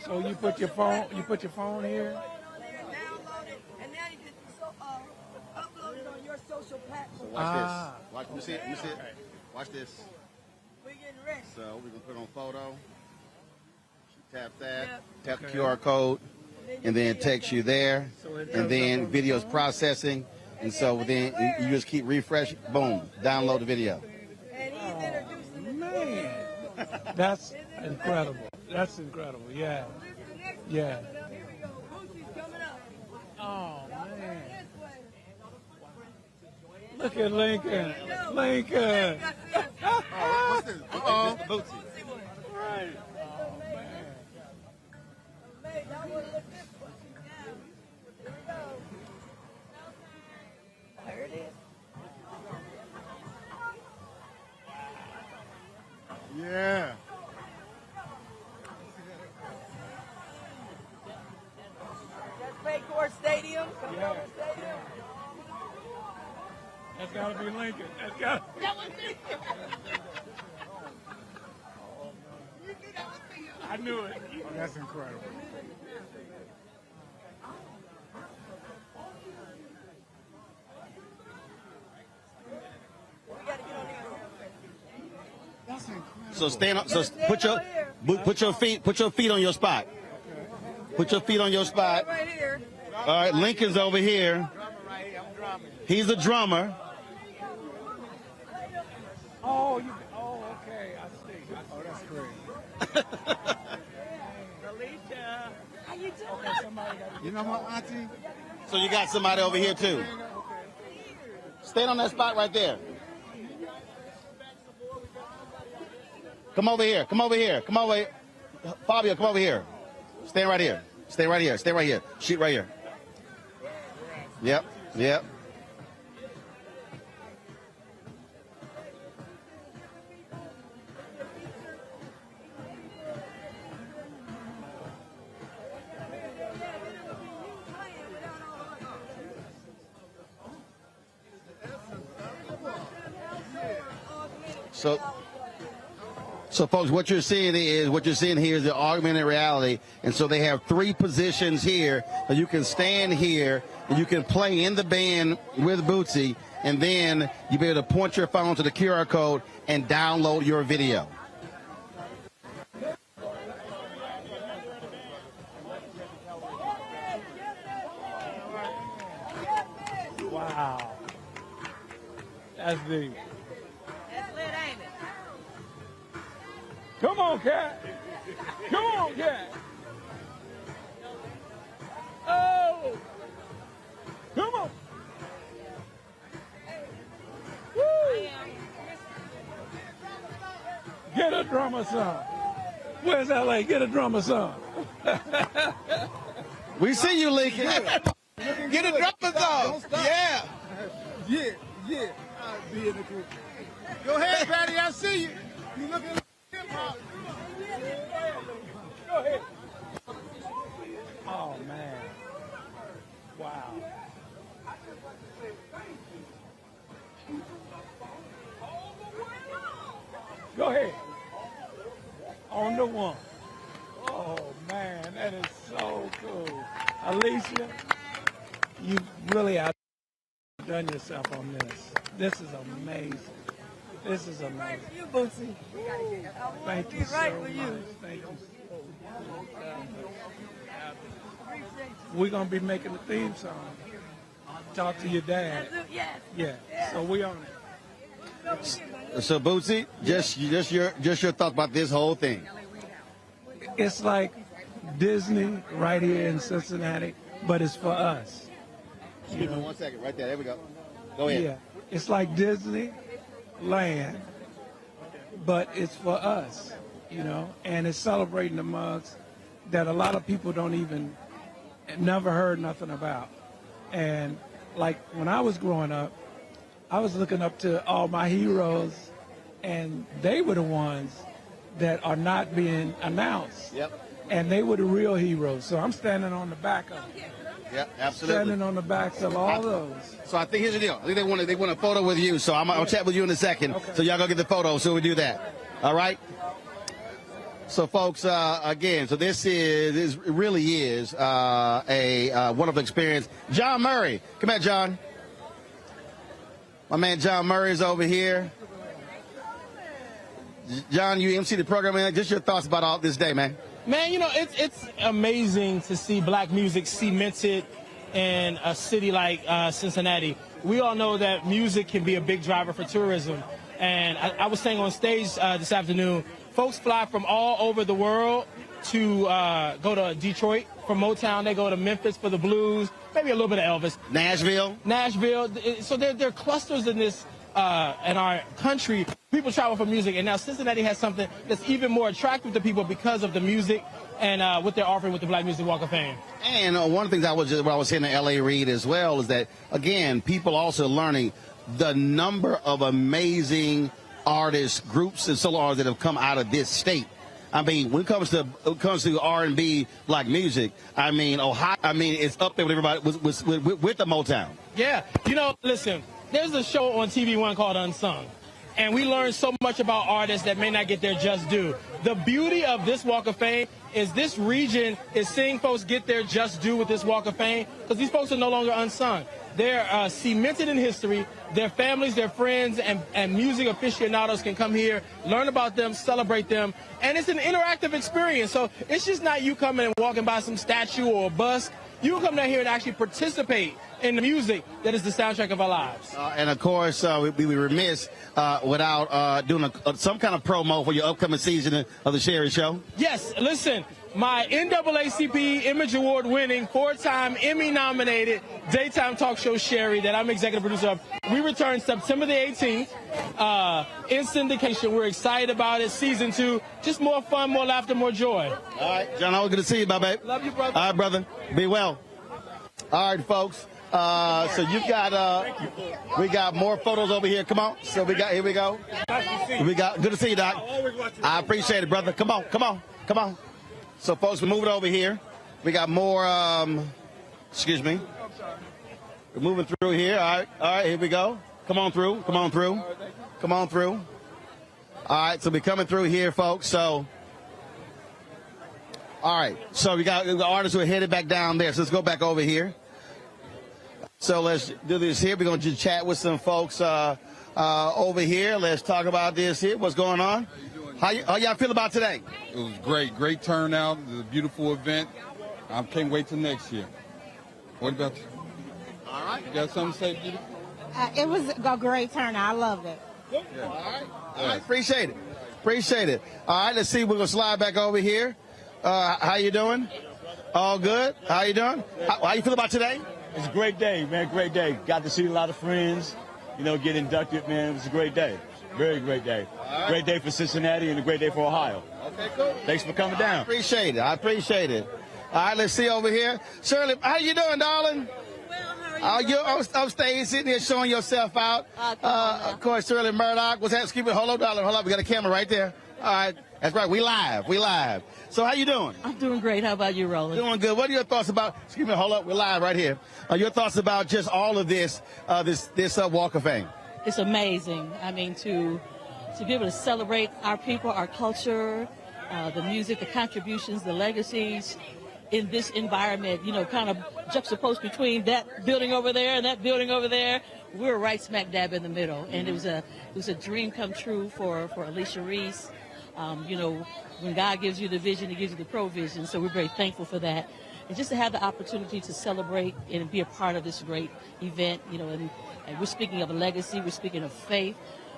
So you put your phone here. Download it, and now you can upload it on your social platform. Watch this. Let me see it. Watch this. We're getting ready. So we're gonna put it on photo. Tap that. Yep. Tap the QR code, and then it takes you there, and then video's processing, and so then you just keep refreshing. Boom, download the video. And he's introducing the Man, that's incredible. That's incredible. Yeah. Here we go. Boosie's coming up. Oh man. Look at Lincoln. Lincoln. What's this? Uh-oh. Mr. Bootsy. Right. There it is. Yeah. That's Paycor Stadium. Stadium. That's got to be Lincoln. That's got to be. I knew it. Oh, that's incredible. That's incredible. So stand up. So put your feet on your spot. Put your feet on your spot. Right here. All right, Lincoln's over here. He's the drummer. Oh, okay. I see. Oh, that's great. Alicia. How you doing? Okay, somebody got You know my auntie? So you got somebody over here too. Stand on that spot right there. Come over here. Come over here. Come over here. Fabio, come over here. Stand right here. Stay right here. Stay right here. Shoot right here. Yep. So folks, what you're seeing here is the augmented reality. And so they have 3 positions here. So you can stand here and you can play in the band with Bootsy, and then you'll be able to point your phone to the QR code and download your video. Wow. That's deep. That's lit, ain't it? Come on, Cat. Come on, Cat. Oh. Come on. Woo. Get a drummer son. Where's LA? Get a drummer son. We see you, Lincoln. Get a drummer son. Yeah. Yeah. I'll be in the group. Go ahead, Patty. I see you. You looking like hip-hop. Go ahead. Oh, man. Wow. Go ahead. On the one. Oh, man, that is so cool. Alicia, you really outdone yourself on this. This is amazing. This is amazing. Right for you, Bootsy. Thank you right so for much. you. Thank you. We're going to be making the theme song. Talk to your dad. Yes. Yeah. So we on it. So Bootsy, just your thoughts about this whole thing. It's like Disney right here in Cincinnati, but it's for us. Excuse me 1 second. Right there. There we go. Go ahead. Yeah. It's like Disney land, but it's for us, and it's celebrating amongst that a lot of people don't even, never heard nothing about. And like when I was growing up, I was looking up to all my heroes, and they were the ones that are not being announced. Yep. And they were the real heroes. So I'm standing on the back of them. Yep, absolutely. Standing on the backs of all those. So I think here's the deal. I think they want a photo with you. So I'll chat with you in a second. Okay. So y'all go get the photo. So we do that. All right. So folks, again, so this really is a wonderful experience. John Murray, come here, John. My man John Murray is over here. John, you MC the program, man. Just your thoughts about all this day, man. Man, you know, it's amazing to see black music cemented in a city like Cincinnati. We all know that music can be a big driver for tourism. And I was saying on stage this afternoon, folks fly from all over the world to go to Detroit. From Motown, they go to Memphis for the blues, maybe a little bit of Elvis. Nashville. So there are clusters in this in our country. People travel for music, and now Cincinnati has something that's even more attractive to people because of the music and what they're offering with the Black Music Walk of Fame. And one of the things I was saying to L.A. Reid as well is that, again, people also learning the number of amazing artists, groups, and solo artists that have come out of this state. I mean, when it comes to R&B black music, I mean, Ohio, it's up there with everybody with the Motown. Yeah, you know, listen, there's a show on TV One called Unsung. And we learn so much about artists that may not get their just due. The beauty of this Walk of Fame is this region is seeing folks get their just due with this Walk of Fame because these folks are no longer unsung. They're cemented in history. Their families, their friends, and music aficionados can come here, learn about them, celebrate them, and it's an interactive experience. So it's just not you coming and walking by some statue or a bust. You can come down here and actually participate in the music that is the soundtrack of our lives. And of course, we'd be remiss without doing some kind of promo for your upcoming season of the Sherry Show. Yes, listen, my NAACP Image Award winning, 4-time Emmy nominated daytime talk show Sherry that I'm executive producer of. We return September the 18th in syndication. We're excited about it. Season 2, just more fun, more laughter, more joy. All right, John, always good to see you, my babe. Love you, brother. All right, brother. Be well. All right, folks. So you've got, we got more photos over here. Come on. So here we go. Good to see you, Doc. I appreciate it, brother. Come on. So folks, we're moving over here. We got more, excuse me. We're moving through here. All right, here we go. Come on through. All right, so we're coming through here, folks. So, all right. So we got the artists who are headed back down there. So let's go back over here. So let's do this here. We're going to just chat with some folks over here. Let's talk about this here. What's going on? How y'all feel about today? It was great turnout. It was a beautiful event. I can't wait till next year. What about you? All right. You got something to say, Judy? It was a great turnout. I loved it. Yeah. All right. Appreciate it. All right, let's see. We're going to slide back over here. How you doing? All good? How you doing? How you feel about today? It's a great day, man, great day. Got to see a lot of friends, get inducted, man. It was a great day. Very great day. Right. Great day for Cincinnati and a great day for Ohio. Okay, cool. Thanks for coming down. I appreciate it. All right, let's see over here. Shirley, how you doing, darling? Well, how are you? On stage, sitting here showing yourself out. Of course, Shirley Murdoch. What's that? Excuse me. Hold on, darling. Hold on. We got a camera right there. All right. That's right. We live. So how you doing? I'm doing great. How about you, Roland? Doing good. What are your thoughts about, excuse me, hold up. We're live right here. Your thoughts about just all of this, this Walk of Fame? It's amazing. I mean, to be able to celebrate our people, our culture, the music, the contributions, the legacies in this environment, kind of juxtaposed between that building over there and that building over there. We're right smack dab in the middle. And it was a dream come true for Alicia Reese. When God gives you the vision, he gives you the provision. So we're very thankful for that. And just to have the opportunity to celebrate and be a part of this great event, and we're speaking of a legacy, we're speaking of faith.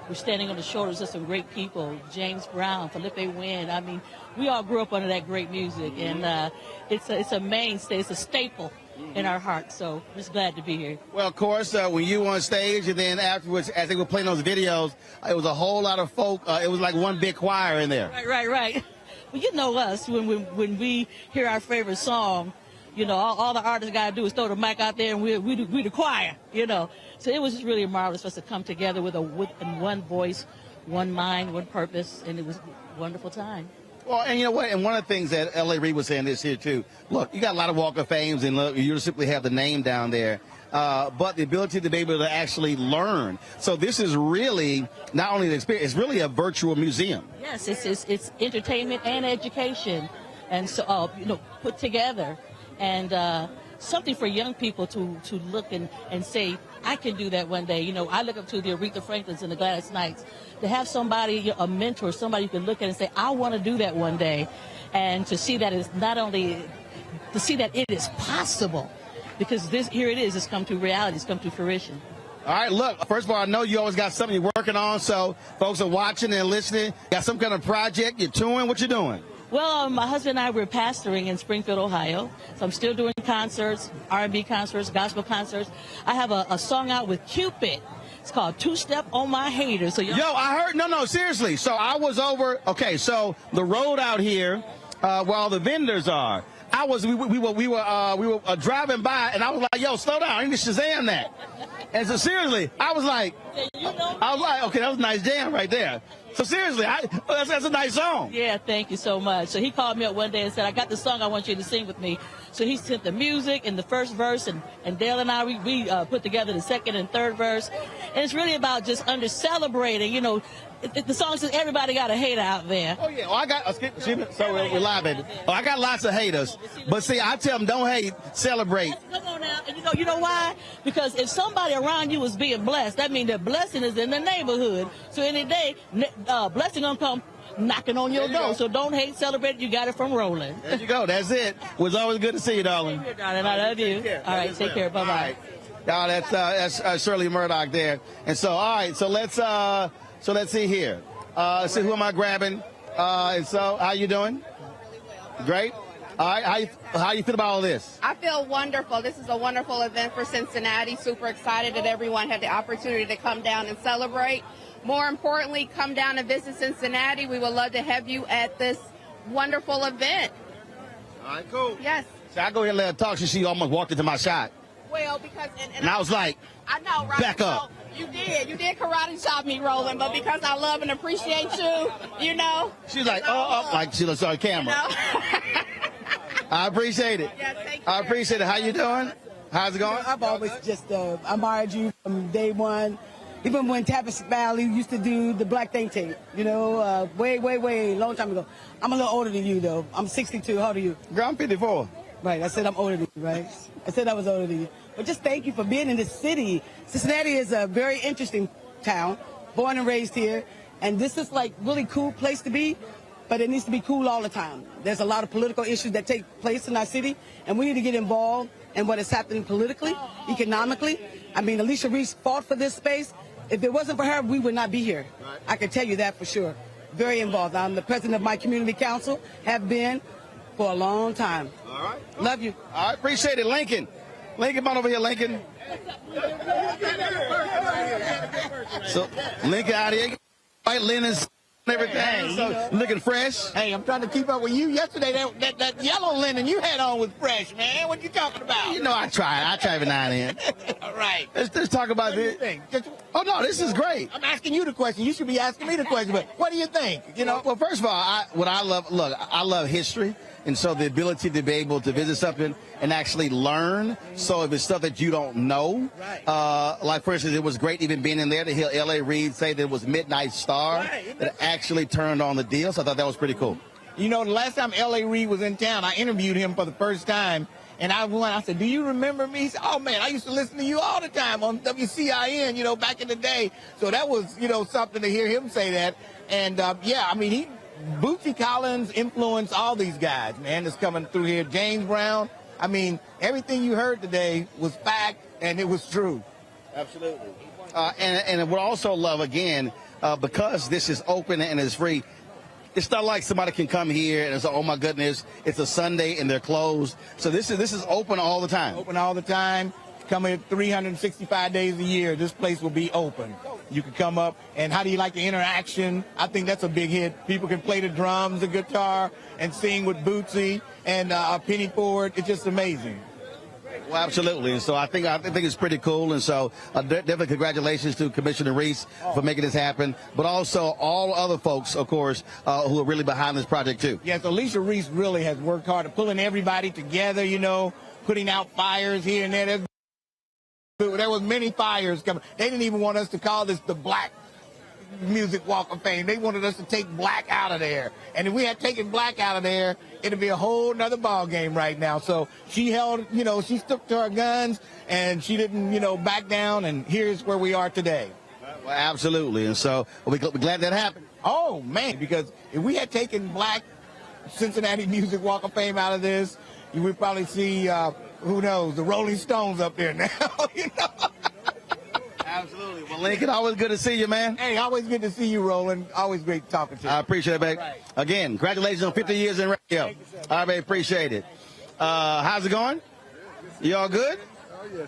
We're standing on the shoulders of some great people, James Brown, Felipe Wynn. I mean, we all grew up under that great music, and it's a mainstay, it's a staple in our hearts. So we're just glad to be here. Well, of course, when you were on stage and then afterwards, as they were playing those videos, it was a whole lot of folk. It was like one big choir in there. Right. Well, you know us, when we hear our favorite song, you know, all the artists got to do is throw the mic out there and we the choir, you know. So it was just really marvelous for us to come together with one voice, one mind, one purpose, and it was a wonderful time. Well, and you know what? And one of the things that L.A. Reid was saying this here, too. Look, you got a lot of Walk of Fames, and look, you simply have the name down there. But the ability to be able to actually learn. So this is really not only an experience, it's really a virtual museum. Yes, it's entertainment and education, and so you know, put together, and something for young people to look and say, I can do that one day. You know, I look up to the Aretha Franklins and the Gladys Knights. To have somebody, a mentor, somebody you can look at and say, I want to do that one day, and to see that it's not only to see that it is possible. Because here it is, it's come to reality, it's come to fruition. All right, look, first of all, I know you always got something you're working on, so folks are watching and listening. Got some kind of project, you're touring, what you doing? Well, my husband and I were pastoring in Springfield, Ohio, so I'm still doing concerts, R&B concerts, gospel concerts. I have a song out with Cupid. It's called Two Step on My Haters. So yo, I heard, no, seriously. So I was over, okay, so the road out here, where all the vendors are, we were driving by, and I was like, yo, slow down, I need to Shazam that. And so seriously, I was like, okay, that was a nice jam right there. So seriously, that's a nice song. Yeah, thank you so much. So he called me up one day and said, I got the song I want you to sing with me. So he sent the music and the first verse, and Dale and I, we put together the second and third verse. And it's really about just celebrating, you know. The song says everybody got a hater out there. Oh, yeah. Well, I got, so we're live, baby. Oh, I got lots of haters. But see, I tell them, don't hate, celebrate. Come on now. And you know why? Because if somebody around you is being blessed, that means that blessing is in the neighborhood. So any day, blessing gonna come knocking on your door. So don't hate, celebrate. You got it from Roland. There you go. That's it. It was always good to see you, darling. Here, darling. I love you. All right, take care. Bye-bye. Y'all, that's Shirley Murdoch there. And so, all right, so let's see here. Let's see, who am I grabbing? And so, how you doing? Great. All right, how you feel about all this? I feel wonderful. This is a wonderful event for Cincinnati. Super excited that everyone had the opportunity to come down and celebrate. More importantly, come down and visit Cincinnati. We would love to have you at this wonderful event. All right, cool. Yes. So I go ahead and let her talk. She almost walked into my shot. Well, because... And I was like, I know, right? Back up. You did karate chop me, Roland, but because I love and appreciate you, you know. She's like, like she looks on camera. You know? I appreciate it. Yeah, take care. I appreciate it. How you doing? How's it going? I've always just admired you from day one. Even when Tappas Valley used to do the Black Think Tape, you know, way, long time ago. I'm a little older than you, though. I'm 62. How old are you? Girl, I'm 54. Right, I said I'm older than you, right? I said I was older than you. But just thank you for being in this city. Cincinnati is a very interesting town, born and raised here. And this is like really cool place to be, but it needs to be cool all the time. There's a lot of political issues that take place in our city, and we need to get involved in what is happening politically, economically. I mean, Alicia Reese fought for this space. If it wasn't for her, we would not be here. I can tell you that for sure. Very involved. I'm the president of my community council, have been for a long time. All right. Love you. All right, appreciate it. Lincoln, come on over here, Lincoln. So, Lincoln out here, white linens and everything, so looking fresh. Hey, I'm trying to keep up with you. Yesterday, that yellow linen you had on was fresh, man. What you talking about? You know, I try every now and then. All right. Let's talk about this. Oh, no, this is great. I'm asking you the question. You should be asking me the question, but what do you think? You know? Well, first of all, I love history. And so the ability to be able to visit something and actually learn. So if it's stuff that you don't know, like, for instance, it was great even being in there to hear L.A. Reid say that it was Midnight Star that actually turned on the deal. So I thought that was pretty cool. You know, the last time L.A. Reid was in town, I interviewed him for the first time. And I said, do you remember me? He said, oh, man, I used to listen to you all the time on WCIN, you know, back in the day. So that was, you know, something to hear him say that. And, yeah, I mean, Bootsy Collins influenced all these guys, man, that's coming through here. James Brown. I mean, everything you heard today was fact, and it was true. Absolutely. And what I also love, again, because this is open and it's free, it's not like somebody can come here and it's like, oh, my goodness, it's a Sunday and they're closed. So this is open all the time. Open all the time. Come here 365 days a year. This place will be open. You can come up, and how do you like the interaction? I think that's a big hit. People can play the drums, the guitar, and sing with Bootsy and Penny Ford. It's just amazing. Well, absolutely. And so I think it's pretty cool. And so definitely congratulations to Commissioner Reese for making this happen, but also all other folks, of course, who are really behind this project too. Yes, Alicia Reese really has worked hard at pulling everybody together, you know, putting out fires here and there. There was many fires coming. They didn't even want us to call this the Black Music Walk of Fame. They wanted us to take black out of there. And if we had taken black out of there, it'd be a whole nother ball game right now. So she held, you know, she stuck to her guns and she didn't, you know, back down. And here's where we are today. Well, absolutely. And so we're glad that happened. Oh, man, because if we had taken Black Cincinnati Music Walk of Fame out of this, you would probably see, who knows, the Rolling Stones up there now, you know. Absolutely. Well, Lincoln, always good to see you, man. Hey, always good to see you, Roland. Always great talking to you. I appreciate it, babe. Right. Again, congratulations on 50 years in radio. You, all right, babe, appreciate it. How's it going? You all good?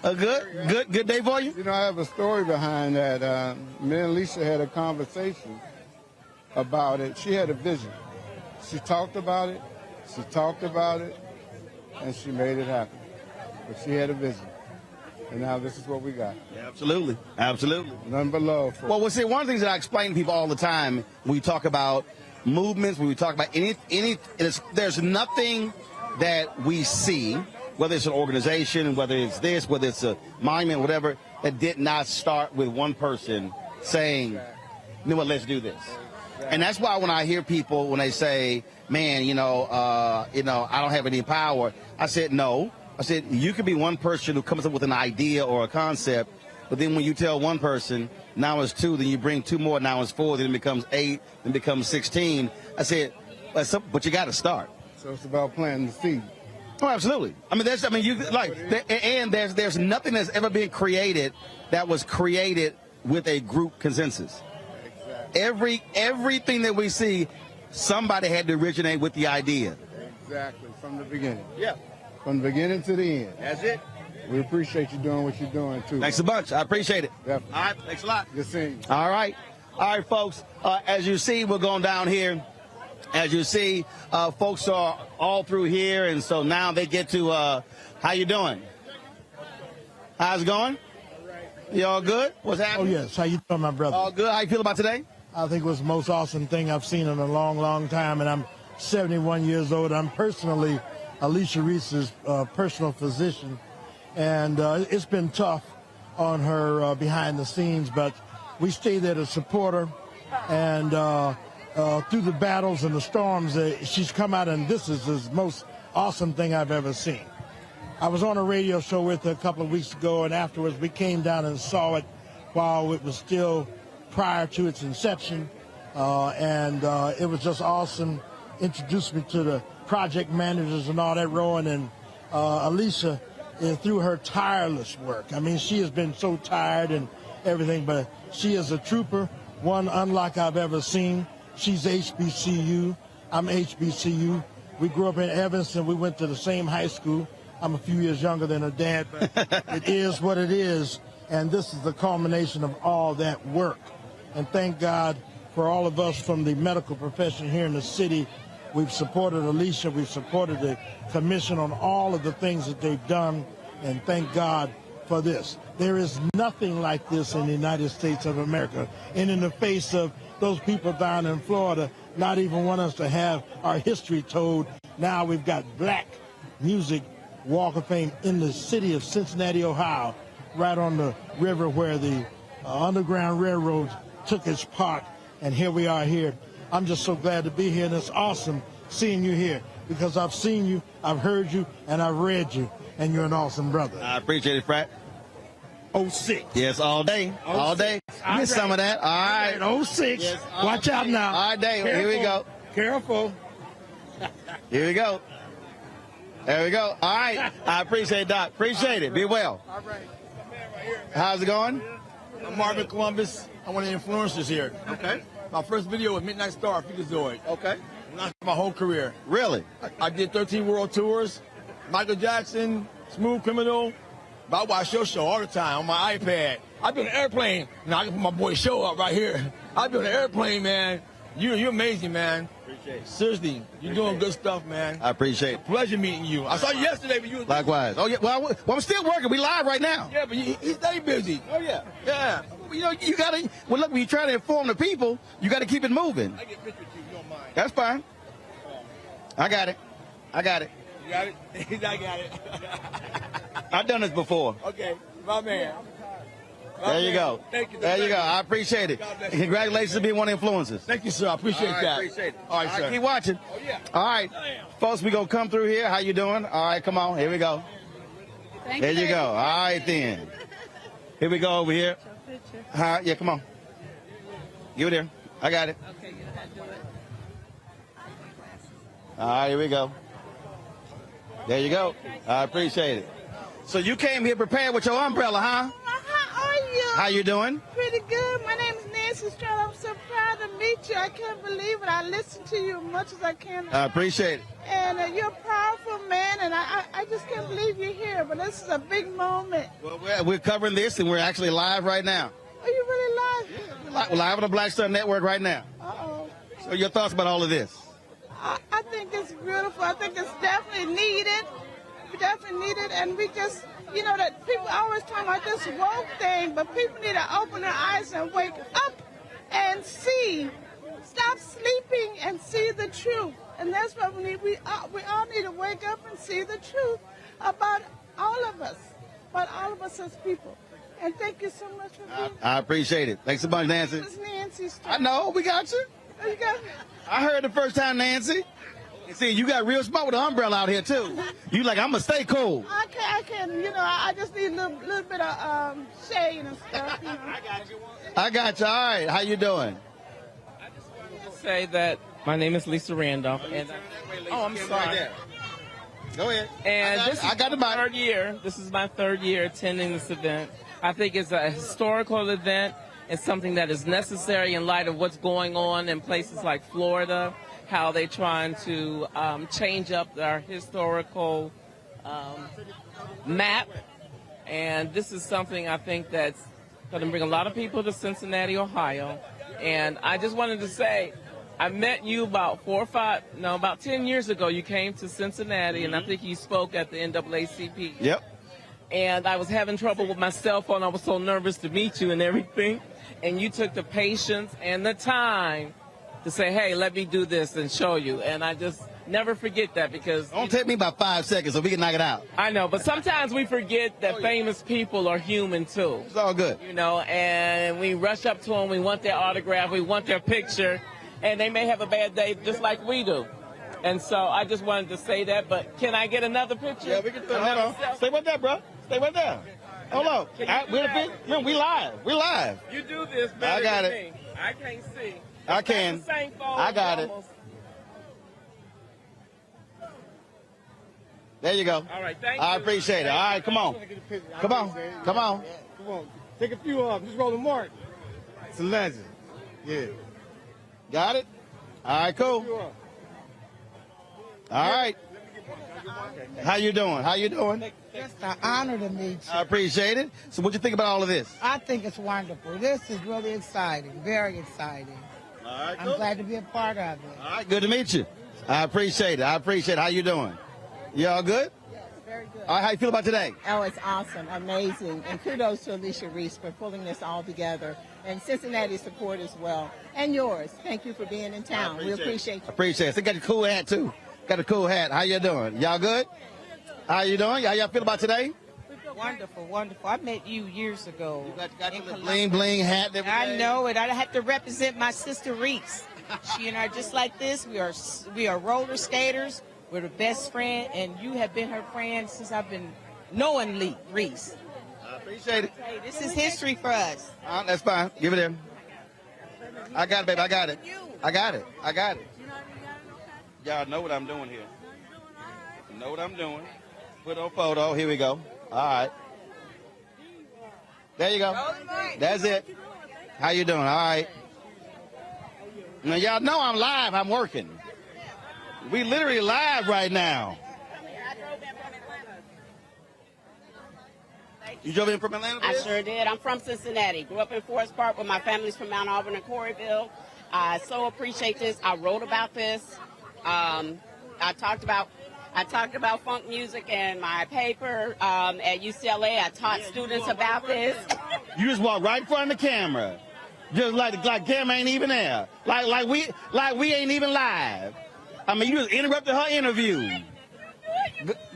Oh, yes. Good day for you? You know, I have a story behind that. Me and Lisa had a conversation about it. She had a vision. She talked about it, and she made it happen. But she had a vision. And now this is what we got. Yeah, absolutely. Absolutely. Nothing but love for Well, see, one of the things that I explain to people all the time when we talk about movements, when we talk about there's nothing that we see, whether it's an organization, whether it's this, whether it's a monument, whatever, that did not start with one person saying, you know what, let's do this. And that's why when I hear people, when they say, man, I don't have any power, I said, no. I said, you could be one person who comes up with an idea or a concept, but then when you tell one person, now it's 2, then you bring 2 more, now it's 4, then it becomes 8, then it becomes 16. I said, but you got to start. So it's about planting the seed. Oh, absolutely. There's nothing that's ever been created that was created with a group consensus. Exactly. Everything that we see, somebody had to originate with the idea. Exactly, from the beginning. Yeah. From the beginning to the end. That's it. We appreciate you doing what you're doing, too. Thanks a bunch. I appreciate it. Definitely. All right. Thanks a lot. Good seeing you. All right. All right, folks. As you see, we're going down here. As you see, folks are all through here, and so now they get to, how you doing? How's it going? You all good? What's happening? Oh, yes. How you doing, my brother? All good. How you feel about today? I think it was the most awesome thing I've seen in a long, long time, and I'm 71 years old. I'm personally Alicia Reese's personal physician, and it's been tough on her behind the scenes, but we stay there to support her, and through the battles and the storms, she's come out, and this is the most awesome thing I've ever seen. I was on a radio show with her a couple of weeks ago, and afterwards we came down and saw it while it was still prior to its inception, and it was just awesome. Introduced me to the project managers and all that, Roland, and Alicia, through her tireless work. She has been so tired and everything, but she is a trooper, one unlike I've ever seen. She's HBCU. I'm HBCU. We grew up in Evanston. We went to the same high school. I'm a few years younger than her dad, but it is what it is, and this is the culmination of all that work. And thank God for all of us from the medical profession here in the city. We've supported Alicia. We've supported the commission on all of the things that they've done, and thank God for this. There is nothing like this in the United States of America. And in the face of those people down in Florida not even want us to have our history told, now we've got Black Music Walk of Fame in the city of Cincinnati, Ohio, right on the river where the Underground Railroad took its part. And here we are here. I'm just so glad to be here, and it's awesome seeing you here because I've seen you, I've heard you, and I've read you, and you're an awesome brother. I appreciate it, Frat. 06. Yes, all day. All day. Get some of that. All right. 06. Yes, Watch out now. All day. Careful. Here we go. Careful. Here we go. There we go. All right. I appreciate it, Doc. Appreciate it. Be well. All right. How's it going? I'm Marvin Columbus. I'm one of the influencers here. Okay. My first video was Midnight Star, Freakazoid. Okay. Not my whole career. Really? I did 13 world tours. Michael Jackson, Smooth Criminal, but I watch your show all the time on my iPad. I've been on an airplane. Now I can put my boy show up right here. I've been on an airplane, man. You're amazing, man. Appreciate it. Seriously, you're doing good stuff, man. I appreciate it. Pleasure meeting you. I saw you yesterday, but you was Likewise. Oh, yeah. Well, I'm still working. We live right now. Yeah, but he's stay busy. Oh, yeah. Yeah. You know, you got to, well, look, when you try to inform the people, you got to keep it moving. I get a picture with you, if you don't mind. That's fine. I got it. I got it. You got it? I got it. I've done this before. Okay, my man. There you go. Thank you. There you go. I appreciate it. God bless And congratulations on being one of the influencers. Thank you, sir. I appreciate All right, that. Appreciate it. All right, sir. Keep watching. Oh, yeah. All right. Folks, we're going to come through here. How you doing? All right, come on. Here we go. There you go. All right, then. Here we go over here. Hi. Yeah, come on. Give it here. I got it. Okay, you know how to do it. All right, here we go. There you go. I appreciate it. So you came here prepared with your umbrella, huh? How are you? How you doing? Pretty good. My name is Nancy Stroll. I'm so proud to meet you. I can't believe it. I listen to you as much as I can. I appreciate it. And you're a powerful man, and I just can't believe you're here. But this is a big moment. Well, we're covering this, and we're actually live right now. Are you really live? Yeah, we're live on the Black Star Network right now. Uh-oh. So your thoughts about all of this? I think it's beautiful. I think it's definitely needed. Definitely needed. And we just, you know, that people always talk about this woke thing, but people need to open their eyes and wake up and see. Stop sleeping and see the truth. And that's what we need. We all need to wake up and see the truth about all of us as people. And thank you so much for being here. I appreciate it. Thanks so much, Nancy. This is Nancy Stroll. I know. We got you. Oh, you got me? I heard the first time, Nancy. And see, you got real smart with the umbrella out here, too. You like, I'm going to stay cool. I can, you know, I just need a little bit of shade and stuff, you know. I got you. All right. How you doing? Say that my name is Lisa Randolph, and I'm sorry. Go ahead. And I got my third year. This is my third year attending this event. I think it's a historical event. It's something that is necessary in light of what's going on in places like Florida, how they're trying to change up our historical map. And this is something I think that's going to bring a lot of people to Cincinnati, Ohio. And I just wanted to say, I met you about 10 years ago. You came to Cincinnati, and I think you spoke at the NAACP. Yep. And I was having trouble with my cell phone. I was so nervous to meet you and everything. And you took the patience and the time to say, hey, let me do this and show you. And I just never forget that because... Don't take me about 5 seconds so we can knock it out. I know, but sometimes we forget that famous people are human too. It's all good. You know, and we rush up to them, we want their autograph, we want their picture, and they may have a bad day just like we do. And so I just wanted to say that, but can I get another picture? Yeah, we can do it. Hold on. Stay right there, bro. Stay right there. Hold on. We live. We live. You do this better I got than it. me. I can't see. I can. That's the same phone I got it. almost. There you go. All right, thank I you. appreciate it. All right, come on. Come on. Come on. Come on. Take a few off. Just roll the mark. It's a legend. Yeah. Got it? All right, cool. All right. How you doing? How you doing? Just an honor to meet you. I appreciate it. So what you think about all of this? I think it's wonderful. This is really exciting, very exciting. All right, I'm glad to be a part of it. All right, good to meet you. I appreciate it. I appreciate it. How you doing? You all good? Yes, very good. All right, how you feel about today? Oh, it's awesome, amazing, and kudos to Alicia Reese for pulling this all together, and Cincinnati's support as well, and yours. Thank you for being in town. We appreciate you. Appreciate it. So you got a cool hat, too. Got a cool hat. How you doing? Y'all good? How you doing? How y'all feel about today? Wonderful, wonderful. I met you years ago. You got your bling bling hat and everything. I know it. I have to represent my sister Reese. She and I are just like this. We are roller skaters. We're the best friend, and you have been her friend since I've been knowing Reese. I appreciate it. Hey, this is history for us. That's fine. Give it here. I got it, baby. I got it. I got it. I got it. Y'all know what I'm doing here. Know what I'm doing. Put on photo. Here we go. All right. There you go. That's it. How you doing? All right. Now, y'all know I'm live. I'm working. We literally live right now. You drove in from Atlanta? I sure did. I'm from Cincinnati. Grew up in Forest Park, but my family's from Mount Auburn and Corryville. I so appreciate this. I wrote about this. I talked about funk music in my paper at UCLA. I taught students about this. You just walked right in front of the camera, just like camera ain't even there, like we ain't even live. I mean, you just interrupted her interview.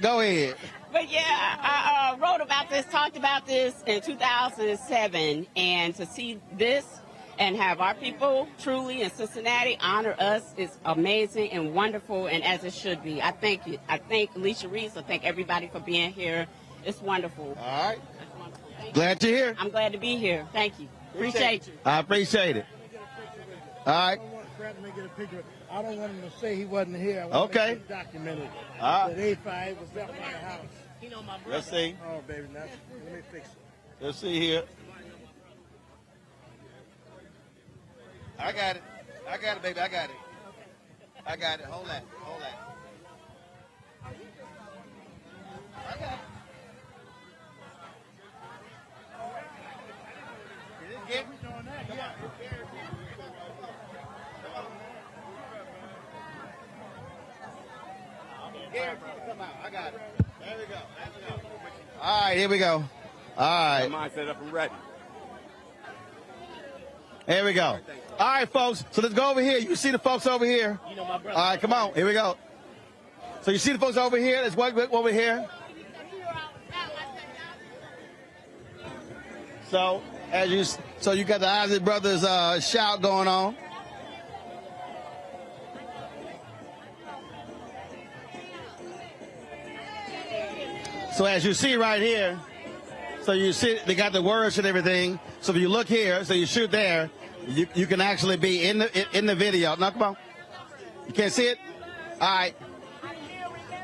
Go ahead. But yeah, I wrote about this, talked about this in 2007, and to see this and have our people truly in Cincinnati honor us is amazing and wonderful, and as it should be. I thank you. I thank Alicia Reese. I thank everybody for being here. It's wonderful. All right. Glad you're here. I'm glad to be here. Thank you. Appreciate you. I appreciate it. All right. I don't want him to say he wasn't here. I want Okay. him to document it. All right. That 85 was left by the house. You know my brother. Let's see. Oh, baby, let me fix it. Let's see here. I got it. I got it, baby. I got it. I got it. Hold that. Hold that. I got it. Get it? Come on. Come out. I got it. There we go. All right, here we go. All right. Mine set up and ready. Here we go. All right, folks. So let's go over here. You see the folks over here. You know my brother. All right, come on. Here we go. So you see the folks over here. Let's walk over here. So you got the Isaac Brothers shout going on. So as you see right here, so you see they got the words and everything. So if you look here, so you shoot there, you can actually be in the video. Now come on, you can't see it. All right.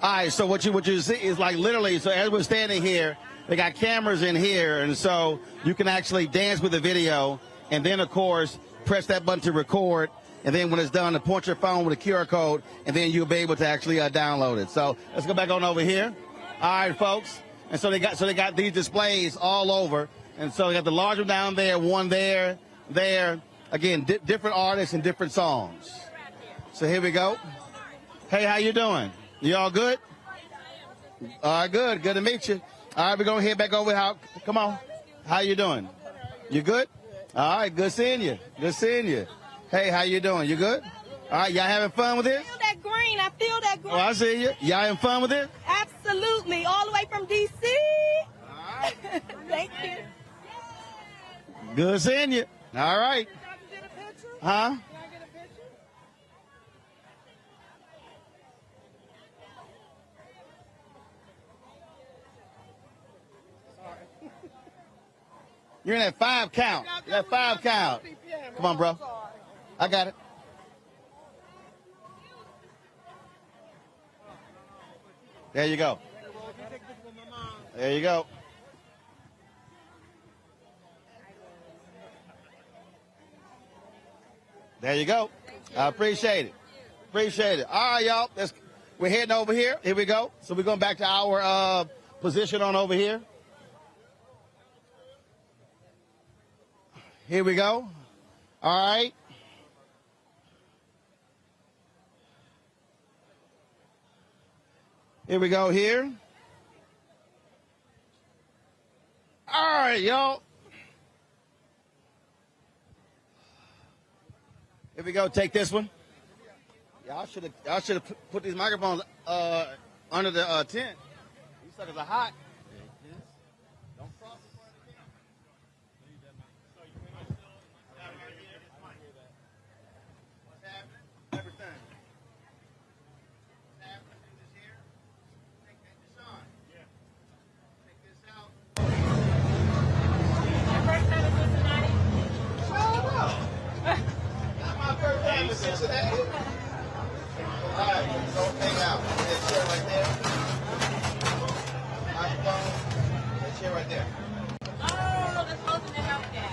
All right. So what you see is like literally. So as we're standing here, they got cameras in here, and so you can actually dance with the video, and then of course press that button to record, and then when it's done, to point your phone with a QR code, and then you'll be able to actually download it. So let's go back on over here. All right, folks. And so they got these displays all over, and so they got the large one down there, one there. Again, different artists and different songs. So here we go. Hey, how you doing? You all good? All right, good. Good to meet you. All right, we're going to head back over. Come on. How you doing? You good? All right, good seeing you. Good seeing you. Hey, how you doing? You good? All right, y'all having fun with this? I feel that green. I feel that green. Oh, I see you. Y'all having fun with this? Absolutely. All the way from D.C. All right. Thank you. Good seeing you. All right. Huh? You're in that 5 count. That 5 count. Come on, bro. I got it. There you go. There you go. There you go. I appreciate it. Appreciate it. All right, y'all. We're heading over here. Here we go. So we're going back to our position on over here. Here we go. All right. Here we go here. All right, y'all. Here we go. Take this one. Y'all should have put these microphones under the tent. These suckers are hot. Don't cross the front of the tent. What's happening? Everything. What's happening? Do this here. Take that to Sean. Yeah. Take this out. Your first time in Cincinnati? Not my first time in Cincinnati. All right, so hang out. That chair right there. Microphone. That chair right there. Oh, that's close to the healthcare.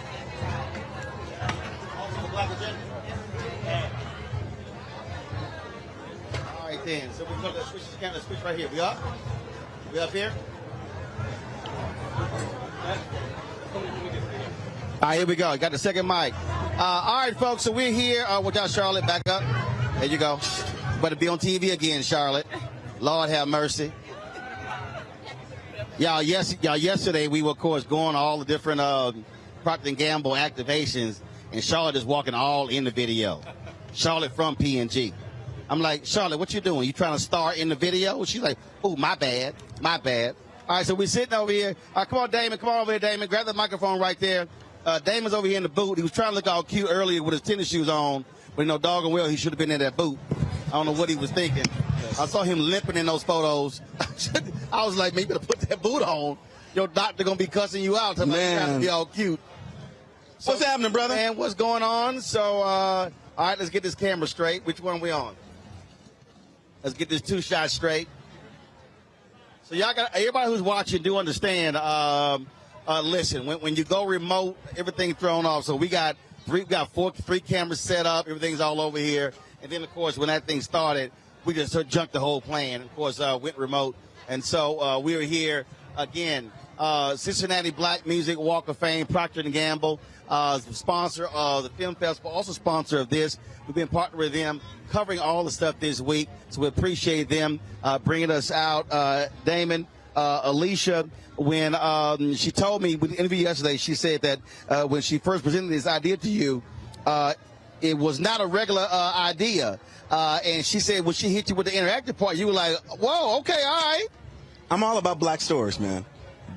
Also the black agenda. Yeah. All right then. So we're going to switch right here. We up? We up here? All right, here we go. Got the second mic. All right, folks, so we're here with y'all, Charlotte. Back up. There you go. Better be on TV again, Charlotte. Lord have mercy. Y'all, yesterday we were, of course, going to all the different Procter & Gamble activations, and Charlotte is walking all in the video. Charlotte from P&G. I'm like, Charlotte, what you doing? You trying to star in the video? She's like, oh, my bad. My bad. All right, so we're sitting over here. Come on, Damon. Come on over here, Damon. Grab the microphone right there. Damon's over here in the booth. He was trying to look all cute earlier with his tennis shoes on, but dog and well, he should have been in that booth. I don't know what he was thinking. I saw him limping in those photos. I was like, man, you better put that boot on. Your doctor going to be cussing you out. Trying to be all cute. So, what's happening, brother? Man, what's going on? So, all right, let's get this camera straight. Which one are we on? Let's get this two-shot straight. So y'all got everybody who's watching do understand. Listen, when you go remote, everything thrown off. So we got three cameras set up. Everything's all over here. And then, of course, when that thing started, we just junked the whole plan. Of course, went remote. And so we are here again. Cincinnati Black Music Walk of Fame, Procter & Gamble, sponsor of the film festival, also sponsor of this. We've been partnering with them, covering all the stuff this week. So we appreciate them bringing us out. Damon, Alicia, when she told me with the interview yesterday, she said that when she first presented this idea to you, it was not a regular idea. And she said when she hit you with the interactive part, you were like, whoa, okay, all right. I'm all about black stories, man.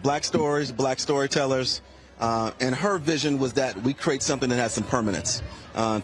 Black stories, black storytellers. And her vision was that we create something that has some permanence.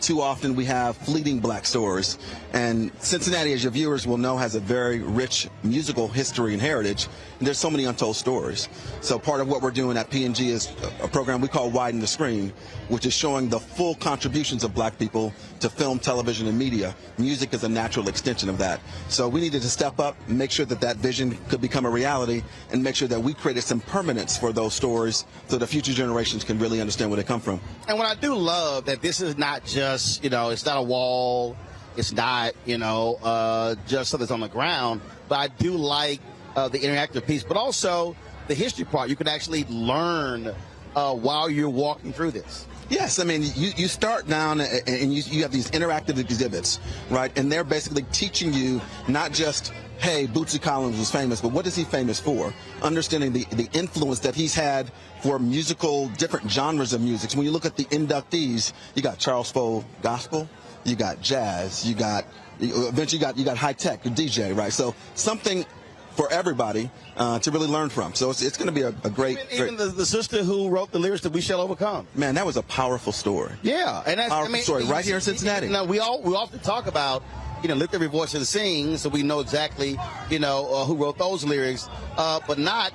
Too often we have fleeting black stories. And Cincinnati, as your viewers will know, has a very rich musical history and heritage. And there's so many untold stories. So part of what we're doing at P&G is a program we call Widen the Screen, which is showing the full contributions of black people to film, television, and media. Music is a natural extension of that. So we needed to step up, make sure that that vision could become a reality, and make sure that we created some permanence for those stories so the future generations can really understand where they come from. And what I do love that this is not just, it's not a wall, it's not, just something that's on the ground, but I do like the interactive piece, but also the history part. You can actually learn while you're walking through this. Yes, I mean, you start down and you have these interactive exhibits, right? And they're basically teaching you not just, hey, Bootsy Collins was famous, but what is he famous for? Understanding the influence that he's had for different genres of music. So when you look at the inductees, you got Charles Foe gospel, you got jazz, eventually you got high tech, DJ, right? So something for everybody to really learn from. So it's going to be a great... Even the sister who wrote the lyrics to We Shall Overcome. Man, that was a powerful story. Yeah. And that's powerful story right here in Cincinnati. Now, we often talk about, lift every voice and sing, so we know exactly, who wrote those lyrics, but not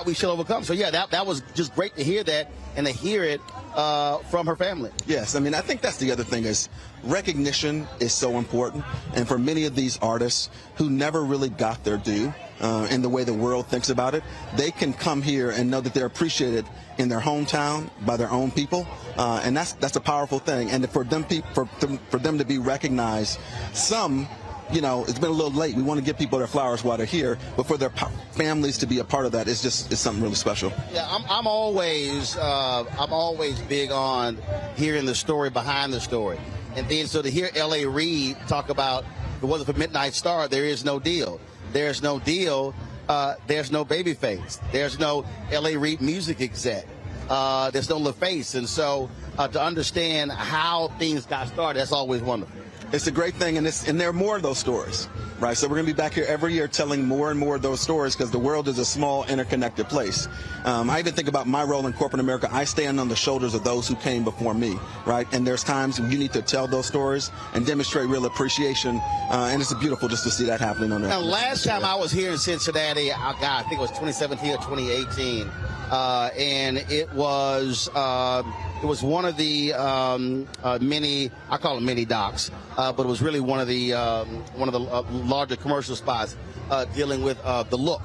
We Shall Overcome. So, yeah, that was just great to hear that and to hear it from her family. Yes, I mean, I think that's the other thing is recognition is so important. And for many of these artists who never really got their due in the way the world thinks about it, they can come here and know that they're appreciated in their hometown by their own people. And that's a powerful thing. And for them to be recognized, some... it's been a little late. We want to give people their flowers while they're here, but for their families to be a part of that, it's something really special. Yeah, I'm always big on hearing the story behind the story, and then so to hear L.A. Reid talk about if it wasn't for Midnight Star, there is no deal. There's no deal. There's no Babyface. There's no L.A. Reid music exec. There's no LaFace, and so to understand how things got started, that's always wonderful. It's a great thing, and there are more of those stories, right? So we're going to be back here every year telling more and more of those stories because the world is a small, interconnected place. I even think about my role in corporate America. I stand on the shoulders of those who came before me, right? And there's times when you need to tell those stories and demonstrate real appreciation, and it's beautiful just to see that happening on there. Now, last time I was here in Cincinnati, I think it was 2017 or 2018, and it was one of the I call them mini docs, but it was really one of the larger commercial spots dealing with the look,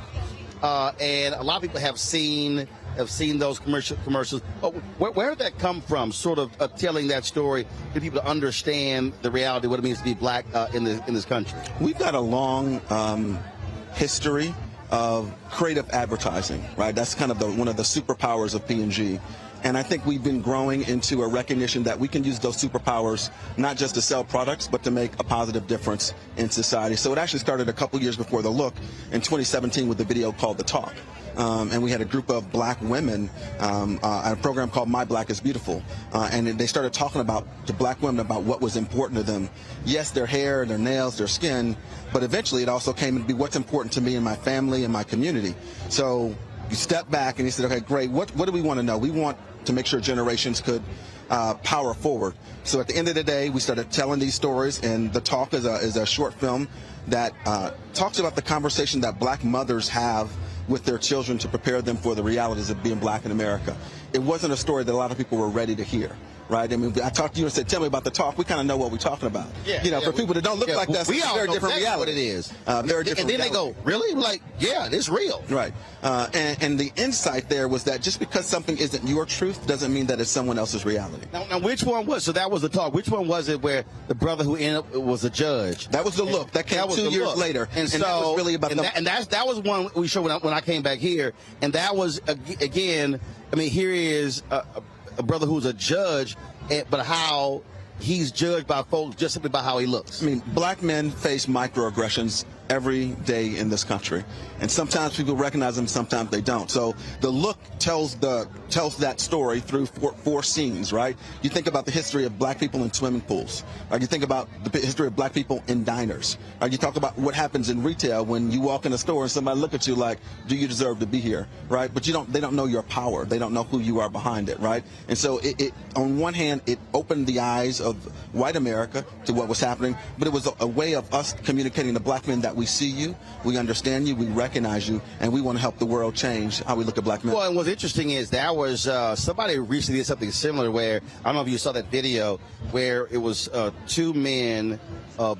and a lot of people have seen those commercials. Where did that come from? Sort of telling that story to people to understand the reality, what it means to be black in this country. We've got a long history of creative advertising, right? That's kind of one of the superpowers of P&G. And I think we've been growing into a recognition that we can use those superpowers not just to sell products, but to make a positive difference in society. So it actually started a couple years before The Look in 2017 with a video called The Talk. And we had a group of black women at a program called My Black is Beautiful. And they started talking to black women about what was important to them. Yes, their hair, their nails, their skin, but eventually it also came to be what's important to me and my family and my community. So you step back and you said, okay, great, what do we want to know? We want to make sure generations could power forward. So at the end of the day, we started telling these stories, and The Talk is a short film that talks about the conversation that black mothers have with their children to prepare them for the realities of being black in America. It wasn't a story that a lot of people were ready to hear. Right? I mean, I talked to you and said, tell me about The Talk. We kind of know what we're talking about. For people that don't look like that, we it's a all very know different exactly reality. what it is. Very different and then reality. they go, really? Like, yeah, it's real. Right. And the insight there was that just because something isn't your truth doesn't mean that it's someone else's reality. Now which one was, so that was The Talk. Which one was it where the brother who ended up was a judge? That was The Look. That came 2 years later. And so, that was really about that was one we showed when I came back here. And that was, again, I mean, here is a brother who's a judge, but how he's judged by folks just simply by how he looks. I mean, black men face microaggressions every day in this country, and sometimes people recognize them, sometimes they don't. So The Look tells that story through four scenes, right? You think about the history of black people in swimming pools, right? You think about the history of black people in diners, right? You talk about what happens in retail when you walk in a store and somebody look at you like, do you deserve to be here, right? But they don't know your power, they don't know who you are behind it, right? And so it on one hand, it opened the eyes of white America to what was happening, but it was a way of us communicating to black men that we see you, we understand you, we recognize you, and we want to help the world change how we look at black men. Well, and what's interesting is that was somebody recently did something similar where, I don't know if you saw that video, where it was two men,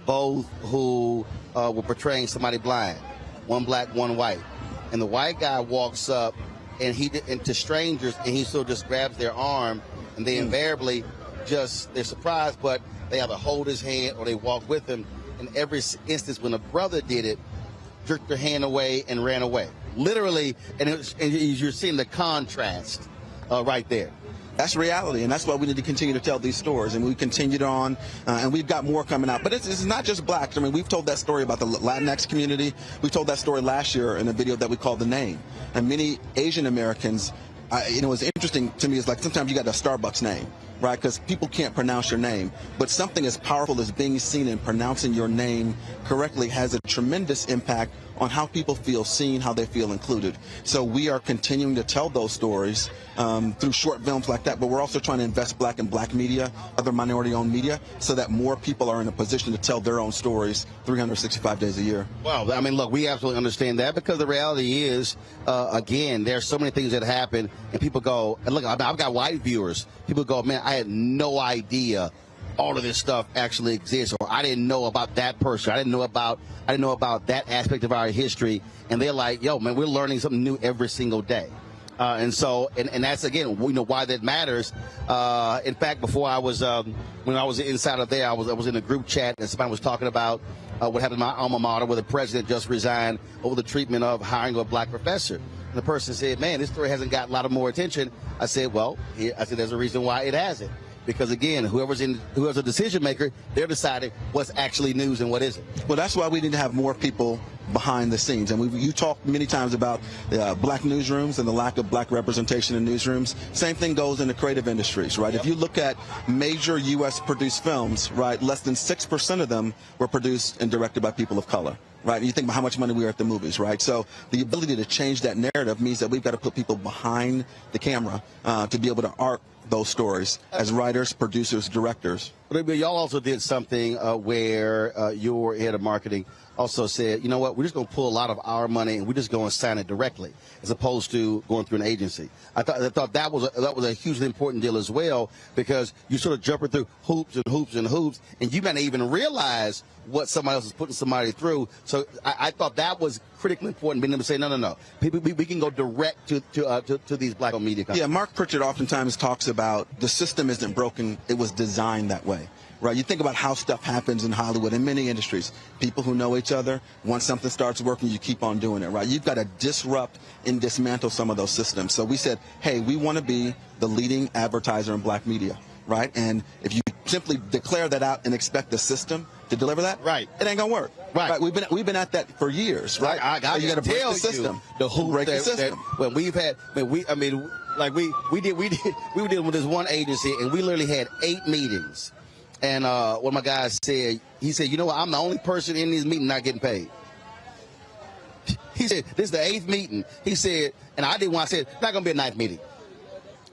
both who were portraying somebody blind, one black, one white. And the white guy walks up and to strangers, and he still just grabs their arm, and they invariably they're surprised, but they either hold his hand or they walk with him. In every instance, when a brother did it, jerked their hand away and ran away. Literally, and you're seeing the contrast right there. That's reality, and that's why we need to continue to tell these stories, and we continued on, and we've got more coming out. But it's not just blacks. I mean, we've told that story about the Latinx community. We told that story last year in a video that we called The Name. And many Asian Americans, what's interesting to me is like sometimes you got a Starbucks name, right? Because people can't pronounce your name. But something as powerful as being seen and pronouncing your name correctly has a tremendous impact on how people feel seen, how they feel included. So we are continuing to tell those stories through short films like that, but we're also trying to invest black in black media, other minority-owned media, so that more people are in a position to tell their own stories 365 days a year. Well, I mean, look, we absolutely understand that, because the reality is, again, there's so many things that happen, and people go, and look, I've got white viewers. People go, man, I had no idea all of this stuff actually exists, or I didn't know about that person. I didn't know about that aspect of our history. And they're like, yo, man, we're learning something new every single day. And that's, again, why that matters. In fact, before I was, when I was inside of there, I was in a group chat, and somebody was talking about what happened in my alma mater, where the president just resigned over the treatment of hiring a black professor. And the person said, man, this story hasn't got a lot of more attention. I said, well, there's a reason why it hasn't. Because, again, whoever's a decision maker, they're deciding what's actually news and what isn't. Well, that's why we need to have more people behind the scenes. And you talked many times about black newsrooms and the lack of black representation in newsrooms. Same thing goes in the creative industries, right? Yep. If you look at major U.S. produced films, right, less than 6% of them were produced and directed by people of color. Right? And you think about how much money we are at the movies, right? So the ability to change that narrative means that we've got to put people behind the camera to be able to arc those stories as writers, producers, directors. But y'all also did something where your head of marketing also said, you know what, we're just going to pull a lot of our money and we're just going to sign it directly, as opposed to going through an agency. I thought that was a hugely important deal as well, because you sort of jumping through hoops and hoops and hoops, and you might not even realize what somebody else is putting somebody through. So I thought that was critically important, being able to say, no. We can go direct to these black media companies. Yeah, Mark Pritchard oftentimes talks about the system isn't broken, it was designed that way. right? You think about how stuff happens in Hollywood, in many industries. People who know each other, once something starts working, you keep on doing it, right? You've got to disrupt and dismantle some of those systems. So we said, hey, we want to be the leading advertiser in black media, right? And if you simply declare that out and expect the system to deliver that, right, it ain't gonna work. Right. We've been at that for years, right? I so you got to break the system. The who break the system. Well, we've had, we were dealing with this one agency, and we literally had 8 meetings. And one of my guys said, he said, you know what? I'm the only person in this meeting not getting paid. He said, this is the 8th meeting. He said, and I did one. I said, it's not gonna be a 9th meeting.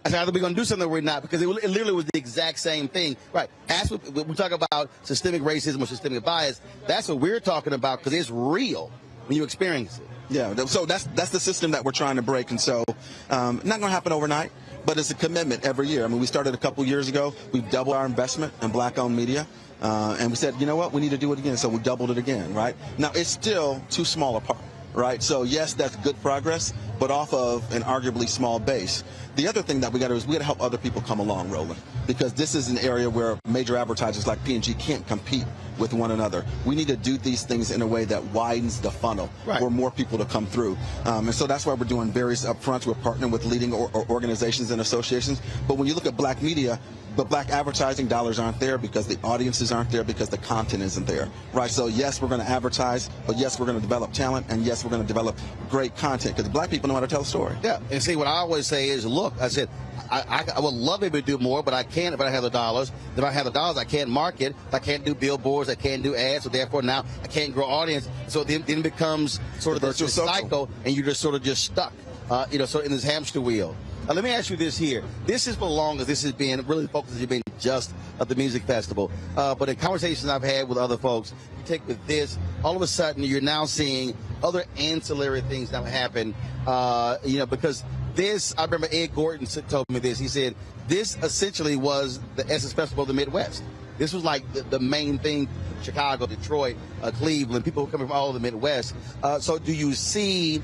I said, either we're going to do something or we're not, because it literally was the exact same thing. Right. That's what we talk about, systemic racism or systemic bias. That's what we're talking about, because it's real when you experience it. Yeah, so that's the system that we're trying to break. And so not going to happen overnight, but it's a commitment every year. I mean, we started a couple years ago. We've doubled our investment in black-owned media. And we said, you know what, we need to do it again. So we doubled it again, right? Now, it's still too small a part, right? So, yes, that's good progress, but off of an arguably small base. The other thing that we got to do is we got to help other people come along, Roland, because this is an area where major advertisers like P&G can't compete with one another. We need to do these things in a way that widens the funnel for more people to come through. And so that's why we're doing various upfronts. We're partnering with leading organizations and associations. But when you look at black media, the black advertising dollars aren't there because the audiences aren't there, because the content isn't there, right? So yes, we're going to advertise, but yes, we're going to develop talent, and yes, we're going to develop great content, because black people know how to tell a story. Yeah, and see, what I always say is, look, I said, I would love to be able to do more, but I can't if I don't have the dollars. If I have the dollars, I can't market. If I can't do billboards, I can't do ads, so therefore now I can't grow audience. So then it becomes sort of this cycle, and you're just sort of stuck, so in this hamster wheel. Let me ask you this here. This is for long as this has been really focused has been just of the music festival. But in conversations I've had with other folks, you take with this, all of a sudden you're now seeing other ancillary things that happen, because this, I remember Ed Gordon told me this. He said, this essentially was the Essence Festival of the Midwest. This was like the main thing, Chicago, Detroit, Cleveland, people coming from all over the Midwest. So do you see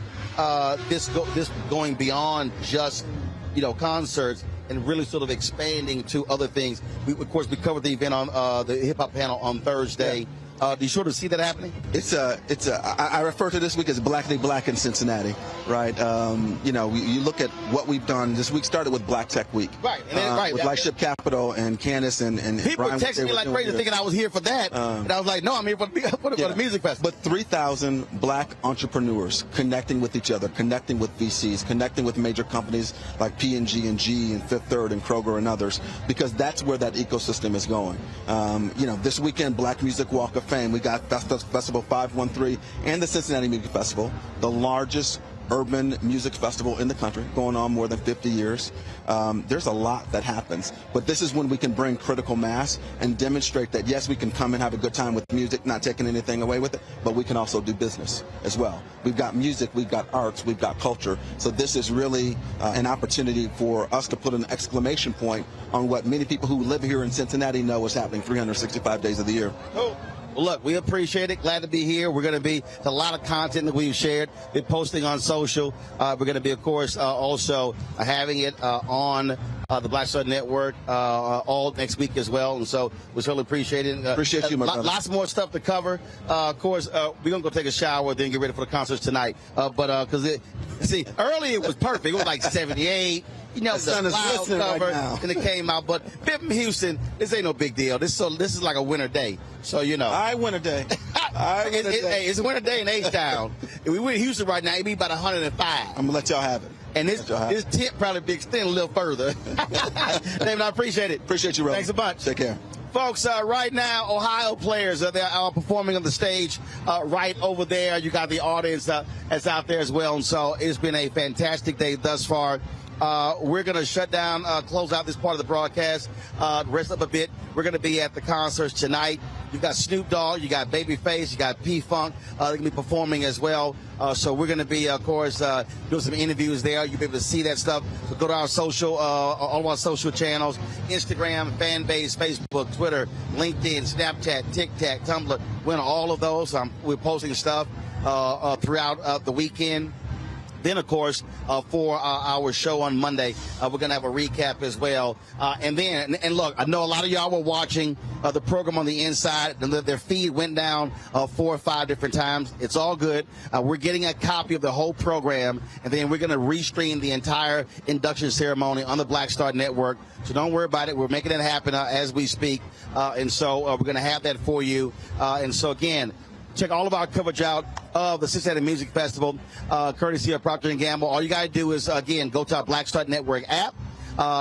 this going beyond just concerts and really sort of expanding to other things? Of course, we covered the event on the hip hop panel on Thursday. Do you sort of see that happening? I refer to this week as Blackly Black in Cincinnati, right? You look at what we've done. This week started with Black Tech Week, right? And then, with Flagship Capital and Candace and people Brian, texted me like crazy, thinking I was here for that, and I was like, no, I'm here for the music festival. But 3,000 black entrepreneurs connecting with each other, connecting with VCs, connecting with major companies like P&G and G and Fifth Third and Kroger and others, because that's where that ecosystem is going. This weekend, Black Music Walk of Fame. We got Festival 513 and the Cincinnati Music Festival, the largest urban music festival in the country, going on more than 50 years. There's a lot that happens, but this is when we can bring critical mass and demonstrate that, yes, we can come and have a good time with music, not taking anything away with it, but we can also do business as well. We've got music, we've got arts, we've got culture. So this is really an opportunity for us to put an exclamation point on what many people who live here in Cincinnati know is happening 365 days of the year. Oh. Well, look, we appreciate it. Glad to be here. We're going to be a lot of content that we've shared, been posting on social. We're going to be, of course, also having it on the Black Star Network all next week as well. And so we certainly appreciate it. Appreciate you, my brother. Lots more stuff to cover. Of course, we're going to go take a shower, then get ready for the concerts tonight. Because earlier it was perfect. It was like 78. The sun is glistening right now. And it came out. But from Houston, this ain't no big deal. This is like a winter day. So, All right, winter day. It's a winter day in H-Town. If we were in Houston right now, it'd be about 105. I'm going to let y'all have it. And this tent probably be extended a little further. David, I appreciate it. Appreciate you, Roland. Thanks a bunch. Take care. Folks, right now, Ohio players, they are performing on the stage right over there. You got the audience that's out there as well. And so it's been a fantastic day thus far. We're going to shut down, close out this part of the broadcast, rest up a bit. We're going to be at the concerts tonight. You've got Snoop Dogg, you got Babyface, you got P-Funk. They're going to be performing as well. So we're going to be, of course, doing some interviews there. You'll be able to see that stuff. So go to our social, all of our social channels, Instagram, Fanbase, Facebook, Twitter, LinkedIn, Snapchat, TikTok, Tumblr. We're on all of those. We're posting stuff throughout the weekend. Then, of course, for our show on Monday, we're going to have a recap as well. And look, I know a lot of y'all were watching the program on the inside. Their feed went down 4 or 5 different times. It's all good. We're getting a copy of the whole program, and then we're going to restream the entire induction ceremony on the Black Star Network. So don't worry about it. We're making it happen as we speak. And so we're going to have that for you. And so, again, check all of our coverage out of the Cincinnati Music Festival, courtesy of Procter & Gamble. All you got to do is, again, go to our Black Star Network app.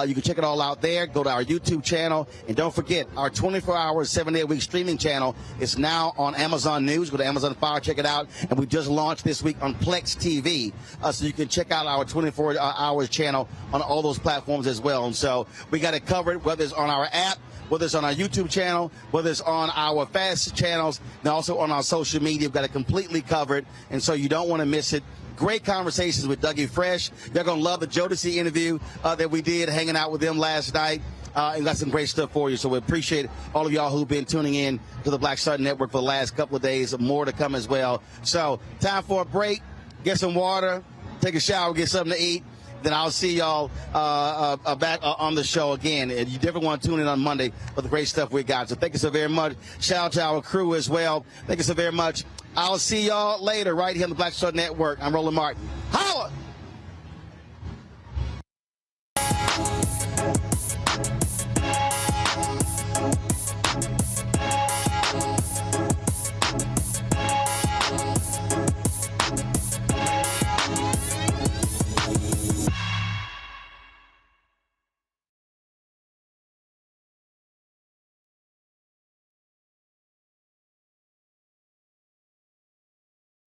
You can check it all out there. Go to our YouTube channel. And don't forget, our 24-hour, 7-day-a-week streaming channel is now on Amazon News. Go to Amazon Fire, check it out. And we just launched this week on Plex TV. So you can check out our 24-hour channel on all those platforms as well. And so we got it covered, whether it's on our app, whether it's on our YouTube channel, whether it's on our fast channels, and also on our social media. We've got it completely covered, and so you don't want to miss it. Great conversations with Dougie Fresh. You're going to love the Jodeci interview that we did, hanging out with them last night. And got some great stuff for you. So we appreciate all of y'all who've been tuning in to the Black Star Network for the last couple of days. More to come as well. So time for a break. Get some water, take a shower, get something to eat. Then I'll see y'all back on the show again. And you definitely want to tune in on Monday for the great stuff we got. So thank you so very much. Shout out to our crew as well. Thank you so very much. I'll see y'all later right here on the Black Star Network. I'm Roland Martin. Hi!